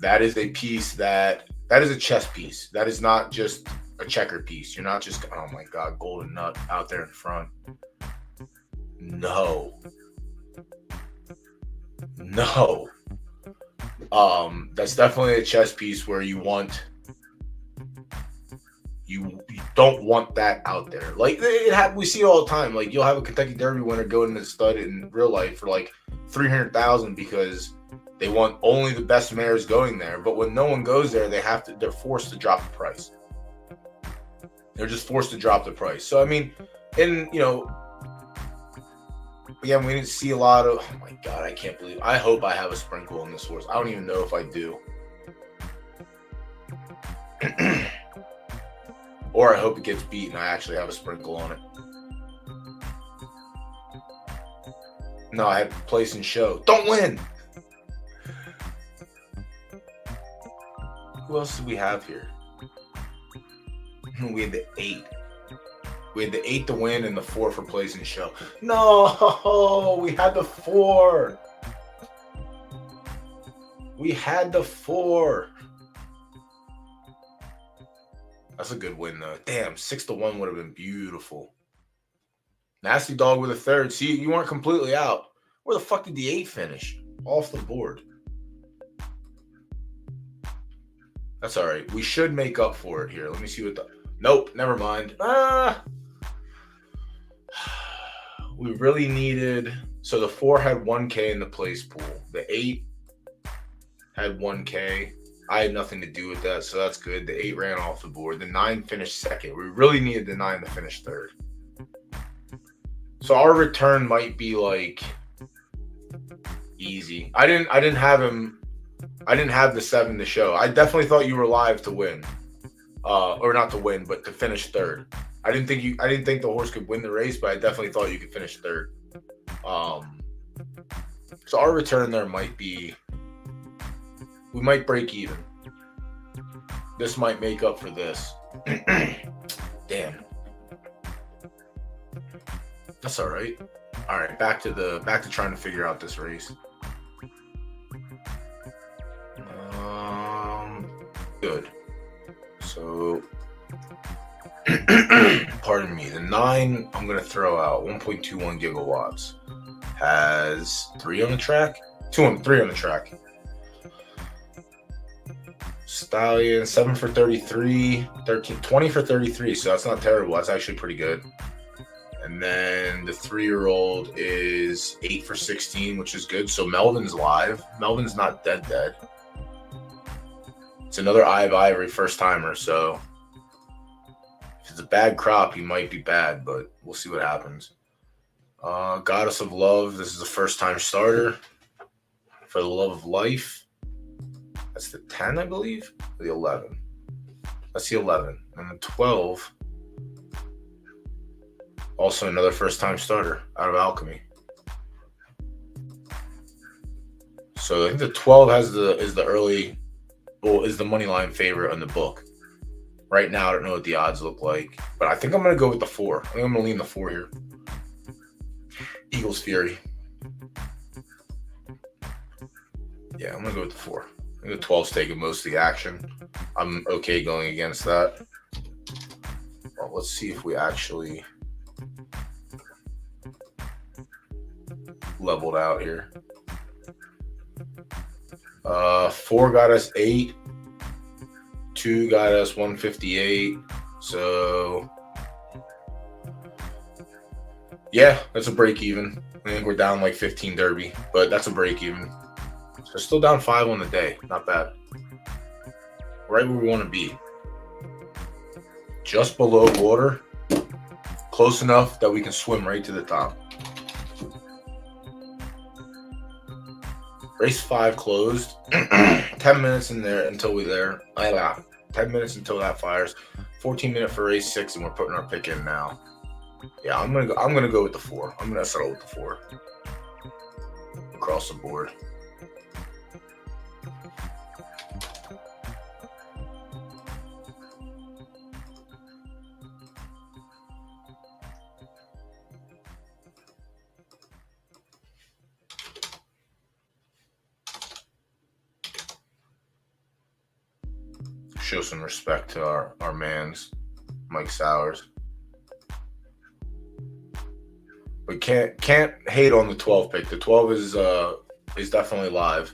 That is a piece that is a chess piece. That is not just a checker piece. You're not just, oh my God, golden nut out there in front. No. That's definitely a chess piece where you don't want that out there. Like we see all the time. Like you'll have a Kentucky Derby winner go into the stud in real life for like $300,000 because they want only the best mares going there. But when no one goes there, they're forced to drop the price. They're just forced to drop the price. So I mean, again, we didn't see a lot of. Oh my God, I can't believe. I hope I have a sprinkle on this horse. I don't even know if I do. Or I hope it gets beat and I actually have a sprinkle on it. No, I have place and show. Don't win. Who else do we have here? We had the 8. We had the 8 to win and the 4 for place and show. No, we had the 4. We had the 4. That's a good win, though. Damn, 6 to 1 would have been beautiful. Nasty Dog with a 3rd. See, you weren't completely out. Where the fuck did the 8 finish? Off the board. That's all right. We should make up for it here. Let me see what the... Nope, never mind. We really needed... So the 4 had 1K in the place pool. The 8 had 1K. I had nothing to do with that, so that's good. The 8 ran off the board. The 9 finished 2nd. We really needed the 9 to finish 3rd. So our return might be like easy. I didn't have him. I didn't have the 7 to show. I definitely thought you were live to win, or not to win, but to finish 3rd. I didn't think the horse could win the race, but I definitely thought you could finish 3rd. So our return there might be. We might break even. This might make up for this. Damn. That's all right. All right, back to trying to figure out this race. Good. So, pardon me. The 9 I'm gonna throw out. 1.21 gigawatts. Has 3 on the track. 3 on the track. Stallion, 7 for 33, 20 for 33, so that's not terrible. That's actually pretty good. And then the 3-year-old is 8 for 16, which is good. So Melvin's live. Melvin's not dead. It's another Eye of Ivory first-timer, so if it's a bad crop, he might be bad, but we'll see what happens. Goddess of Love. This is a first-time starter. For the Love of Life. That's the 10, I believe. Or the 11. That's the 11. And the 12. Also another first-time starter out of Alchemy. So I think the 12 is the money line favorite in the book. Right now, I don't know what the odds look like, but I think I'm going to go with the 4. I think I'm going to lean the 4 here. Eagles Fury. Yeah, I'm going to go with the 4. I think the 12's taking most of the action. I'm okay going against that. Well, let's see if we actually leveled out here. 4 got us 8. 2 got us 158. So, yeah, that's a break even. I think we're down like 15 derby, but that's a break even. So still down 5 on the day. Not bad. Right where we want to be. Just below water. Close enough that we can swim right to the top. Race 5 closed. 10 minutes in there until we're there. 10 minutes until that fires. 14 minutes for race 6, and we're putting our pick in now. Yeah, I'm gonna go with the 4. I'm gonna settle with the 4 across the board. Show some respect to our mans, Mike Sowers. We can't hate on the 12 pick. The 12 is definitely live.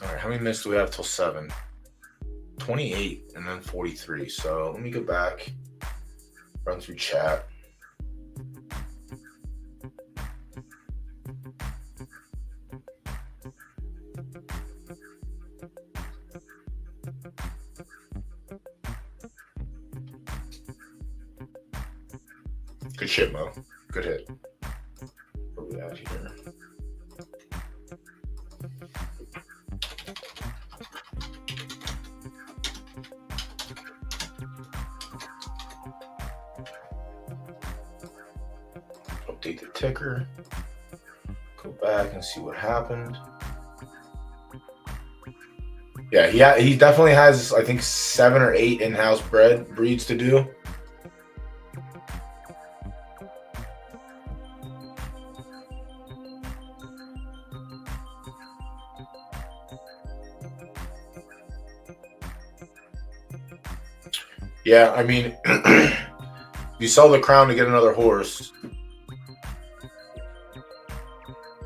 All right, how many minutes do we have till 7? 28 and then 43. So let me go back, run through chat. Good shit, Mo. Good hit. What are we at here? Update the ticker. Go back and see what happened. Yeah, he definitely has, I think, 7 or 8 in-house breeds to do. Yeah, I mean, you sell the crown to get another horse.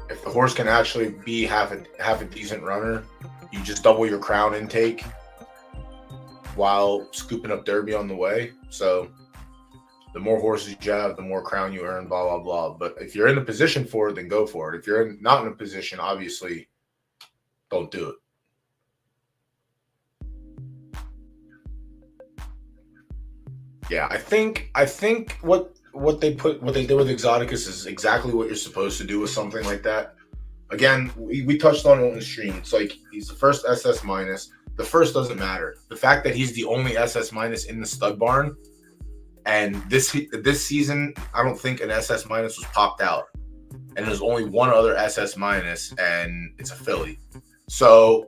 If the horse can actually be half a decent runner, you just double your crown intake while scooping up Derby on the way. So the more horses you have, the more crown you earn, blah, blah, blah. But if you're in the position for it, then go for it. If you're not in a position, obviously, don't do it. Yeah, I think what they did with Exoticus is exactly what you're supposed to do with something like that. Again, we touched on it on the stream. It's like he's the first SS minus. The first doesn't matter. The fact that he's the only SS minus in the stud barn, and this season, I don't think an SS minus was popped out, and there's only one other SS minus, and it's a filly. So,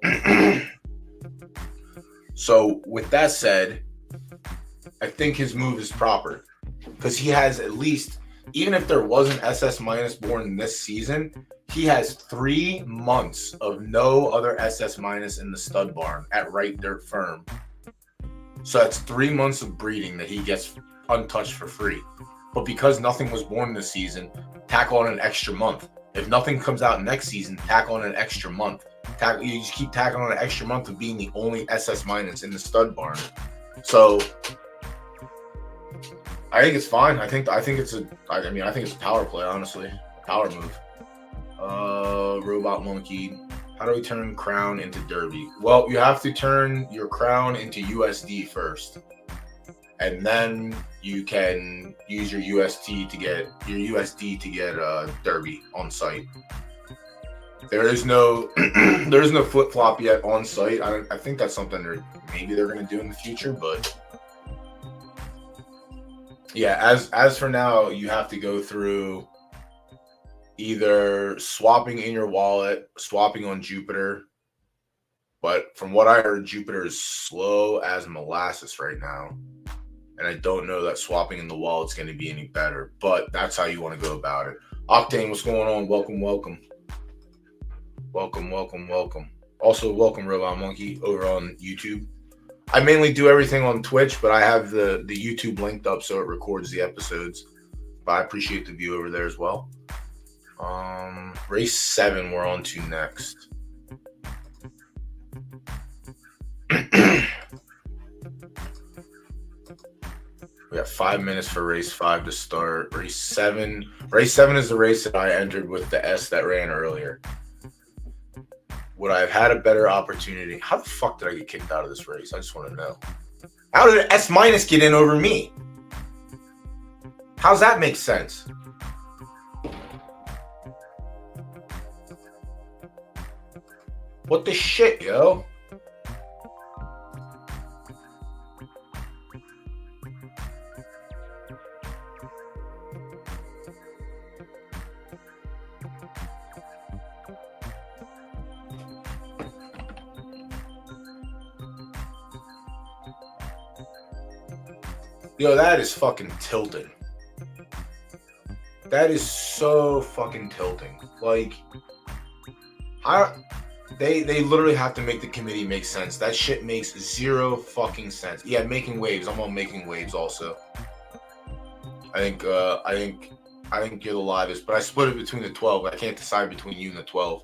so with that said, I think his move is proper because he has at least, even if there was an SS minus born this season, he has 3 months of no other SS minus in the stud barn at Right Dirt Firm. So that's 3 months of breeding that he gets untouched for free. But because nothing was born this season, tack on an extra month. If nothing comes out next season, tack on an extra month. You just keep tacking on an extra month of being the only SS minus in the stud barn. So I think it's fine. I think it's a power play, honestly. Power move. Robot Monkey. How do we turn crown into Derby? Well, you have to turn your crown into USD first. and then you can use your USD to get Derby on site. There is no flip flop yet on site. I think that's something they're going to do in the future, but yeah, as for now, you have to go through either swapping in your wallet, swapping on Jupiter. But from what I heard, Jupiter is slow as molasses right now. And I don't know that swapping in the wallet's going to be any better. But that's how you want to go about it. Octane, what's going on? Welcome. Also, welcome, Robot Monkey, over on YouTube. I mainly do everything on Twitch, but I have the YouTube linked up so it records the episodes. But I appreciate the view over there as well. Race 7 we're on to next. We have 5 minutes for race 5 to start. Race 7 is the race that I entered with the S that ran earlier. Would I have had a better opportunity? How the fuck did I get kicked out of this race? I just want to know. How did S- get in over me? How's that make sense? What the shit, yo? Yo, that is fucking tilting. That is so fucking tilting. Like, they literally have to make the committee make sense. That shit makes zero fucking sense. Yeah, making waves. I'm on making waves also. I think you're the livest, but I split it between the 12. I can't decide between you and the 12.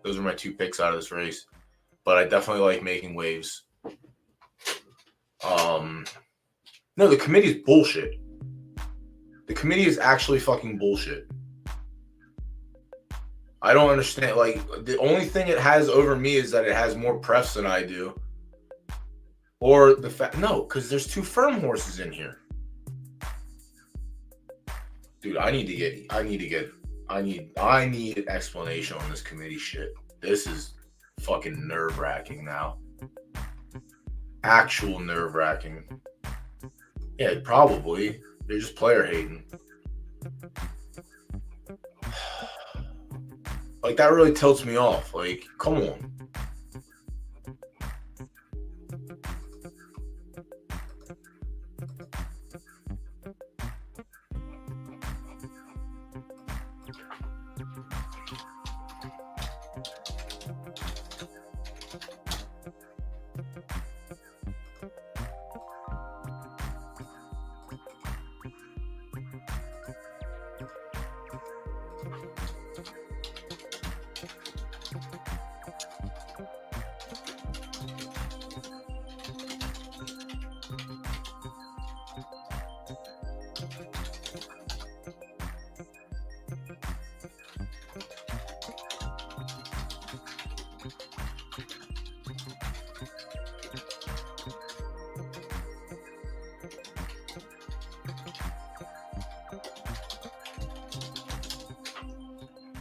Those are my 2 picks out of this race. But I definitely like making waves. No, the committee is bullshit. The committee is actually fucking bullshit. I don't understand. Like, the only thing it has over me is that it has more prefs than I do. Or the fact, no, because there's 2 firm horses in here. Dude, I need an explanation on this committee shit. This is fucking nerve-wracking now. Actual nerve-wracking. Yeah, probably. They're just player hating. Like, that really tilts me off. Like, come on.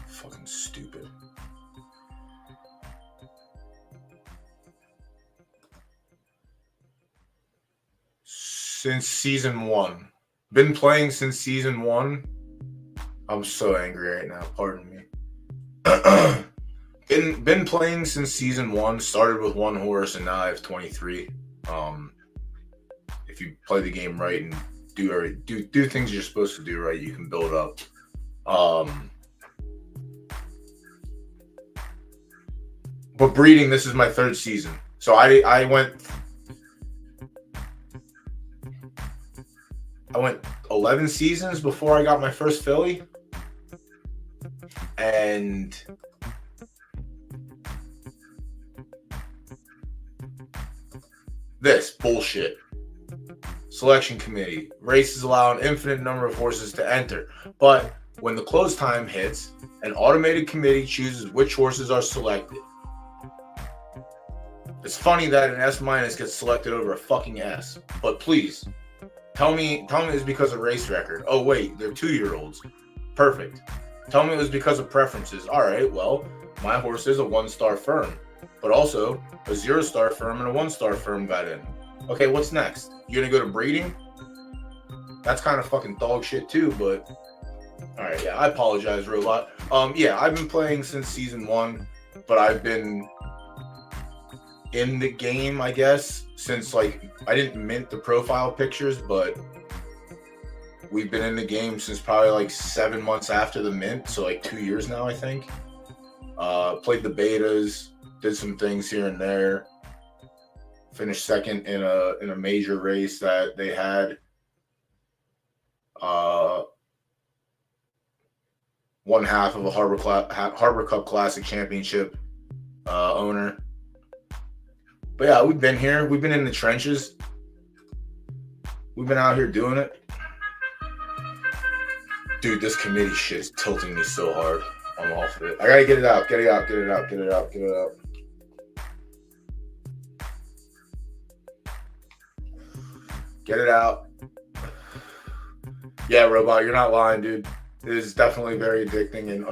Fucking stupid. Since season 1. Been playing since season 1. I'm so angry right now, pardon me. Been playing since season 1. Started with 1 horse and now I have 23. If you play the game right and do things you're supposed to do right, you can build up. But breeding, this is my 3rd season. So I went 11 seasons before I got my first filly. And this bullshit. Selection committee. Races allow an infinite number of horses to enter. But when the close time hits, an automated committee chooses which horses are selected. It's funny that an S- gets selected over a fucking S. But please, Tell me it's because of race record. Oh wait, they're 2-year-olds. Perfect. Tell me it was because of preferences. All right, well, my horse is a 1-star firm, but also a 0-star firm and a 1-star firm got in. Okay, what's next? You're gonna go to breeding? That's kind of fucking dog shit too, but all right, yeah, I apologize, Robot. Yeah, I've been playing since season 1, but I've been in the game, I guess, since like I didn't mint the profile pictures, but we've been in the game since probably like 7 months after the mint, so like 2 years now, I think. Played the betas, did some things here and there. Finished second in a major race that they had. One half of a Harbor Cup Classic Championship owner. But yeah, we've been here. We've been in the trenches. We've been out here doing it. Dude, this committee shit is tilting me so hard. I'm off of it. I gotta get it out. Get it out. Get it out. Get it out. Get it out. Get it out. Yeah, Robot, you're not lying, dude. It is definitely very addicting, and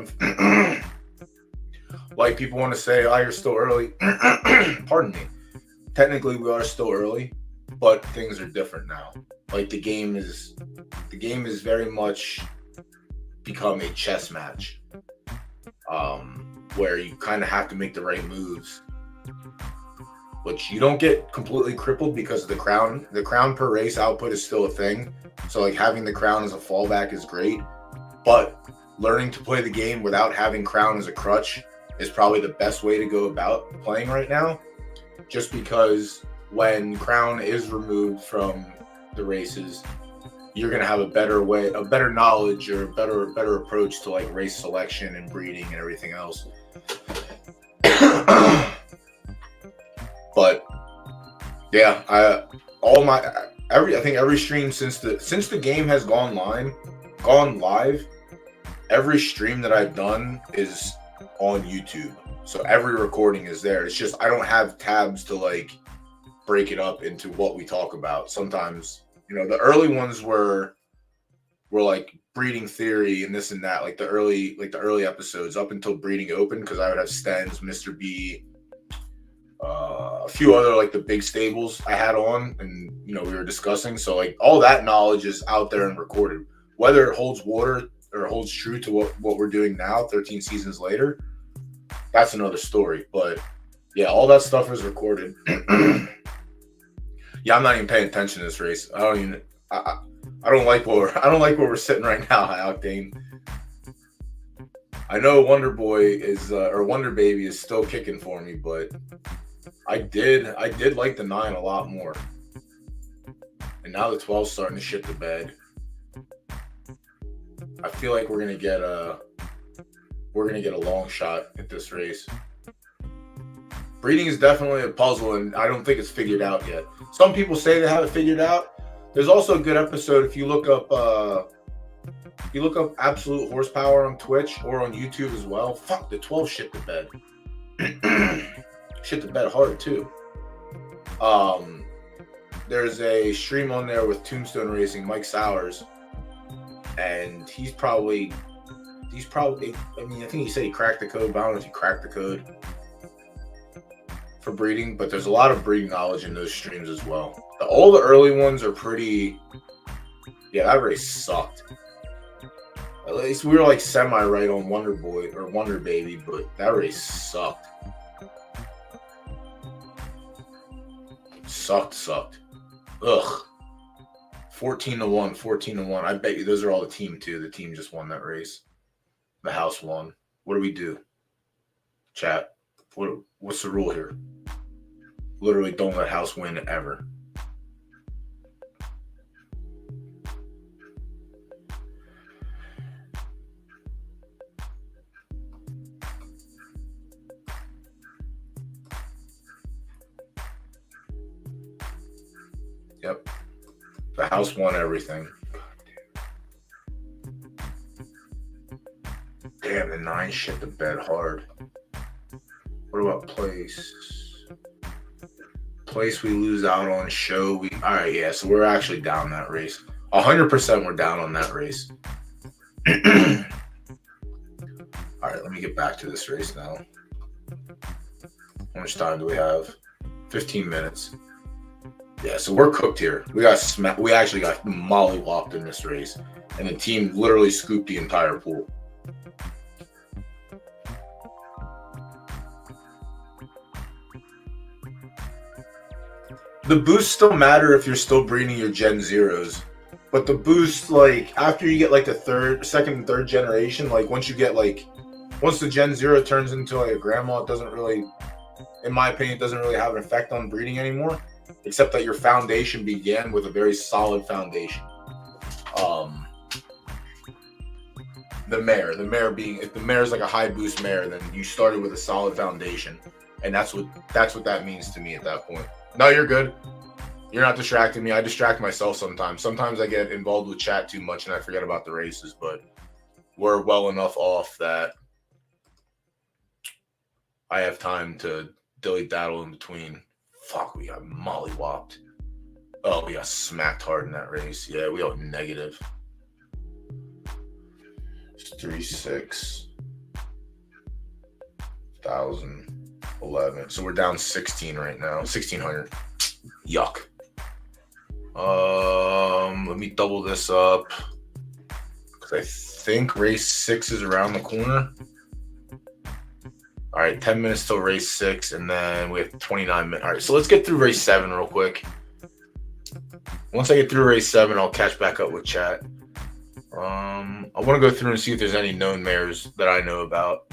like people want to say, "Oh, you're still early." Pardon me. Technically, we are still early, but things are different now. Like the game is very much become a chess match, where you kind of have to make the right moves, which you don't get completely crippled because of the crown. The crown per race output is still a thing, so like having the crown as a fallback is great. But learning to play the game without having crown as a crutch is probably the best way to go about playing right now. Just because when crown is removed from the races, you're gonna have a better knowledge or a better approach to like race selection and breeding and everything else. But yeah, I think every stream since the game has gone live, every stream that I've done is on YouTube. So every recording is there. It's just I don't have tabs to like break it up into what we talk about. Sometimes, the early ones were like breeding theory and this and that, like the early episodes up until breeding open, because I would have Stens, Mr. B, a few other like the big stables I had on, and we were discussing. So like all that knowledge is out there and recorded. Whether it holds water or holds true to what we're doing now, 13 seasons later, that's another story. But yeah, all that stuff is recorded. Yeah, I'm not even paying attention to this race. I don't like where we're sitting right now, High Octane. I know Wonder Boy or Wonder Baby is still kicking for me, but I did like the 9 a lot more. And now the 12's starting to shit the bed. I feel like we're gonna get a long shot at this race. Breeding is definitely a puzzle, and I don't think it's figured out yet. Some people say they have it figured out. There's also a good episode if you look up Absolute Horsepower on Twitch or on YouTube as well. Fuck, the 12 shit the bed. Shit the bed hard too. There's a stream on there with Tombstone Racing, Mike Sowers, and he's probably I think he said he cracked the code, but I don't know if he cracked the code for breeding, but there's a lot of breeding knowledge in those streams as well. All the early ones are pretty. Yeah, that race sucked. At least we were like semi right on Wonder Boy or Wonder Baby, but that race sucked. Sucked. Ugh. 14-1. I bet you those are all the team too. The team just won that race. The house won. What do we do? Chat. What's the rule here? Literally don't let house win ever. Yep. The house won everything. Damn, the 9 shit the bed hard. What about place? Place we lose out on, show we. All right, yeah. So we're actually down that race. 100% we're down on that race. All right, let me get back to this race now. How much time do we have? 15 minutes. Yeah, so we're cooked here. We actually got mollywopped in this race, and the team literally scooped the entire pool. The boosts still matter if you're still breeding your Gen Zeros, but the boost, like after you get like the second and third generation, like once the Gen Zero turns into like a grandma, it doesn't really, in my opinion, it doesn't really have an effect on breeding anymore, except that your foundation began with a very solid foundation. The mare being, if the mare is like a high boost mare, then you started with a solid foundation, and that's what that means to me at that point. No, you're good. You're not distracting me. I distract myself sometimes. Sometimes I get involved with chat too much and I forget about the races, but we're well enough off that I have time to dilly-daddle in between. Fuck, we got mollywopped. Oh, we got smacked hard in that race. Yeah, we got negative. It's 36,011. So we're down 16 right now. 1,600. Yuck. Let me double this up because I think race 6 is around the corner. All right, 10 minutes till race 6, and then we have 29 minutes. All right, so let's get through race 7 real quick. Once I get through race 7, I'll catch back up with chat. I want to go through and see if there's any known mares that I know about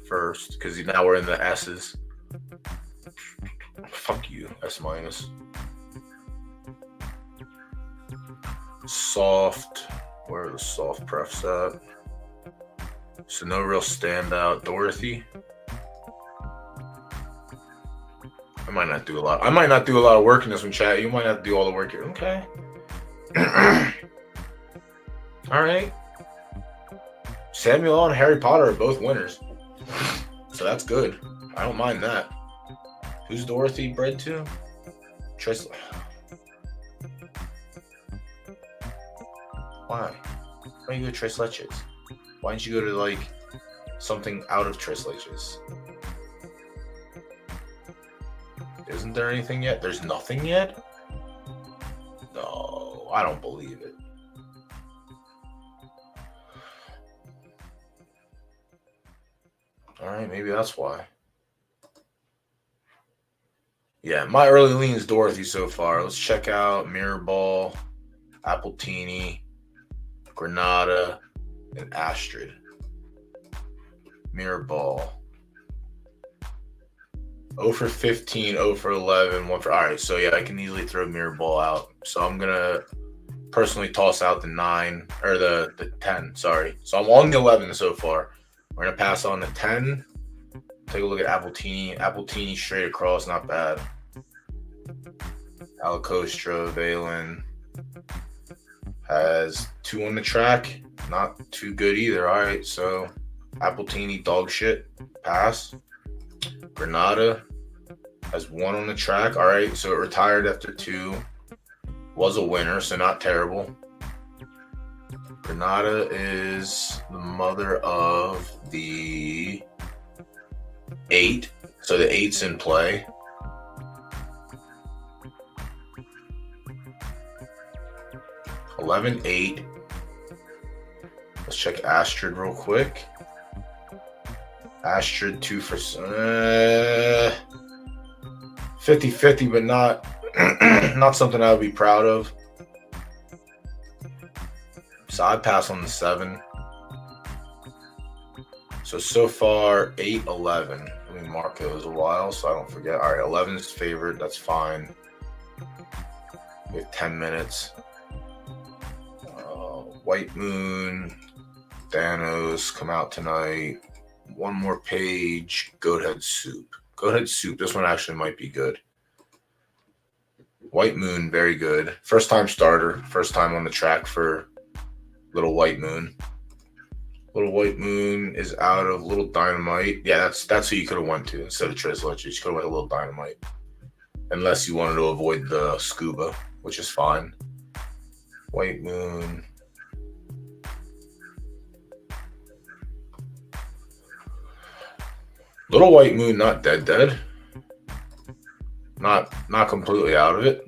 first, because now we're in the S's. Fuck you, S minus. Soft. Where are the soft prefs at? So no real standout. Dorothy. I might not do a lot of work in this one, chat. You might have to do all the work here. Okay. All right. Samuel and Harry Potter are both winners. So that's good. I don't mind that. Who's Dorothy bred to? Tris. Why? Why don't you go to Tres Leches? Why don't you go to like something out of Tres Leches? Isn't there anything yet? There's nothing yet? No, I don't believe it. All right, maybe that's why. Yeah, my early lean's Dorothy so far. Let's check out Mirror Ball, Appletini, Granada, and Astrid. Mirror Ball. 0 for 15, 0 for 11, 1 for... All right, so yeah, I can easily throw Mirror Ball out. So I'm going to personally toss out the 9, or the 10, sorry. So I'm on the 11 so far. We're going to pass on the 10. Take a look at Appletini. Appletini straight across, not bad. Alacostra, Valen has 2 on the track. Not too good either. All right, so Appletini, dog shit. Pass. Granada has 1 on the track. All right, so it retired after 2. Was a winner, so not terrible. Granada is the mother of the 8. So the 8's in play. $11, 8. Let's check Astrid real quick. Astrid 2 for 50-50, but not not something I would be proud of. So I'd pass on the 7. So far 8, 11. Let me mark those a while so I don't forget. All right, 11 is favorite. That's fine. We have 10 minutes. White Moon, Thanos come out tonight. One more page. Goathead Soup. Goathead Soup. This one actually might be good. White Moon, very good. First time starter. First time on the track for Little White Moon. Little White Moon is out of Little Dynamite. Yeah, that's who you could have went to instead of Tres Leches. You could have went to Little Dynamite. unless you wanted to avoid the scuba, which is fine. White Moon. Little White Moon, not dead. Not completely out of it.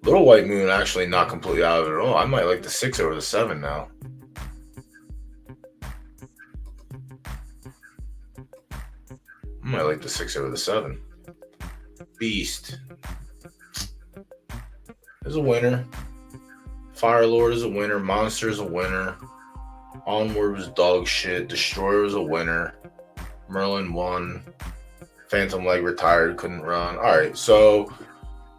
Little White Moon actually not completely out of it at all. I might like the 6 over the 7 now. I might like the 6 over the 7. Beast is a winner. Fire Lord is a winner. Monster is a winner. Onward was dog shit. Destroyer was a winner. Merlin won. Phantom Leg retired, couldn't run. All right, so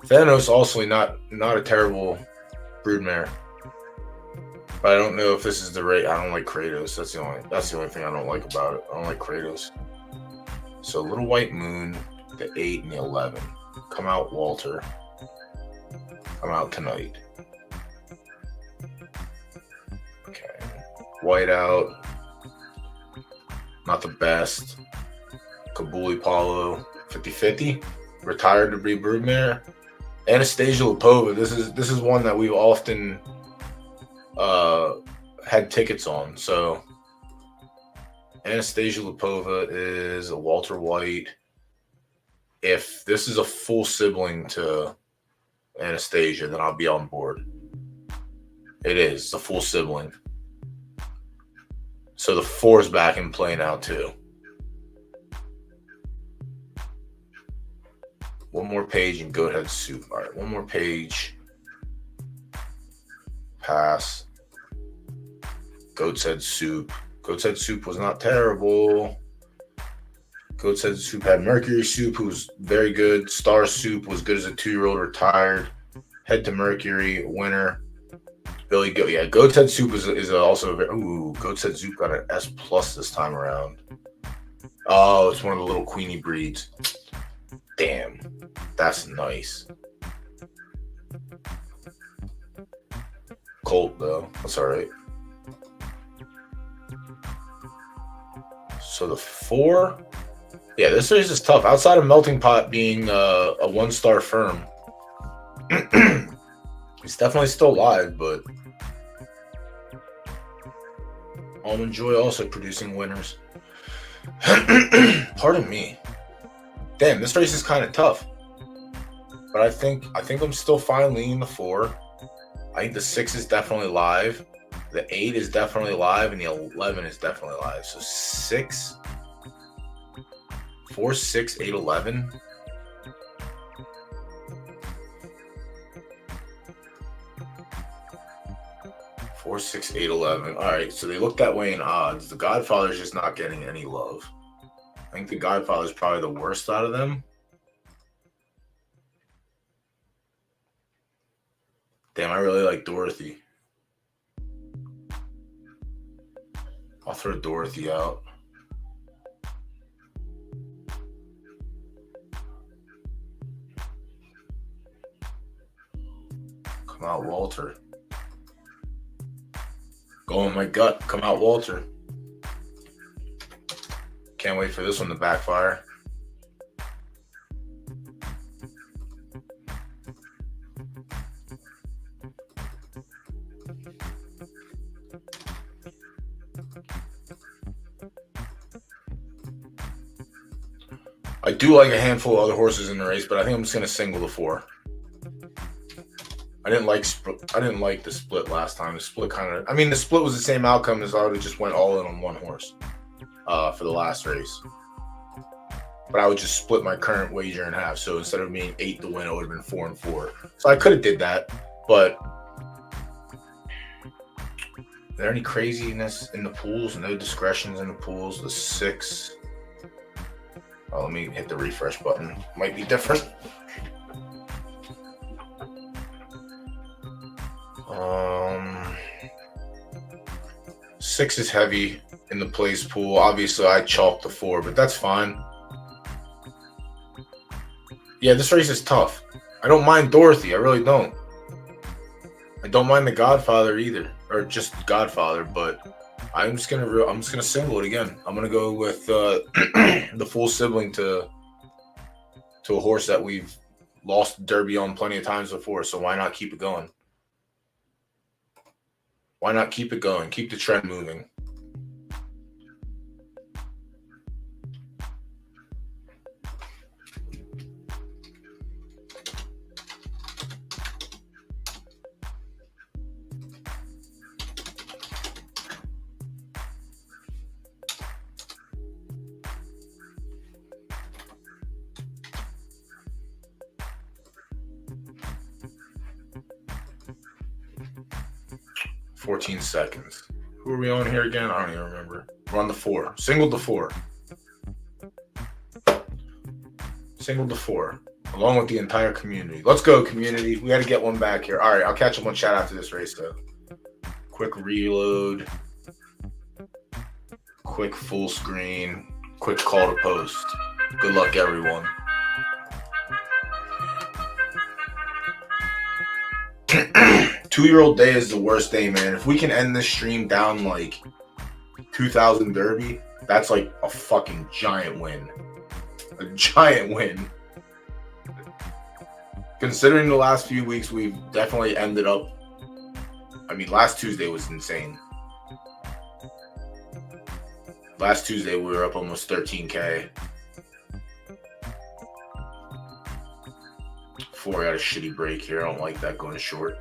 Thanos also not a terrible broodmare, but I don't know if this is the rate. I don't like Kratos. That's the only thing I don't like about it. I don't like Kratos. So Little White Moon, the 8 and the 11. Come out, Walter. Come out tonight. Okay. Whiteout. Not the best. Kabuli Paulo, 50-50. Retired to be broodmare. Anastasia Lipova. This is one that we've often had tickets on. So Anastasia Lipova is a Walter White. If this is a full sibling to Anastasia, then I'll be on board. It is a full sibling. So the 4 is back in play now too. One more page and Goat Head Soup. All right, one more page. Pass. Goat's Head Soup. Goat's Head Soup was not terrible. Goat's Head Soup had Mercury Soup, who was very good. Star Soup was good as a 2-year-old, retired. Head to Mercury, winner. Billy Goat. Yeah, Goat's Head Soup is also a very... Ooh, Goat's Head Soup got an S+ this time around. Oh, it's one of the little Queenie breeds. Damn, that's nice. Colt, though. That's all right. So the 4... Yeah, this series is tough. Outside of Melting Pot being a 1-star firm, it's definitely still live, but Almond Joy also producing winners. Pardon me. Damn, this race is kind of tough. But I think I'm still fine leaning the 4. I think the 6 is definitely live. The 8 is definitely live, and the 11 is definitely live. So 6, 4, 6, 8, 11. Four, 6, 8, 11. All right, so they look that way in odds. The Godfather's just not getting any love. I think the Godfather's probably the worst out of them. Damn, I really like Dorothy. I'll throw Dorothy out. Come out, Walter. Go in my gut. Come out, Walter. Can't wait for this one to backfire. I do like a handful of other horses in the race, but I think I'm just going to single the 4. I didn't like the split last time. The split the split was the same outcome as I would have just went all in on one horse for the last race. But I would just split my current wager in half. So instead of being 8 to win, it would have been 4 and 4. So I could have did that, but is there any craziness in the pools? No discretions in the pools. The 6. Oh, let me hit the refresh button. Might be different. 6 is heavy in the place pool. Obviously, I chalked the 4, but that's fine. Yeah, this race is tough. I don't mind Dorothy. I really don't. I don't mind the Godfather either, or just Godfather. But I'm just gonna single it again. I'm gonna go with the full sibling to to a horse that we've lost Derby on plenty of times before. So why not keep it going? Why not keep it going? Keep the trend moving. Seconds. Who are we on here again? I don't even remember. We're on the 4. Single to 4. Single to 4. Along with the entire community. Let's go, community. We got to get one back here. All right, I'll catch up on chat after this race, though. Quick reload. Quick full screen. Quick call to post. Good luck, everyone. Two-year-old day is the worst day, man. If we can end this stream down like 2,000 Derby, that's like a fucking giant win. A giant win. Considering the last few weeks, we've definitely ended up. I mean, last Tuesday was insane. Last Tuesday, we were up almost 13K. 4 got a shitty break here. I don't like that going short.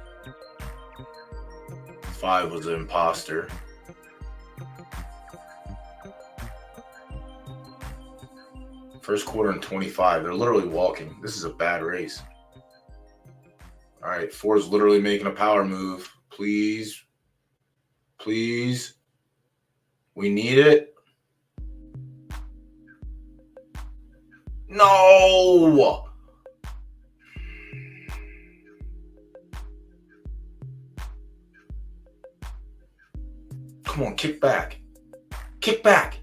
5 was an imposter. First quarter and 25. They're literally walking. This is a bad race. All right, 4 is literally making a power move. Please. Please. We need it. No! Come on, kick back. Kick back.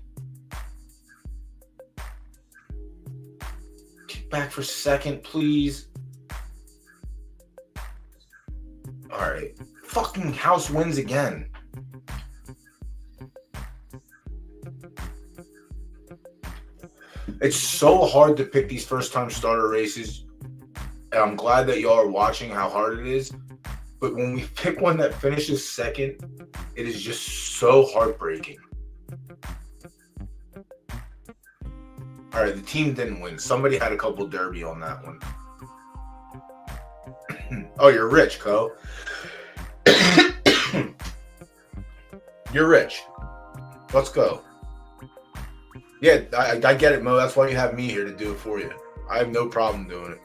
Kick back for second, please. All right. Fucking house wins again. It's so hard to pick these first-time starter races. And I'm glad that y'all are watching how hard it is. But when we pick one that finishes second, it is just so heartbreaking. All right, the team didn't win. Somebody had a couple Derby on that one. Oh, you're rich, Co. You're rich. Let's go. Yeah, I get it, Mo. That's why you have me here to do it for you. I have no problem doing it.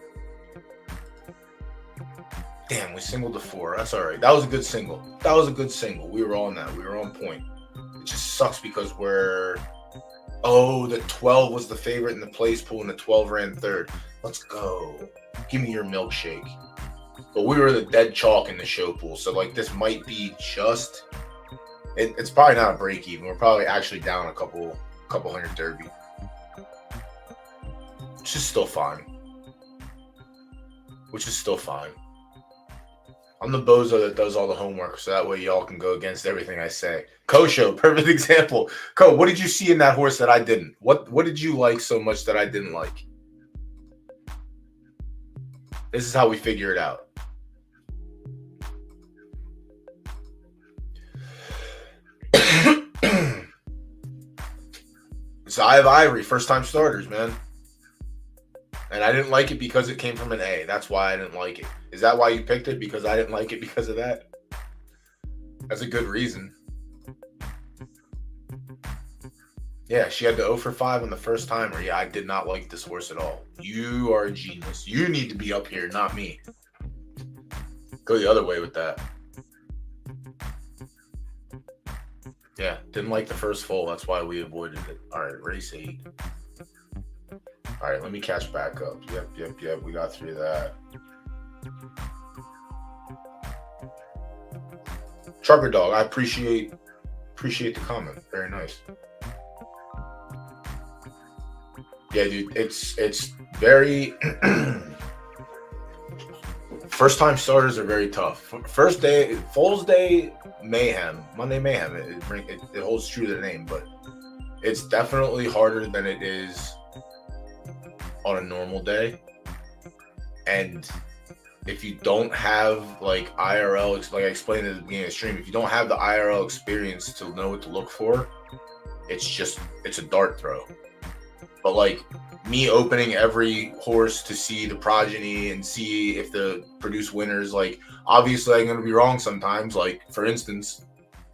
Damn, we singled to 4. That's all right. That was a good single. That was a good single. We were on that. We were on point. It just sucks because we're... Oh, the 12 was the favorite in the place pool, and the 12 ran third. Let's go. Give me your milkshake. But we were the dead chalk in the show pool, so, like, this might be just... It's probably not a break even. We're probably actually down a couple hundred Derby. Which is still fine. I'm the bozo that does all the homework, so that way y'all can go against everything I say. Kosho, perfect example. Ko, what did you see in that horse that I didn't? What did you like so much that I didn't like? This is how we figure it out. It's Eye of Ivory, first-time starters, man. And I didn't like it because it came from an A. That's why I didn't like it. Is that why you picked it? Because I didn't like it because of that? That's a good reason. Yeah, she had the 0 for 5 on the first timer. Yeah, I did not like this horse at all. You are a genius. You need to be up here, not me. Go the other way with that. Yeah, didn't like the first foal. That's why we avoided it. All right, race 8. All right, let me catch back up. Yep. We got through that. Trucker Dog, I appreciate the comment. Very nice. Yeah, dude, it's very first time starters are very tough. First day, Foals Day, Mayhem, Monday Mayhem. It holds true to the name, but it's definitely harder than it is on a normal day. And if you don't have like IRL, like I explained at the beginning of the stream, if you don't have the IRL experience to know what to look for, it's a dart throw. But like me opening every horse to see the progeny and see if the produce winners, like obviously I'm going to be wrong sometimes. Like for instance,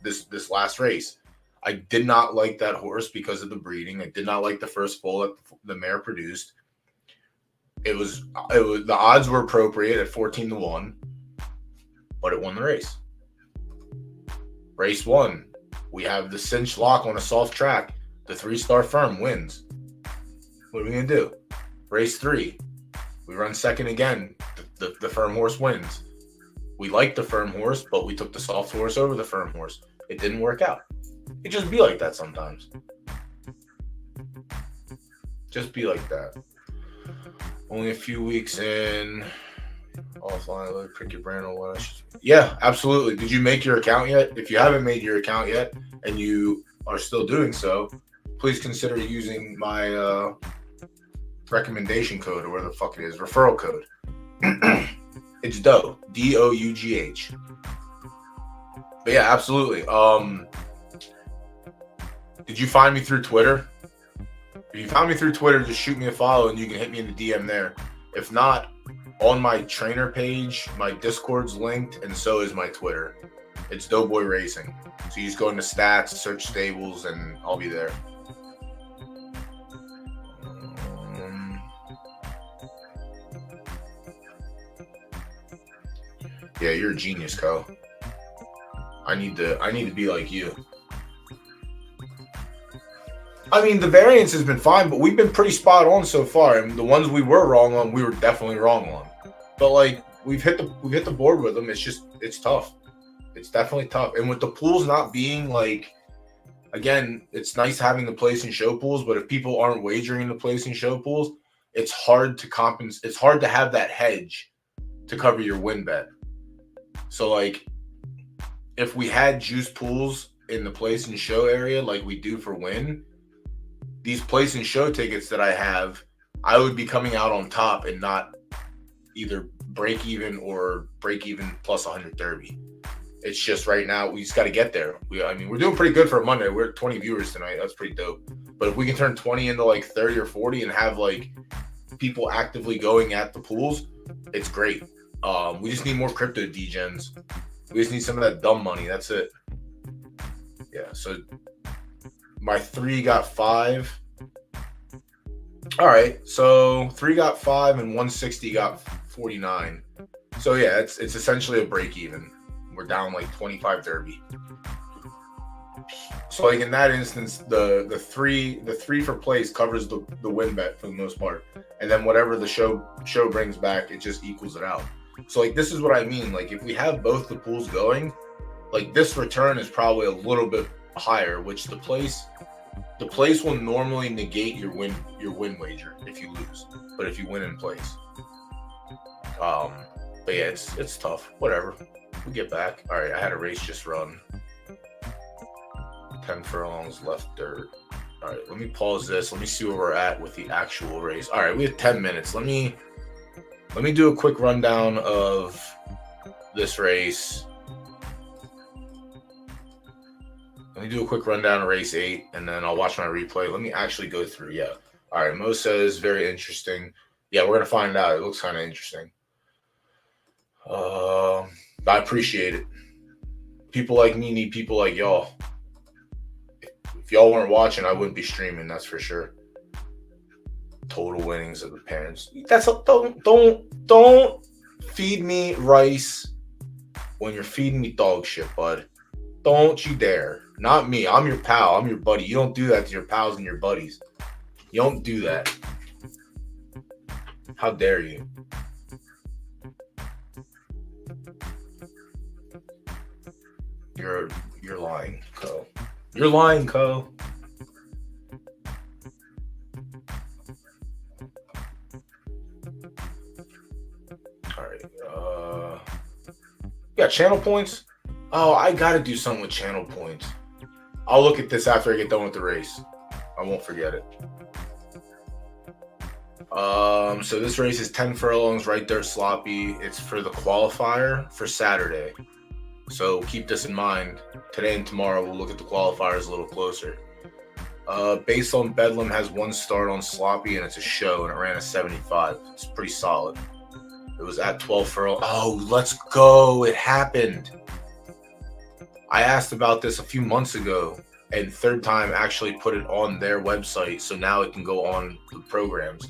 this last race, I did not like that horse because of the breeding. I did not like the first foal that the mare produced. It was the odds were appropriate at 14-1, but it won the race. Race 1, we have the cinch lock on a soft track. The 3-star firm wins. What are we gonna do? Race 3, we run second again. The firm horse wins. We liked the firm horse, but we took the soft horse over the firm horse. It didn't work out. It just be like that sometimes. Just be like that. Only a few weeks in. Offline, let me prick your brain on what I should. Yeah, absolutely. Did you make your account yet? If you haven't made your account yet and you are still doing so, please consider using my recommendation code or whatever the fuck it is, referral code. It's DOUGH, DOUGH. But yeah, absolutely. Did you find me through Twitter? If you found me through Twitter, just shoot me a follow and you can hit me in the DM there. If not, on my trainer page, my Discord's linked, and so is my Twitter. It's Doughboy Racing. So you just go into stats, search stables, and I'll be there. Yeah, you're a genius, Co. I need to be like you. I mean, the variance has been fine, but we've been pretty spot on so far. And the ones we were wrong on, we were definitely wrong on. But like we've hit the board with them. It's tough. It's definitely tough. And with the pools not being like, again, it's nice having the place and show pools, but if people aren't wagering the place and show pools, it's hard to compensate. It's hard to have that hedge to cover your win bet. So like, if we had juice pools in the place and show area like we do for win, these place and show tickets that I have, I would be coming out on top and not either break even or break even plus 100 derby. It's just right now we just got to get there. We're doing pretty good for a Monday. We're at 20 viewers tonight. That's pretty dope. But if we can turn 20 into like 30 or 40 and have like people actively going at the pools, it's great. We just need more crypto degens. We just need some of that dumb money. That's it. Yeah. So my 3 got 5. All right. So 3 got 5 and 160 got 49. So yeah, it's essentially a break even. We're down like 25 derby. So like in that instance, the three for place covers the win bet for the most part, and then whatever the show brings back, it just equals it out. So like this is what I mean. Like if we have both the pools going, like this return is probably a little bit higher, which the place will normally negate your win wager if you lose, but if you win in place. But yeah, it's tough. Whatever. We get back. All right, I had a race just run. 10 furlongs left dirt. All right, let me pause this. Let me see where we're at with the actual race. All right, we have 10 minutes. Let me do a quick rundown of this race. Let me do a quick rundown of race 8, and then I'll watch my replay. Let me actually go through. Yeah. All right, Mo says very interesting. Yeah, we're gonna find out. It looks kind of interesting. I appreciate it. People like me need people like y'all. If y'all weren't watching, I wouldn't be streaming. That's for sure. Total winnings of the parents. Don't feed me rice when you're feeding me dog shit, bud. Don't you dare. Not me. I'm your pal. I'm your buddy. You don't do that to your pals and your buddies. You don't do that. How dare you? You're lying, Co. You're lying, Co. All right. Yeah, channel points. Oh, I gotta do something with channel points. I'll look at this after I get done with the race. I won't forget it. So this race is 10 furlongs, right there, sloppy. It's for the qualifier for Saturday. So keep this in mind. Today and tomorrow, we'll look at the qualifiers a little closer. Based on Bedlam has one start on sloppy, and it's a show, and it ran a 75. It's pretty solid. It was at 12 furlongs. Oh, let's go. It happened. I asked about this a few months ago, and Third Time actually put it on their website, so now it can go on the programs.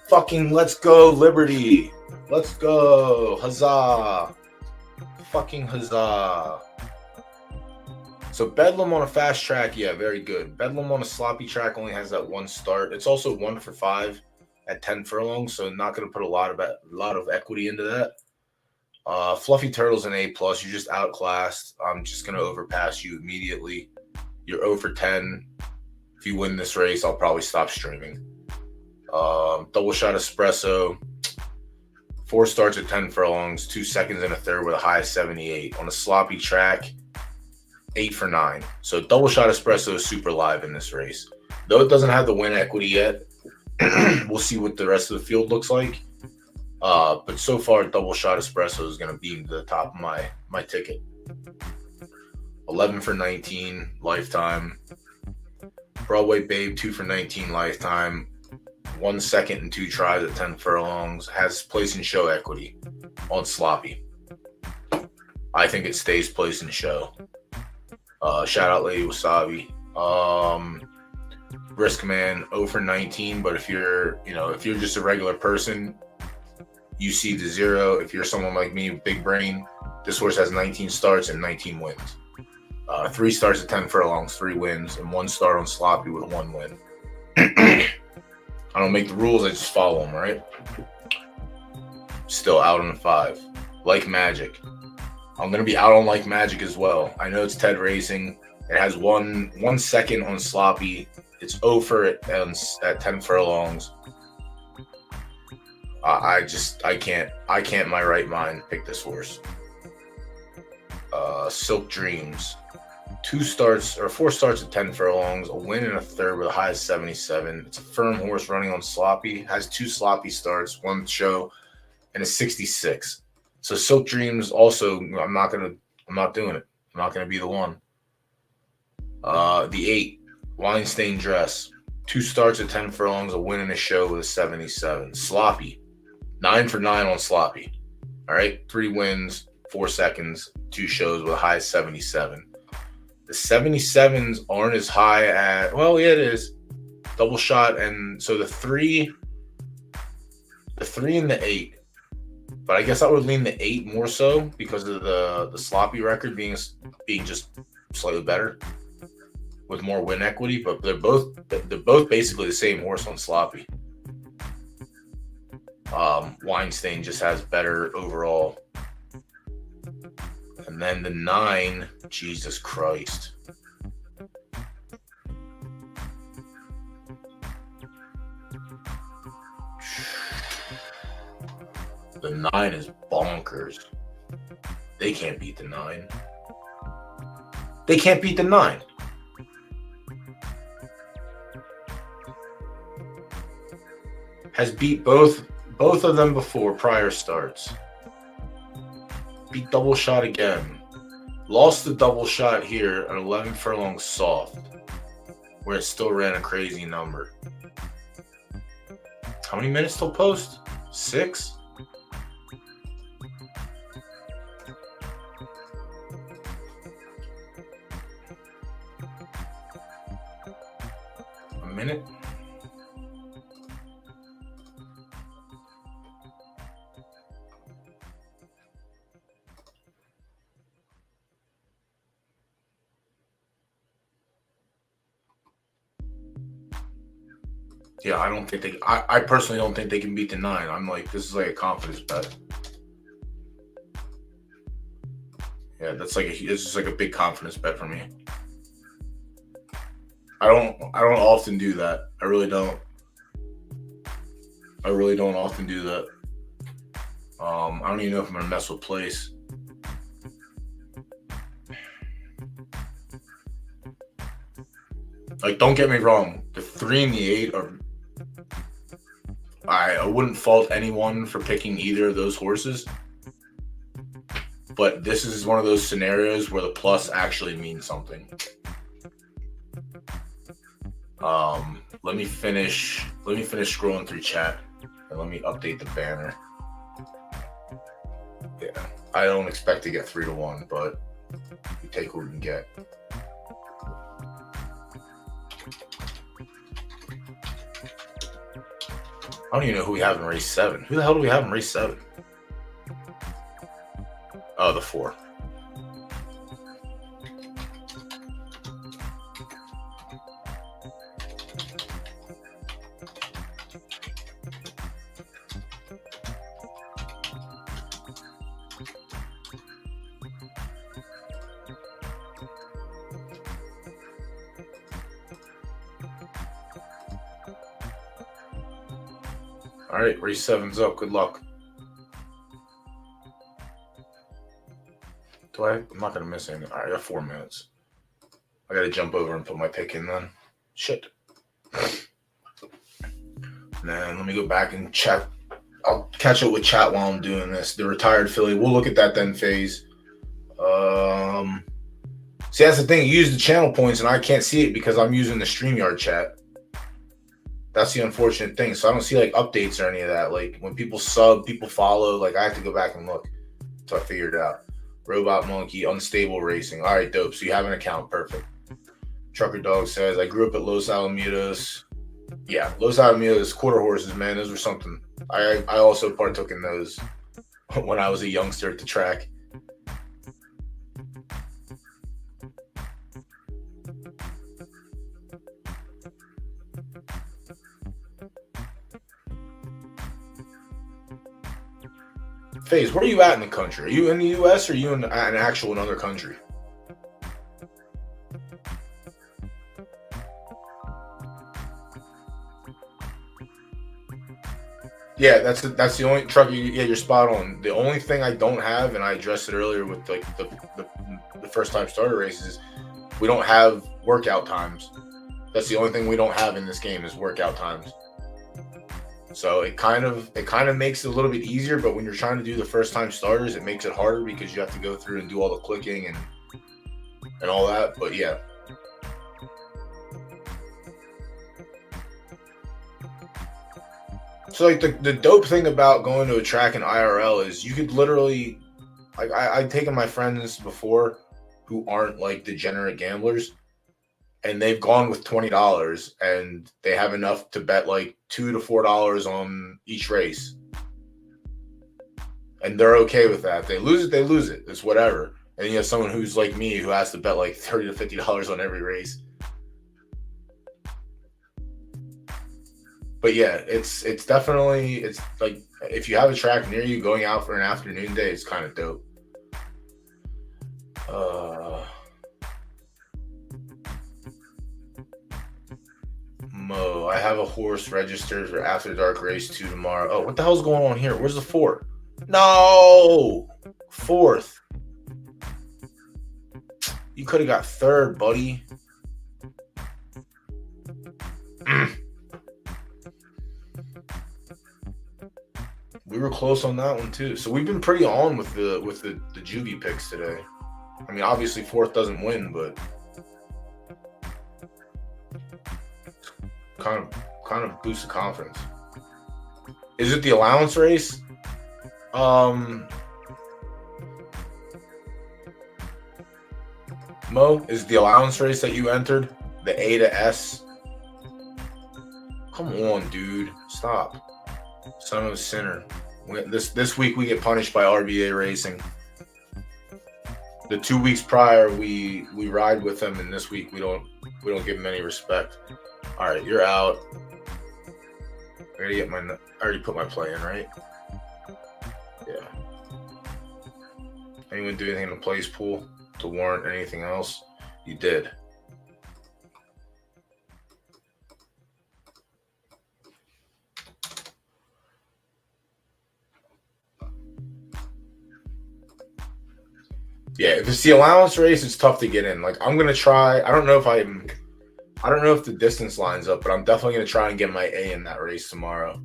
Fucking let's go, Liberty. Let's go. Huzzah. Fucking huzzah. So Bedlam on a fast track, yeah, very good. Bedlam on a sloppy track only has that one start. It's also 1 for 5 at 10 furlongs, so not going to put a lot of equity into that. Fluffy Turtle's an A+. You're just outclassed. I'm just going to overpass you immediately. You're 0 for 10. If you win this race, I'll probably stop streaming. Double Shot Espresso. 4 starts at 10 furlongs, 2 seconds and a third with a high of 78. On a sloppy track, 8 for 9. So Double Shot Espresso is super live in this race. Though it doesn't have the win equity yet, we'll see what the rest of the field looks like. But so far, Double Shot Espresso is going to beam to the top of my ticket. 11 for 19, lifetime. Broadway Babe, 2 for 19, lifetime. 1 second and 2 tries at 10 furlongs. Has place and show equity on sloppy. I think it stays place and show. Shout out Lady Wasabi. Risk Man 0 for 19, but if you're just a regular person, you see the 0. If you're someone like me, big brain, this horse has 19 starts and 19 wins. 3 starts at 10 furlongs, 3 wins, and 1 start on sloppy with 1 win. I don't make the rules, I just follow them, right? Still out on the 5. Like Magic. I'm going to be out on Like Magic as well. I know it's Ted Racing. It has 1 second on sloppy. It's 0 for it at 10 furlongs. I can't in my right mind pick this horse. Silk Dreams. 4 starts at 10 furlongs, a win and a third with a high of 77. It's a firm horse running on sloppy. Has 2 sloppy starts, 1 show, and a 66. So Silk Dreams also, I'm not doing it. I'm not gonna be the one. The 8, Weinstein Dress. 2 starts at 10 furlongs, a win and a show with a 77. Sloppy. 9 for 9 on sloppy. All right, 3 wins, 4 seconds, 2 shows with a high of 77. The 77s aren't as high at, well, yeah, it is. Double Shot, and so the 3 and the 8. But I guess I would lean the 8 more so because of the sloppy record being just slightly better with more win equity. But they're both basically the same horse on sloppy. Weinstein just has better overall. And then the 9, Jesus Christ. The 9 is bonkers. They can't beat the 9. They can't beat the 9. Has beat both of them before prior starts. Beat Double Shot again. Lost the Double Shot here at 11 furlongs soft, where it still ran a crazy number. How many minutes till post? 6? A minute? Yeah, I personally don't think they can beat the 9. I'm like, this is like a confidence bet. Yeah, this is like a big confidence bet for me. I don't often do that. I really don't. I really don't often do that. I don't even know if I'm gonna mess with place. Like, don't get me wrong. The 3 and the 8 wouldn't fault anyone for picking either of those horses. But this is one of those scenarios where the plus actually means something. Let me finish scrolling through chat and let me update the banner. Yeah, I don't expect to get 3-1, but we take what we can get. I don't even know who we have in race 7. Who the hell do we have in race 7? Oh, the 4. All right, race 7's up. Good luck. I'm not going to miss anything. All right, I got 4 minutes. I got to jump over and put my pick in then. Shit. Man, let me go back and chat. I'll catch up with chat while I'm doing this. The retired filly. We'll look at that then, phase. See, that's the thing. You use the channel points, and I can't see it because I'm using the StreamYard chat. That's the unfortunate thing. So I don't see, like, updates or any of that. Like, when people sub, people follow, like, I have to go back and look until I figure it out. Robot Monkey, Unstable Racing. All right, dope. So you have an account. Perfect. Trucker Dog says, I grew up at Los Alamitos. Yeah, Los Alamitos, quarter horses, man. Those were something. I also partook in those when I was a youngster at the track. FaZe, where are you at in the country? Are you in the U.S. or are you in an actual another country? Yeah, that's the only truck. Yeah, you're spot on. The only thing I don't have, and I addressed it earlier with like the first time starter races, is we don't have workout times. That's the only thing we don't have in this game is workout times. So it kind of makes it a little bit easier, but when you're trying to do the first time starters, it makes it harder because you have to go through and do all the clicking and all that. But yeah. So like the dope thing about going to a track in IRL is you could literally, like I've taken my friends before who aren't like degenerate gamblers, and they've gone with $20 and they have enough to bet like $2 to $4 on each race. And they're okay with that. They lose it, they lose it. It's whatever. And you have someone who's like me who has to bet like $30 to $50 on every race. But yeah, it's definitely, it's like if you have a track near you, going out for an afternoon day, it's kind of dope. Mo, I have a horse registered for After Dark Race 2 tomorrow. Oh, what the hell's going on here? Where's the 4? No! 4th. You could have got 3rd, buddy. We were close on that one too. So we've been pretty on with the juvie picks today. I mean, obviously 4th doesn't win, but kind of boosts the confidence. Is it the allowance race? Mo, is the allowance race that you entered the A to S? Come on, dude. Stop. Son of a sinner. This week we get punished by RBA Racing. The 2 weeks prior we ride with them, and this week we don't give them any respect. All right, you're out. I gotta get I already put my play in, right? Yeah. Anyone do anything in the plays pool to warrant anything else? You did. Yeah, if it's the allowance race, it's tough to get in. Like, I'm gonna try. I don't know if the distance lines up, but I'm definitely gonna try and get my A in that race tomorrow.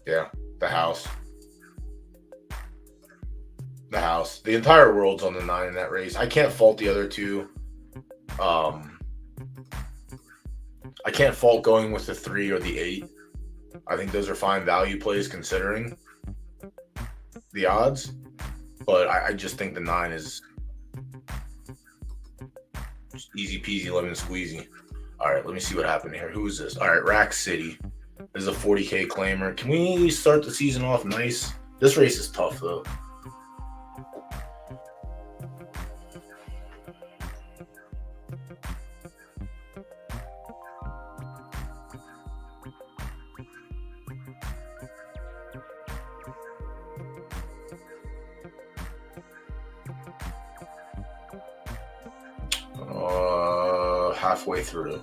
Yeah, the house. The house. The entire world's on the 9 in that race. I can't fault the other two. I can't fault going with the 3 or the 8. I think those are fine value plays considering the odds. But I just think the 9 is just easy peasy lemon squeezy. All right, let me see what happened here. Who is this? All right, Rack City. This is a 40K claimer. Can we start the season off nice? This race is tough, though. Halfway through.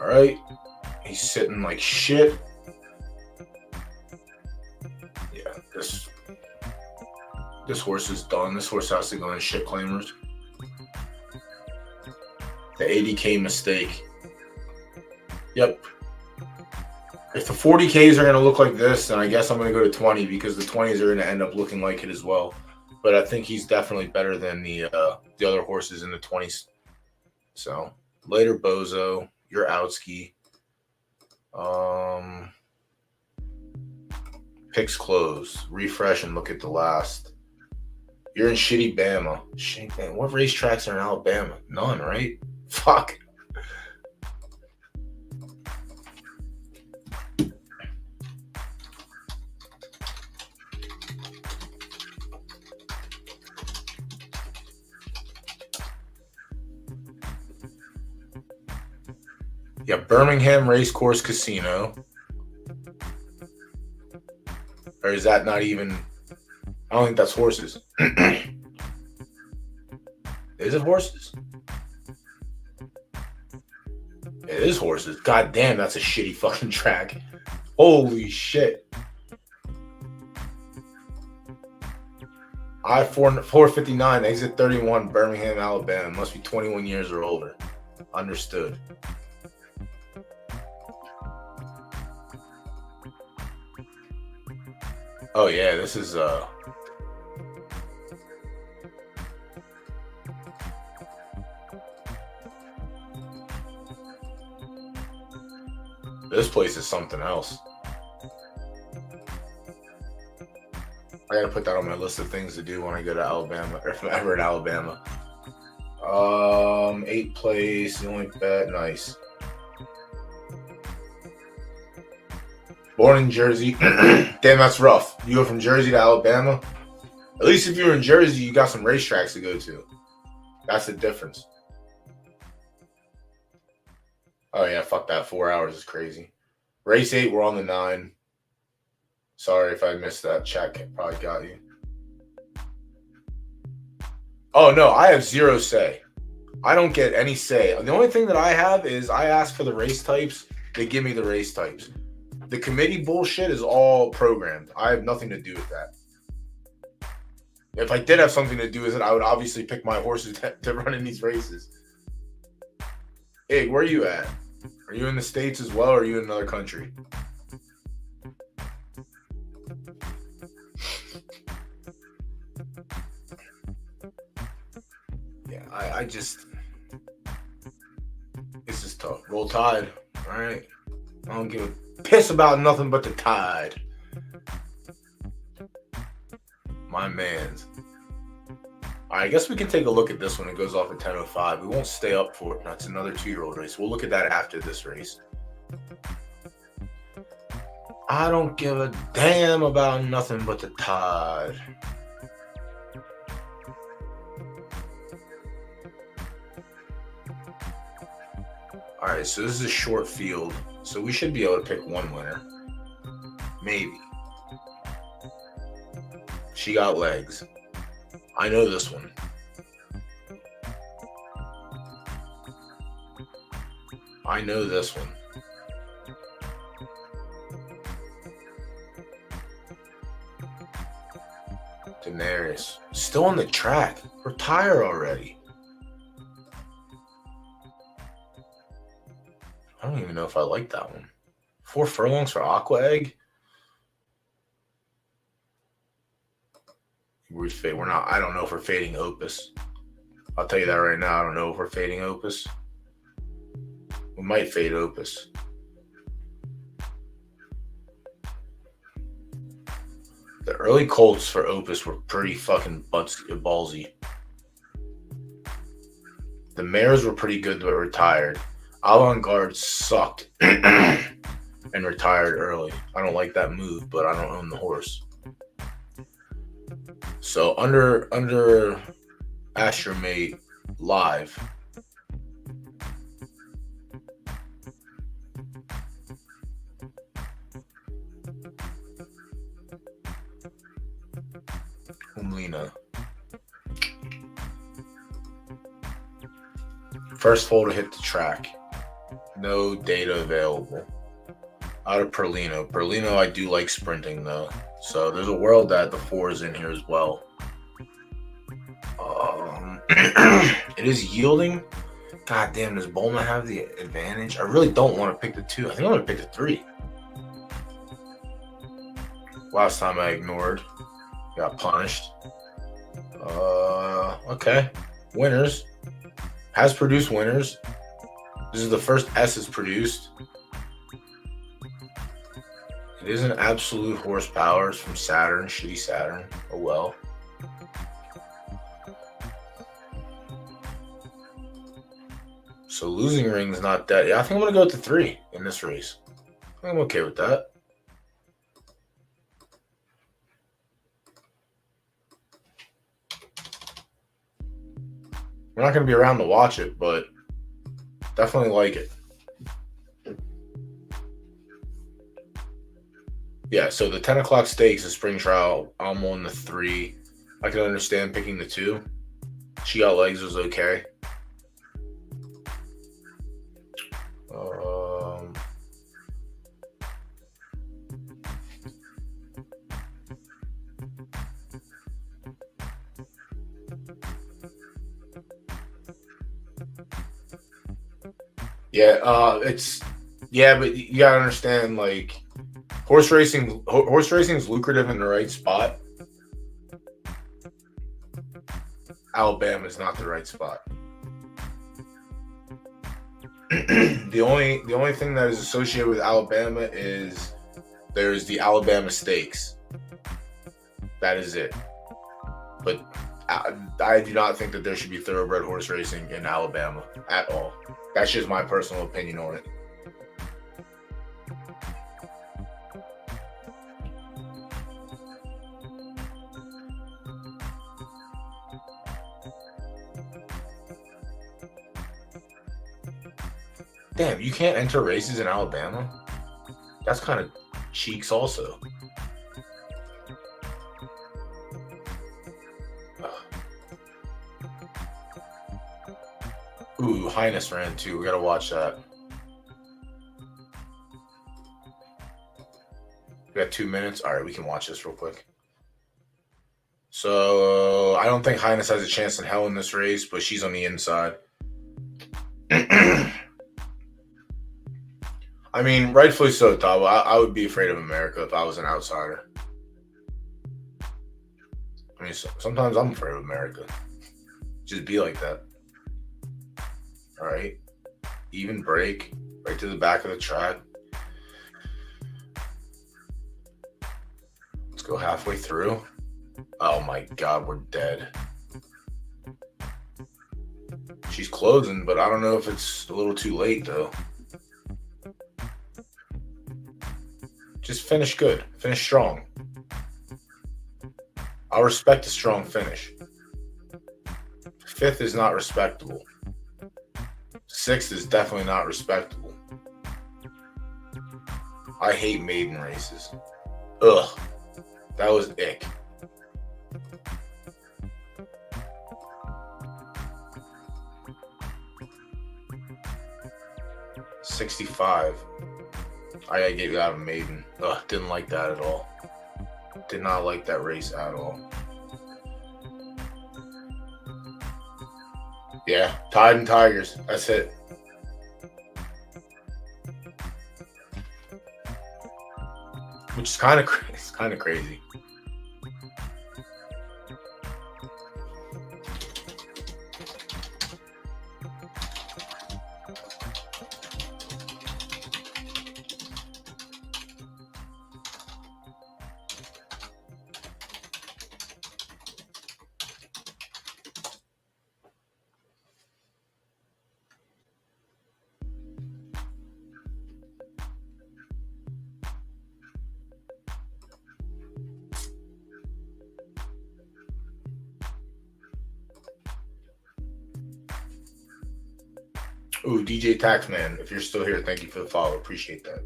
All right. He's sitting like shit. Yeah, this horse is done. This horse has to go in shit claimers. The 80K mistake. Yep. If the 40Ks are going to look like this, then I guess I'm going to go to 20 because the 20s are going to end up looking like it as well. But I think he's definitely better than the other horses in the 20s. So, later, Bozo. You're outski. Picks close. Refresh and look at the last. You're in shitty Bama. Shit, man. What racetracks are in Alabama? None, right? Fuck. Yeah, Birmingham Racecourse Casino. Or is that not even... I don't think that's horses. Is it horses? It is horses. God damn, that's a shitty fucking track. Holy shit. I-459, exit 31, Birmingham, Alabama. Must be 21 years or older. Understood. Oh yeah, this is this place is something else. I gotta put that on my list of things to do when I go to Alabama, or if I'm ever in Alabama. 8th place, the only bet, nice. Born in Jersey. Damn, that's rough. You go from Jersey to Alabama. At least if you're in Jersey, you got some racetracks to go to. That's the difference. Oh, yeah, fuck that. 4 hours is crazy. Race 8, we're on the 9. Sorry if I missed that. Check probably got you. Oh, no, I have zero say. I don't get any say. The only thing that I have is I ask for the race types. They give me the race types. The committee bullshit is all programmed. I have nothing to do with that. If I did have something to do with it, I would obviously pick my horses to run in these races. Ig, where are you at? Are you in the States as well, or are you in another country? Yeah, I just... It's just tough. Roll Tide. All right. I don't give a piss about nothing but the Tide. My man's. All right, I guess we can take a look at this one. It goes off at 10:05. We won't stay up for it. That's another 2-year-old race. We'll look at that after this race. I don't give a damn about nothing but the Tide. All right, so this is a short field. So we should be able to pick one winner. Maybe. She got legs. I know this one. I know this one. Daenerys. Still on the track. Retire already. I don't even know if I like that one. 4 furlongs for Aqua Egg? We're not. I don't know if we're fading Opus. I'll tell you that right now. I don't know if we're fading Opus. We might fade Opus. The early Colts for Opus were pretty fucking ballsy. The Mares were pretty good but retired. Avant-Garde sucked and retired early. I don't like that move, but I don't own the horse. So under Astromate Live, Umlina. First foal to hit the track. No data available. Out of Perlino. Perlino, I do like sprinting though. So there's a world that the 4 is in here as well. It is yielding. God damn, does Bowman have the advantage? I really don't want to pick the 2. I think I'm going to pick the 3. Last time I ignored. Got punished. Okay. Winners. Has produced winners. This is the first S is produced. It is an absolute horsepower. It's from Saturn. Shitty Saturn. Oh well. So losing ring's not that. Yeah, I think I'm going to go with the 3 in this race. I think I'm okay with that. We're not going to be around to watch it, but definitely like it. Yeah, so the 10 o'clock stakes, the spring trial, I'm on the 3. I can understand picking the 2. She Got Legs was okay. But you gotta understand, like, horse racing is lucrative in the right spot. Alabama is not the right spot. The only thing that is associated with Alabama is there's the Alabama Stakes. That is it. But I do not think that there should be thoroughbred horse racing in Alabama at all. That's just my personal opinion on it. Damn, you can't enter races in Alabama? That's kind of cheeks also. Ooh, Highness ran too. We gotta watch that. We got 2 minutes. All right, we can watch this real quick. So I don't think Highness has a chance in hell in this race, but she's on the inside. I mean, rightfully so, Tabo. I would be afraid of America if I was an outsider. I mean, sometimes I'm afraid of America. Just be like that. All right. Even break. Right to the back of the track. Let's go halfway through. Oh my God, we're dead. She's closing, but I don't know if it's a little too late, though. Just finish good. Finish strong. I'll respect a strong finish. 5th is not respectable. 6th is definitely not respectable. I hate maiden races. Ugh. That was ick. $65. I gotta get you out of maiden. Ugh, didn't like that at all. Did not like that race at all. Yeah, Tide and Tigers. That's it. Which is kind of crazy. Ooh, DJ Taxman, if you're still here, thank you for the follow. Appreciate that.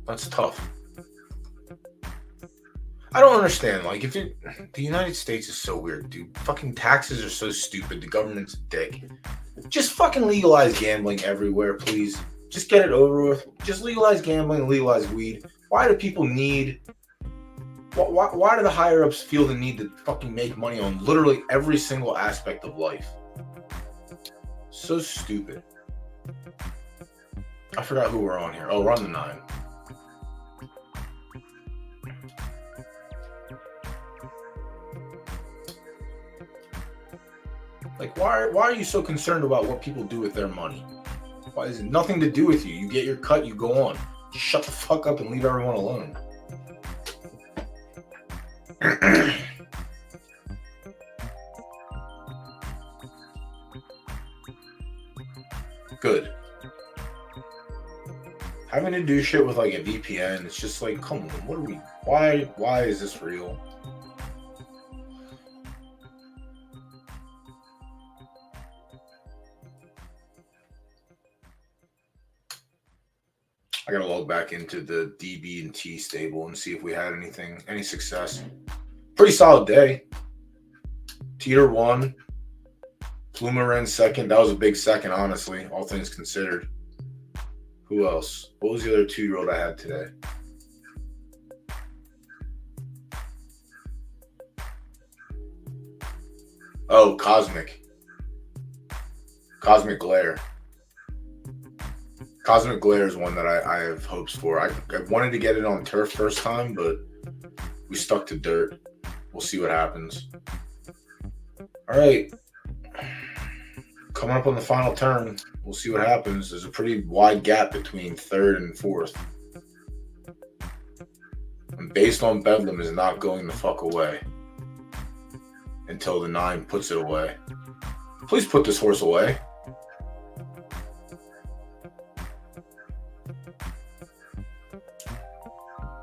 That's tough. I don't understand. Like, if it, the United States is so weird, dude. Fucking taxes are so stupid. The government's a dick. Just fucking legalize gambling everywhere, please. Just get it over with. Just legalize gambling and legalize weed. Why do people need... Why do the higher-ups feel the need to fucking make money on literally every single aspect of life? So stupid. I forgot who we're on here. Oh, we're on the 9. Like, why are you so concerned about what people do with their money? Why is it nothing to do with you? You get your cut, you go on. Just shut the fuck up and leave everyone alone. Good. Having to do shit with like a VPN, it's just like, come on, what are we? Why is this real? I gotta log back into the DB and T stable and see if we had any success. Pretty solid day. Teeter 1. Plumerin 2nd. That was a big second, honestly, all things considered. Who else? What was the other 2-year-old I had today? Oh, Cosmic Glare. Cosmic Glare is one that I have hopes for. I wanted to get it on turf first time, but we stuck to dirt. We'll see what happens. All right. Coming up on the final turn, we'll see what happens. There's a pretty wide gap between 3rd and 4th. And based on Bedlam is not going the fuck away until the 9 puts it away. Please put this horse away.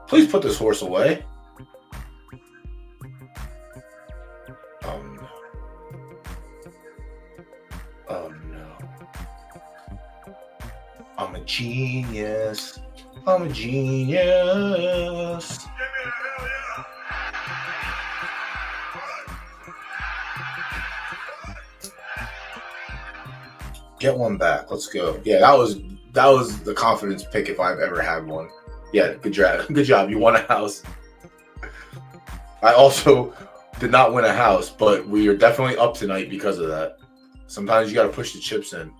Please put this horse away. Oh no. Oh no. I'm a genius. I'm a genius. Get one back. Let's go. Yeah, that was the confidence pick if I've ever had one. Yeah, good job. Good job. You won a house. I also did not win a house, but we are definitely up tonight because of that. Sometimes you got to push the chips in.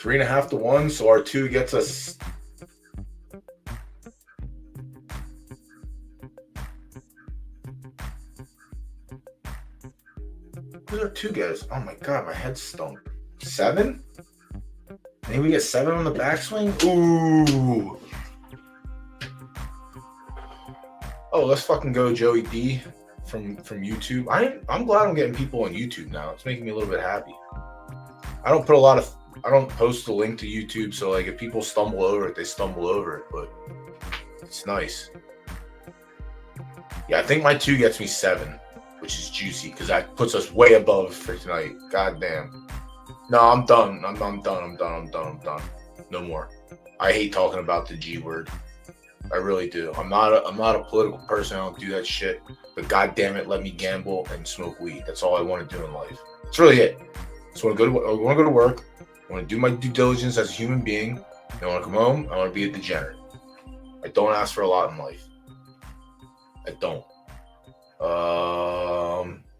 Three and a half to 1, so our 2 gets us. Who's our 2 guys? Oh my god, my head's stunk. 7? Maybe we get 7 on the backswing? Ooh. Oh, let's fucking go, Joey D from YouTube. I'm glad I'm getting people on YouTube now. It's making me a little bit happy. I don't post the link to YouTube, so like if people stumble over it, they stumble over it, but it's nice. Yeah, I think my 2 gets me 7, which is juicy because that puts us way above for tonight. God damn. No, I'm done. I'm done. No more. I hate talking about the G word. I really do. I'm not a political person. I don't do that shit. But god damn it, let me gamble and smoke weed. That's all I want to do in life. That's really it. So I want to go to work. I want to do my due diligence as a human being. I want to come home. I want to be a degenerate. I don't ask for a lot in life. I don't.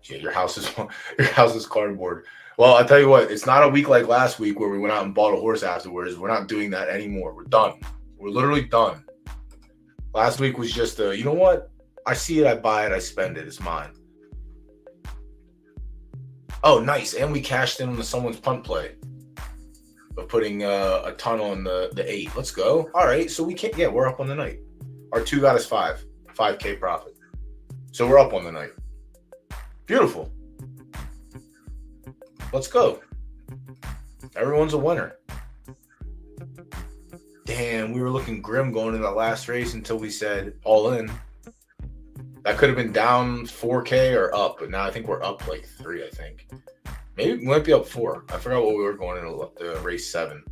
Yeah, your house is cardboard. Well, I tell you what, it's not a week like last week where we went out and bought a horse afterwards. We're not doing that anymore. We're done. We're literally done. Last week was just you know what? I see it, I buy it, I spend it. It's mine. Oh, nice. And we cashed in on someone's punt play of putting a ton on the 8. Let's go. All right. So we can't, yeah, we're up on the night. Our 2 got us 5K profit. So we're up on the night. Beautiful. Let's go. Everyone's a winner. Damn, we were looking grim going into that last race until we said all in. That could have been down 4K or up, but now I think we're up like 3, I think. Maybe we might be up 4. I forgot what we were going into the race 7.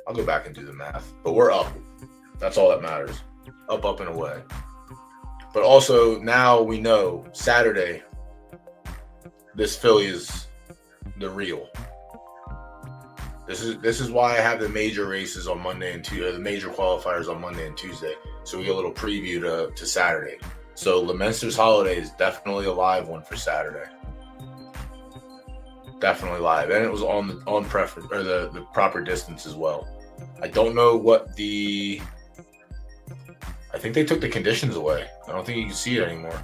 I'll go back and do the math. But we're up. That's all that matters. Up, and away. But also, now we know, Saturday, this filly is the real. This is why I have the major races on Monday and Tuesday, the major qualifiers on Monday and Tuesday. So we get a little preview to Saturday. So Lemonster's Holiday is definitely a live one for Saturday. Definitely live, and it was on preference or the proper distance as well. I don't know what I think they took the conditions away. I don't think you can see it anymore.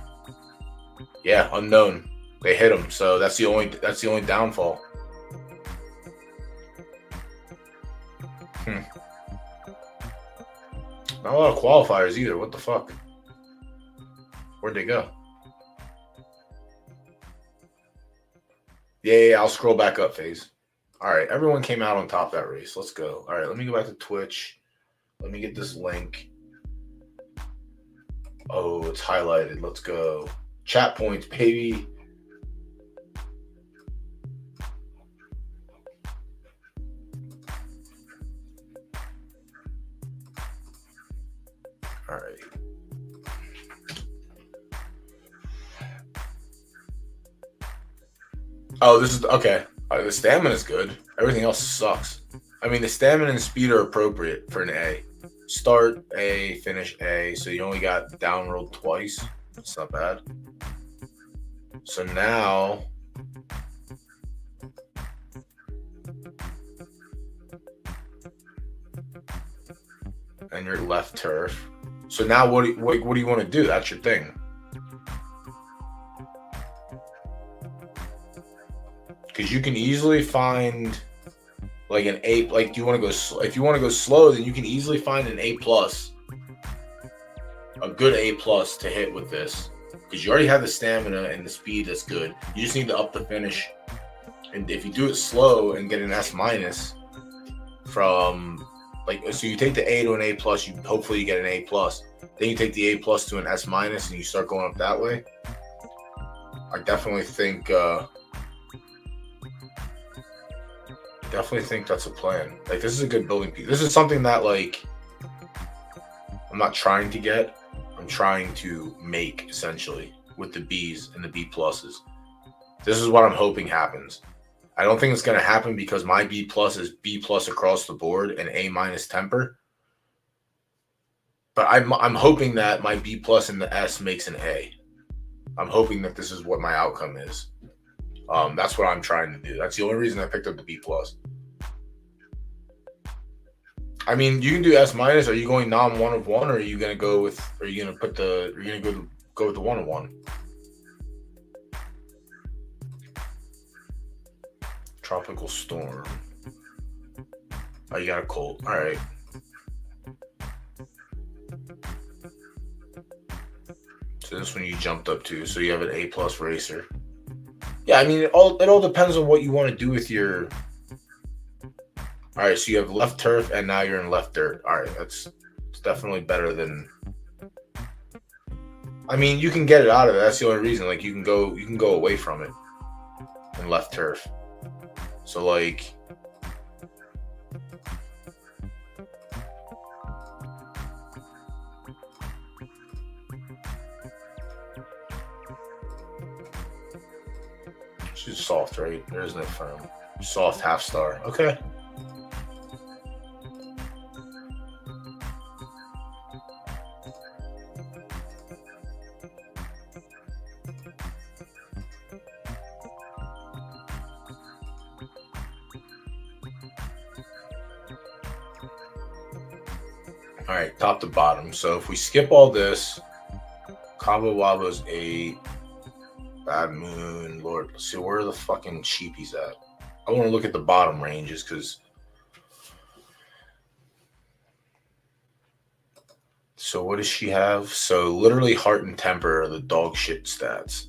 Yeah, unknown. They hit them, so that's the only downfall. Not a lot of qualifiers either. What the fuck? Where'd they go? Yeah, I'll scroll back up, FaZe. All right, everyone came out on top of that race. Let's go. All right, let me go back to Twitch. Let me get this link. Oh, it's highlighted. Let's go. Chat points, baby. All right. Oh, this is okay. The stamina is good. Everything else sucks. I mean, the stamina and speed are appropriate for an A. Start A, finish A. So you only got down rolled twice. It's not bad. So now, and your left turf. So now, what do you want to do? That's your thing. Because you can easily find like an A. Like, do you want to go? If you want to go slow, then you can easily find an A+, a good A+ to hit with this. Because you already have the stamina and the speed that's good. You just need to up the finish. And if you do it slow and get an S- from so you take the A to an A+, you hopefully you get an A+. Then you take the A+ to an S- and you start going up that way. I definitely think that's a plan. Like, this is a good building piece. This is something that, like, I'm not trying to get. I'm trying to make, essentially, with the Bs and the B+. This is what I'm hoping happens. I don't think it's going to happen because my B+ is B+ across the board and A- temper. But I'm hoping that my B+ and the S makes an A. I'm hoping that this is what my outcome is. That's what I'm trying to do. That's the only reason I picked up the B+. I mean, you can do S-. Are you going nom 1 of 1, or are you gonna go with? Are you gonna put the? Are you gonna go with the 1 of 1? Tropical storm. Oh, you got a cold. All right. So this one you jumped up to. So you have an A+ racer. Yeah, I mean, it all depends on what you want to do with your. All right, so you have left turf, and now you're in left dirt. All right, it's definitely better than. I mean, you can get it out of it. That's the only reason. Like, you can go away from it in left turf. So, like, she's soft, right? There is no firm. Soft half star. Okay. All right, top to bottom. So if we skip all this, Cabo Wabo's 8. Bad Moon, Lord. Let's see, where are the fucking cheapies at? I want to look at the bottom ranges because. So what does she have? So literally Heart and Temper are the dog shit stats.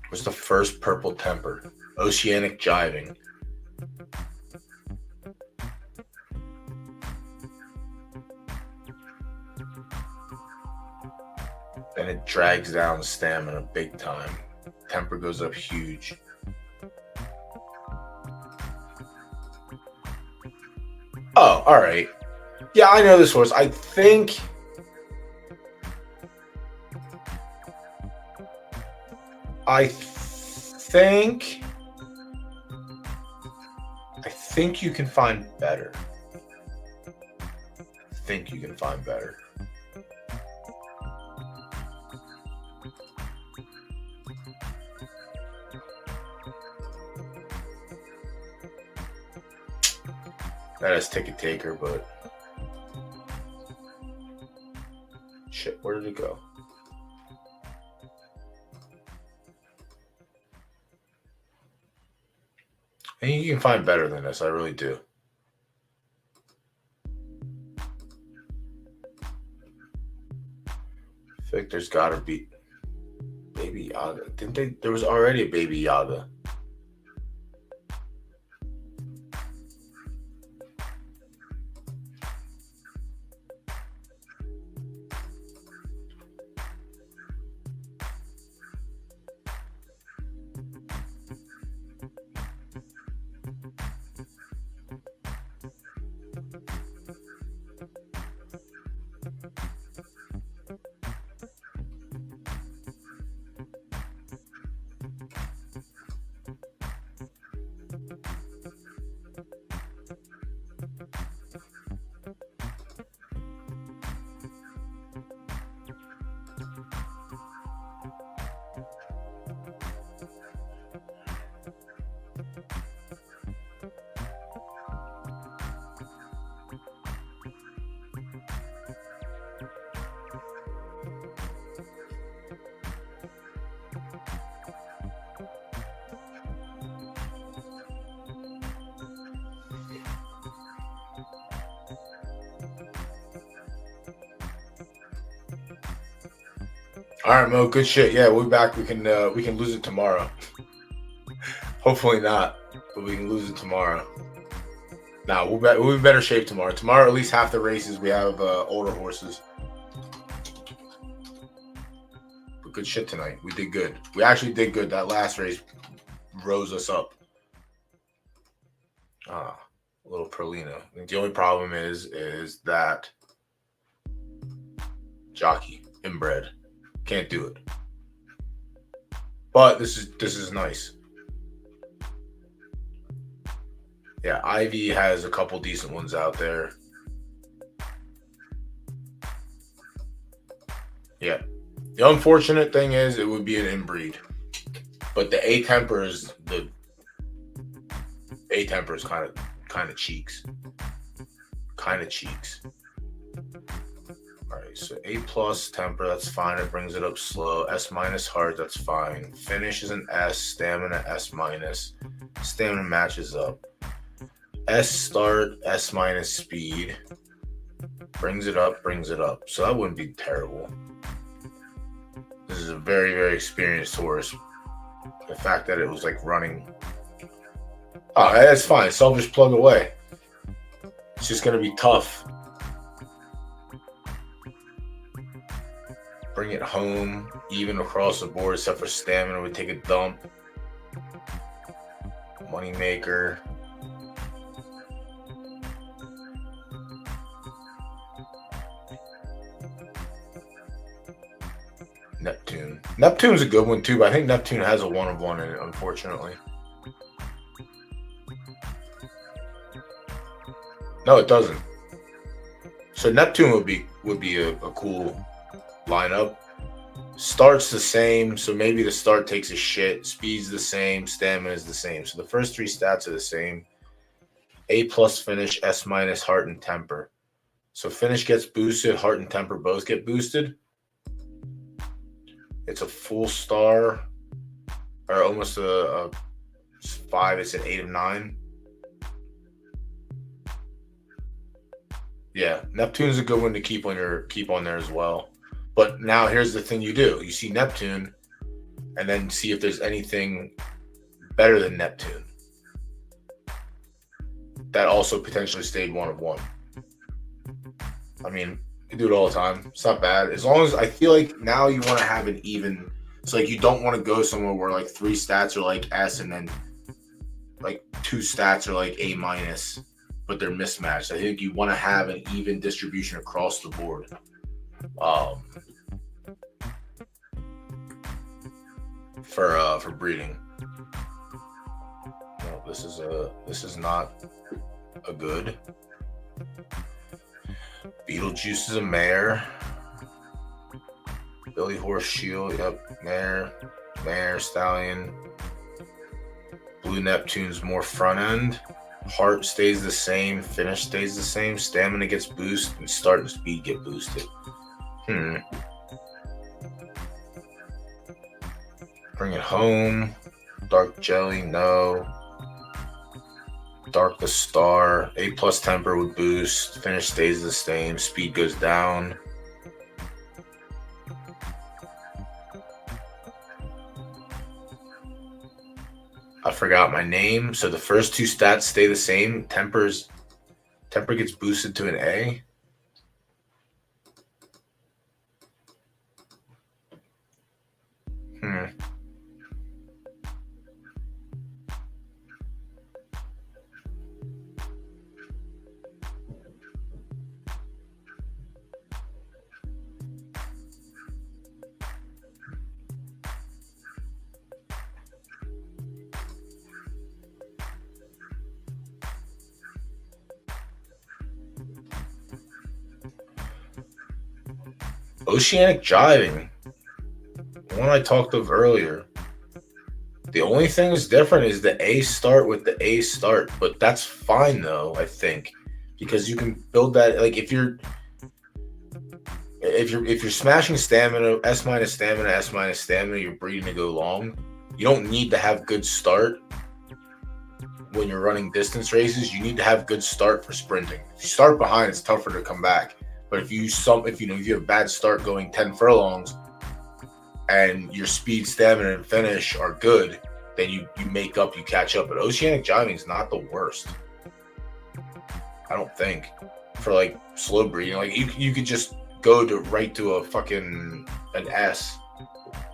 What's the first purple temper? Oceanic Jiving. Then it drags down stamina big time. Temper goes up huge. Oh, all right. Yeah, I know this horse. I think you can find better. That is Ticket Taker, but shit, where did it go? I think you can find better than this. I really do. I think there's gotta be Baby Yaga. Didn't they? There was already a Baby Yaga. All right, Mo. Good shit. Yeah, we're back. We can lose it tomorrow. Hopefully not, but we can lose it tomorrow. Nah, we'll be in better shape tomorrow. Tomorrow, at least half the races we have older horses. But good shit tonight. We did good. We actually did good. That last race rose us up. A little Perlino. I think the only problem is that jockey inbred. Can't do it. But this is nice. Yeah, Ivy has a couple decent ones out there. Yeah. The unfortunate thing is it would be an inbreed. But the A temper is kind of cheeks. Kind of cheeks. All right, so A plus temper, that's fine. It brings it up slow. S minus heart, that's fine. Finish is an S. Stamina S minus. Stamina matches up. S start, S minus speed. Brings it up. So that wouldn't be terrible. This is a very, very experienced horse. The fact that it was like running. Oh, that's fine. Selfish plug away. It's just going to be tough. Bring it home, even across the board, except for stamina. We take a dump. Moneymaker. Neptune. Neptune's a good one too, but I think Neptune has a 1 of 1 in it, unfortunately. No, it doesn't. So Neptune would be a cool lineup. Start's the same, so maybe the start takes a shit. Speed's the same, stamina is the same. So the first 3 stats are the same. A+ finish, S- heart and temper. So finish gets boosted, heart and temper both get boosted. It's a full star, or almost a 5. It's an 8 of 9. Yeah, Neptune's a good one to keep on there as well. But now here's the thing you do. You see Neptune, and then see if there's anything better than Neptune that also potentially stayed 1 of 1. I mean, you do it all the time. It's not bad. As long as I feel like now you want to have an even. It's like you don't want to go somewhere where like 3 stats are like S and then like 2 stats are like A-, but they're mismatched. I think you want to have an even distribution across the board. For breeding. No, this is not a good. Beetlejuice is a mare. Billy Horse Shield, yep, mare, stallion. Blue Neptune's more front end. Heart stays the same, finish stays the same, stamina gets boosted, and start and speed get boosted. Bring it home. Dark Jelly, no. Dark the Star. A+ temper would boost. Finish stays the same. Speed goes down. I forgot my name. So the first 2 stats stay the same. Temper gets boosted to an A. Oceanic Jiving, the one I talked of earlier. The only thing that's different is the A start with the A start, but that's fine though, I think, because you can build that. Like if you're smashing stamina, S- stamina, S- stamina, you're breeding to go long. You don't need to have good start when you're running distance races. You need to have good start for sprinting. If you start behind, it's tougher to come back. But if you have a bad start going 10 furlongs and your speed, stamina, and finish are good, then you catch up. But Oceanic Jiving is not the worst, I don't think, for like slow breeding. Like you could just go right to a fucking an S.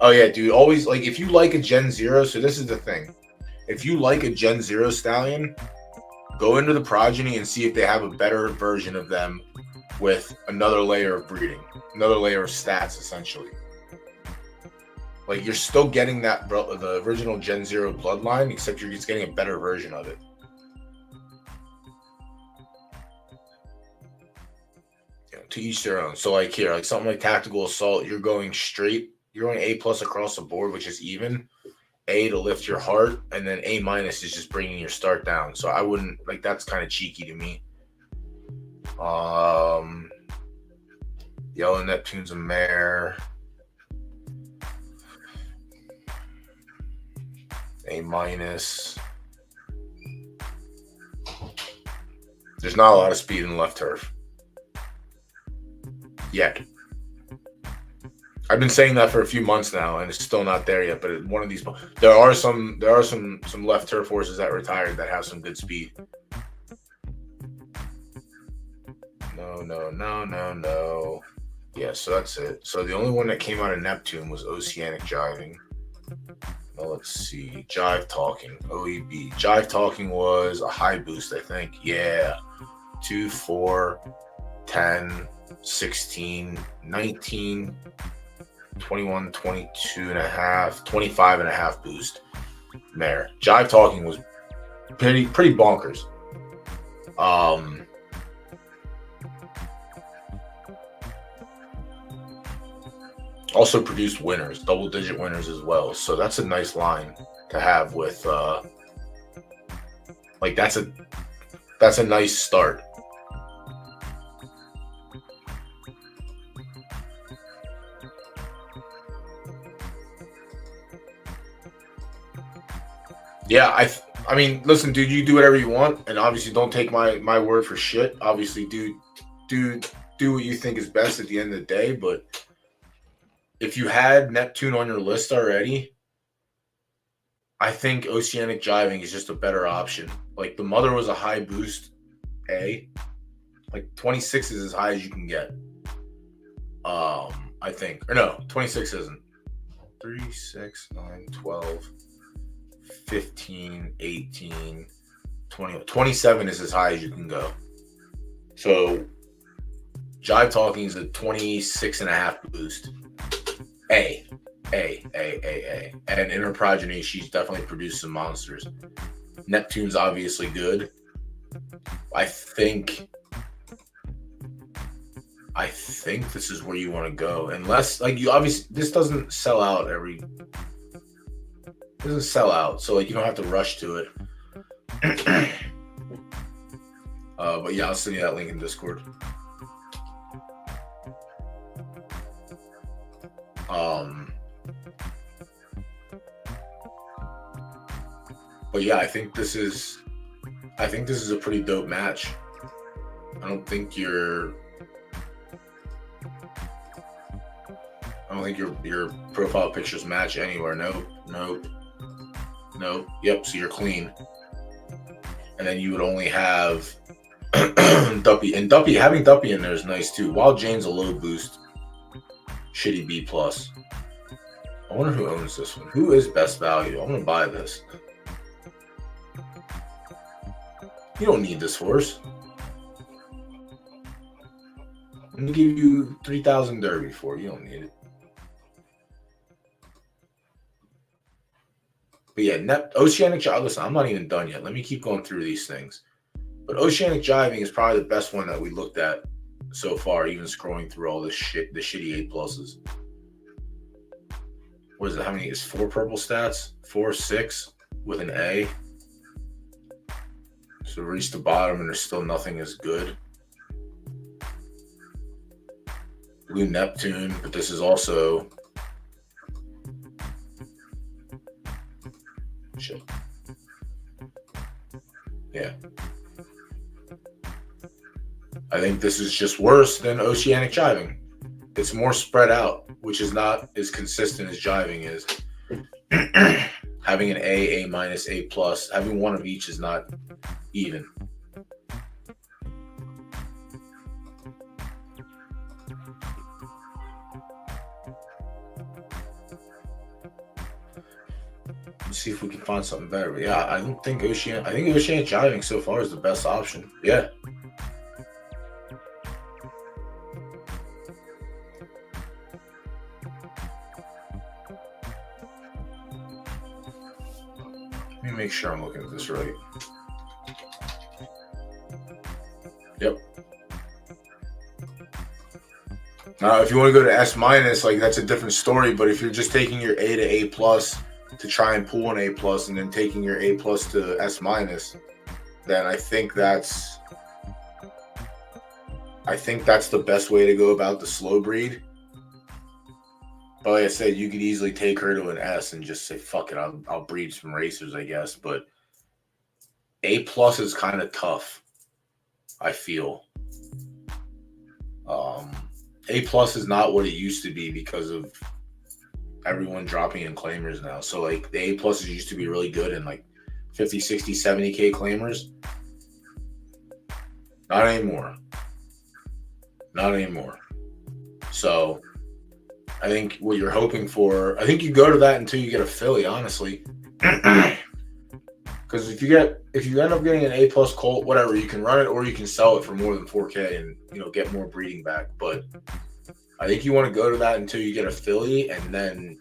Oh yeah, dude. Always, like, if you like a Gen 0, so this is the thing. If you like a Gen 0 stallion, go into the progeny and see if they have a better version of them with another layer of breeding, another layer of stats, essentially. Like, you're still getting the original Gen 0 bloodline, except you're just getting a better version of it. To each their own. So like here, like something like Tactical Assault, you're going A+ across the board, which is even. A to lift your heart, and then A- is just bringing your start down. So I wouldn't, like, that's kind of cheeky to me. Yellow Neptune's a mare. A-. There's not a lot of speed in left turf yet. I've been saying that for a few months now, and it's still not there yet. But one of these, there are some left turf horses that retired that have some good speed. No. Yeah, so that's it. So the only one that came out of Neptune was Oceanic Jiving. let's see. Jive Talking, OEB. Jive Talking was a high boost, I think. Yeah. 2, 4, 10, 16, 19, 21, 22 and a half, 25 and a half boost there. Jive Talking was pretty bonkers. Also produced winners, double-digit winners as well. So that's a nice line to have with, like that's a nice start. Yeah, I mean, listen, dude, you do whatever you want, and obviously don't take my word for shit. Obviously, do what you think is best at the end of the day. But if you had Neptune on your list already, I think Oceanic Jiving is just a better option. Like the Mother was a high boost A, like 26 is as high as you can get. I think, or no, 26 isn't. 3, 6, 9, 12. 15, 18, 20, 27 is as high as you can go. So Jive Talking is a 26 and a half boost. A. And in her progeny, she's definitely produced some monsters. Neptune's obviously good. I think this is where you want to go. Unless, like, you obviously, this doesn't sell out doesn't sell out, so like you don't have to rush to it. But yeah, I'll send you that link in Discord. But yeah, I think this is a pretty dope match. I don't think your profile pictures match anywhere. Nope. Yep, so you're clean. And then you would only have Duppy. And having Duppy in there is nice too. Wild Jane's a low boost. Shitty B+. I wonder who owns this one. Who is best value? I'm gonna buy this. You don't need this horse. I'm gonna give you 3,000 Derby for it. You don't need it. But yeah, Oceanic Jiving. Listen, I'm not even done yet. Let me keep going through these things. But Oceanic Jiving is probably the best one that we looked at so far, even scrolling through all this shit, the shitty A+. What is it? How many is 4 purple stats? 4, 6 with an A. So reach the bottom and there's still nothing as good. Blue Neptune, but this is also shit. Yeah. I think this is just worse than Oceanic Jiving. It's more spread out, which is not as consistent as Jiving is. Having an A, A-, A+, having one of each is not even. Let's see if we can find something better. But yeah, I think Oceanic Jiving so far is the best option. Yeah. Let me make sure I'm looking at this right. Yep. Now, if you want to go to S-, like that's a different story. But if you're just taking your A to A+ to try and pull an A+, and then taking your A+ to S-, then I think that's the best way to go about the slow breed. But like I said, you could easily take her to an S and just say, fuck it, I'll breed some racers, I guess. But A+ is kind of tough, I feel. A+ is not what it used to be because of everyone dropping in claimers now. So like the A+ used to be really good in like 50, 60, 70K claimers. Not anymore. So I think what you're hoping for, I think you go to that until you get a Philly, honestly. Because if you end up getting an A plus Colt, whatever, you can run it or you can sell it for more than 4K and get more breeding back. But I think you want to go to that until you get a Philly, and then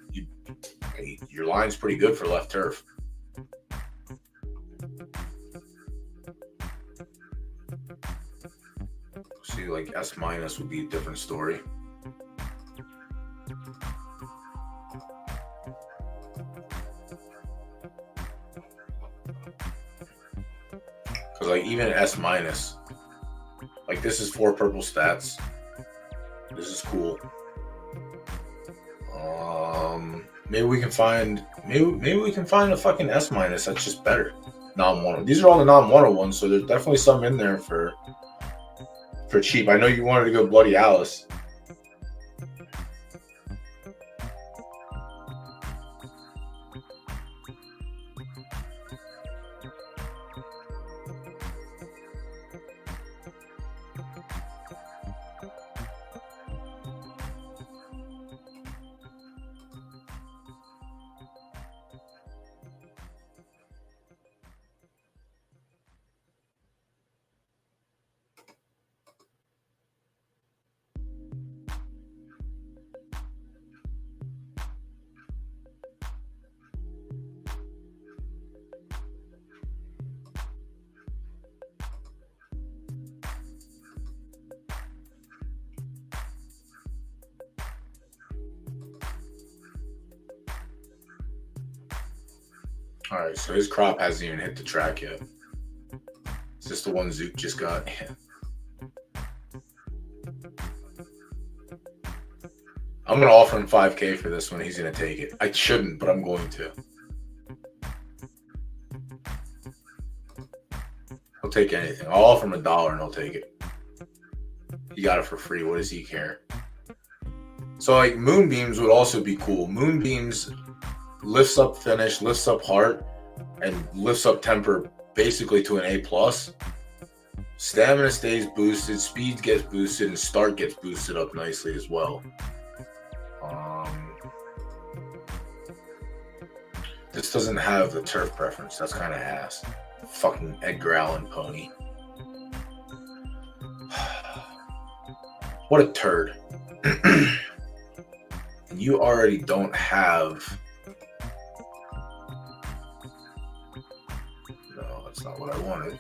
your line's pretty good for left turf. See, like S minus would be a different story. Because like even S minus, like this is 4 purple stats. This is cool. Maybe we can find a fucking S minus that's just better. Non-mono. These are all the non-mono ones, so there's definitely some in there for cheap. I know you wanted to go Bloody Alice. All right, so his crop hasn't even hit the track yet. Is this the one Zook just got? Yeah. I'm going to offer him 5K for this one. He's going to take it. I shouldn't, but I'm going to. He'll take anything. I'll offer him $1 and he'll take it. He got it for free. What does he care? So, like, Moonbeams would also be cool. Moonbeams lifts up finish, lifts up heart, and lifts up temper basically to an A+. Stamina stays boosted, speed gets boosted, and start gets boosted up nicely as well. This doesn't have the turf preference. That's kind of ass. Fucking Edgar Allan pony. What a turd. You already don't have... No, that's not what I wanted.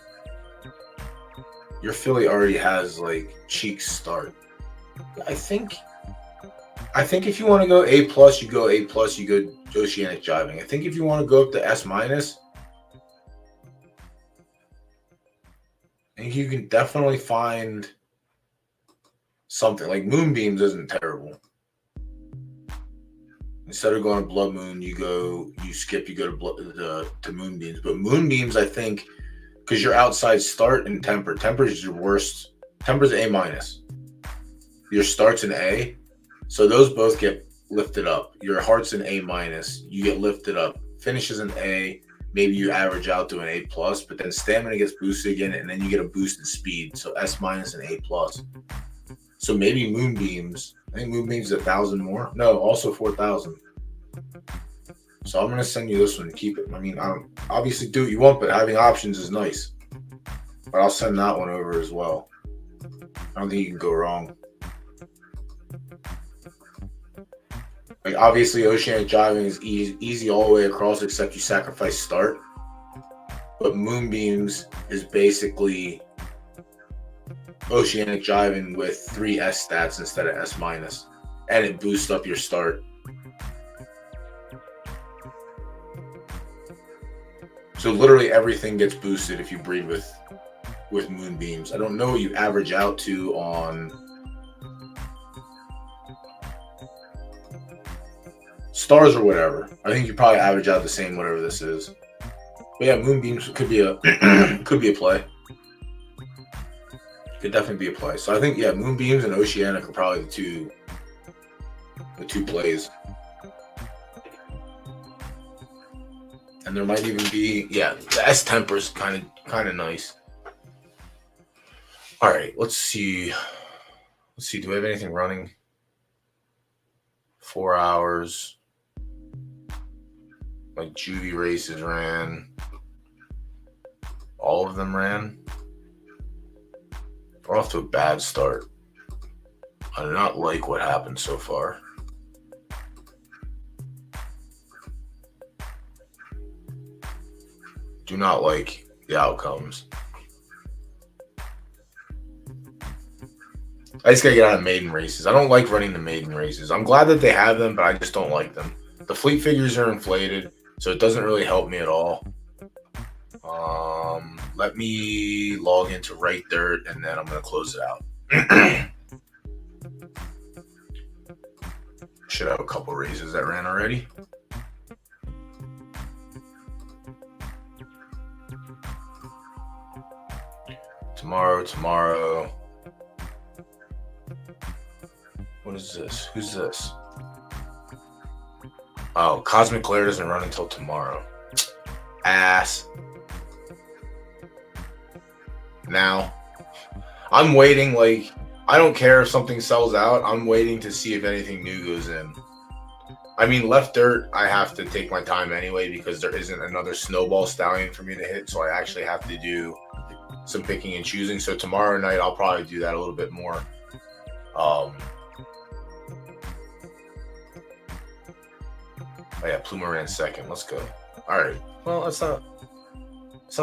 Your Philly already has, like, cheek start. I think if you want to go A+, you go A+, you go Oceanic Jiving. I think if you want to go up to S-, I think you can definitely find something. Like Moonbeams isn't terrible. Instead of going to Blood Moon, you go to Moonbeams. But Moonbeams, I think, because you're outside start and temper. Temper is your worst. Temper's A-. Your start's an A. So those both get lifted up. Your heart's an A-. You get lifted up. Finish is an A. Maybe you average out to an A+, but then stamina gets boosted again, and then you get a boost in speed. So S- and A+. So maybe Moonbeams. I think Moonbeams is 1,000 more. No, also 4,000. So I'm gonna send you this one. Keep it. I mean, I don't obviously do what you want, but having options is nice. But I'll send that one over as well. I don't think you can go wrong. Like obviously, Oceanic Jiving is easy all the way across, except you sacrifice start. But Moonbeams is basically Oceanic Jiving with 3 S stats instead of S-, and it boosts up your start. So literally everything gets boosted if you breed with Moonbeams. I don't know what you average out to on stars or whatever. I think you probably average out the same whatever this is. But yeah, Moonbeams could be a play. Could definitely be a play. So I think Moonbeams and Oceanic are probably the two plays. And there might even be the S temper is kind of nice. All right, let's see. Do we have anything running? 4 hours. Like juvie races ran. All of them ran. We're off to a bad start. I do not like what happened so far. Do not like the outcomes. I just gotta get out of maiden races. I don't like running the maiden races. I'm glad that they have them, but I just don't like them. The fleet figures are inflated, so it doesn't really help me at all. Let me log into Right Dirt, and then I'm gonna close it out. Should have a couple races that ran already. Tomorrow. What is this? Who's this? Oh, Cosmic Glare doesn't run until tomorrow. Ass. Now, I'm waiting. Like, I don't care if something sells out. I'm waiting to see if anything new goes in. I mean, Left Dirt, I have to take my time anyway because there isn't another Snowball Stallion for me to hit. So I actually have to do some picking and choosing. So tomorrow night, I'll probably do that a little bit more. Oh yeah, Pluma ran second. Let's go. All right. Well, it's not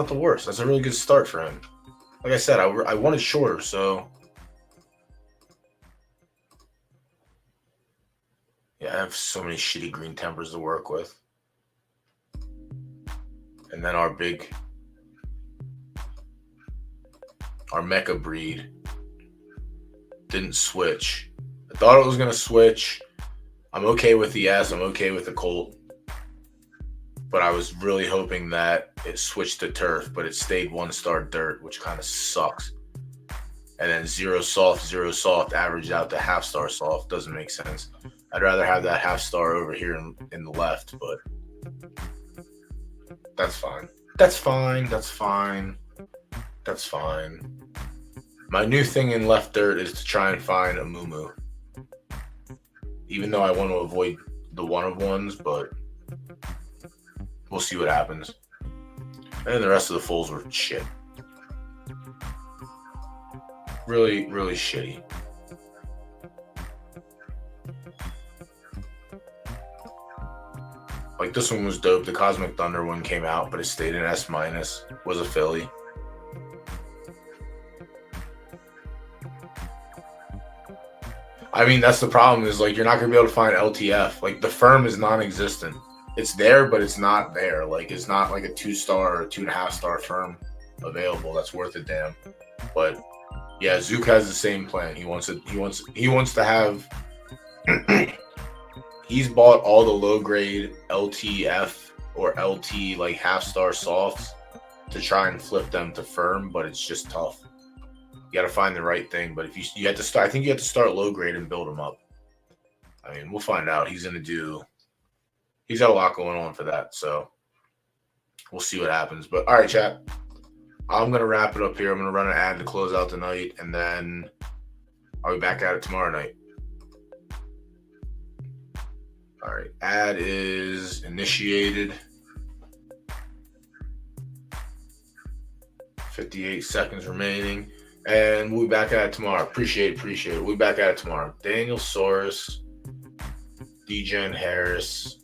the worst. That's a really good start for him. Like I said, I wanted shorter, so yeah, I have so many shitty green tempers to work with. And then our mecha breed didn't switch. I thought it was gonna switch. I'm okay with the S. I'm okay with the Colt. But I was really hoping that it switched to turf, but it stayed 1-star dirt, which kind of sucks. And then 0 soft averaged out to half-star soft. Doesn't make sense. I'd rather have that half-star over here in the left, but that's fine. That's fine. My new thing in Left Dirt is to try and find a Moo. Even though I want to avoid the one-of-ones, but we'll see what happens. And the rest of the fulls were shit. Really, really shitty. Like, this one was dope. The Cosmic Thunder one came out, but it stayed in S-. Was a Philly. I mean, that's the problem is, like, you're not going to be able to find LTF. Like, the firm is non-existent. It's there, but it's not there. Like, it's not like a 2-star or 2.5-star firm available that's worth a damn. But yeah, Zook has the same plan. He wants to have he's bought all the low grade LTF or LT like half-star softs to try and flip them to firm, but it's just tough. You got to find the right thing, but if you have to start, I think you have to start low grade and build them up. I mean, we'll find out. He's got a lot going on for that, so we'll see what happens. But all right, chat, I'm gonna wrap it up here. I'm gonna run an ad to close out the night, and then I'll be back at it tomorrow night. All right, ad is initiated. 58 seconds remaining. And we'll be back at it tomorrow. Appreciate it. We'll be back at it tomorrow. Daniel Soros, Degen Harris.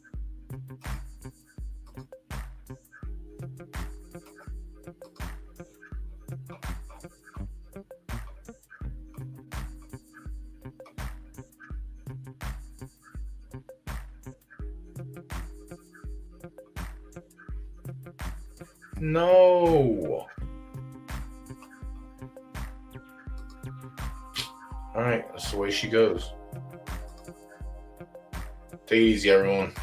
No. All right, that's the way she goes. Take it easy, everyone.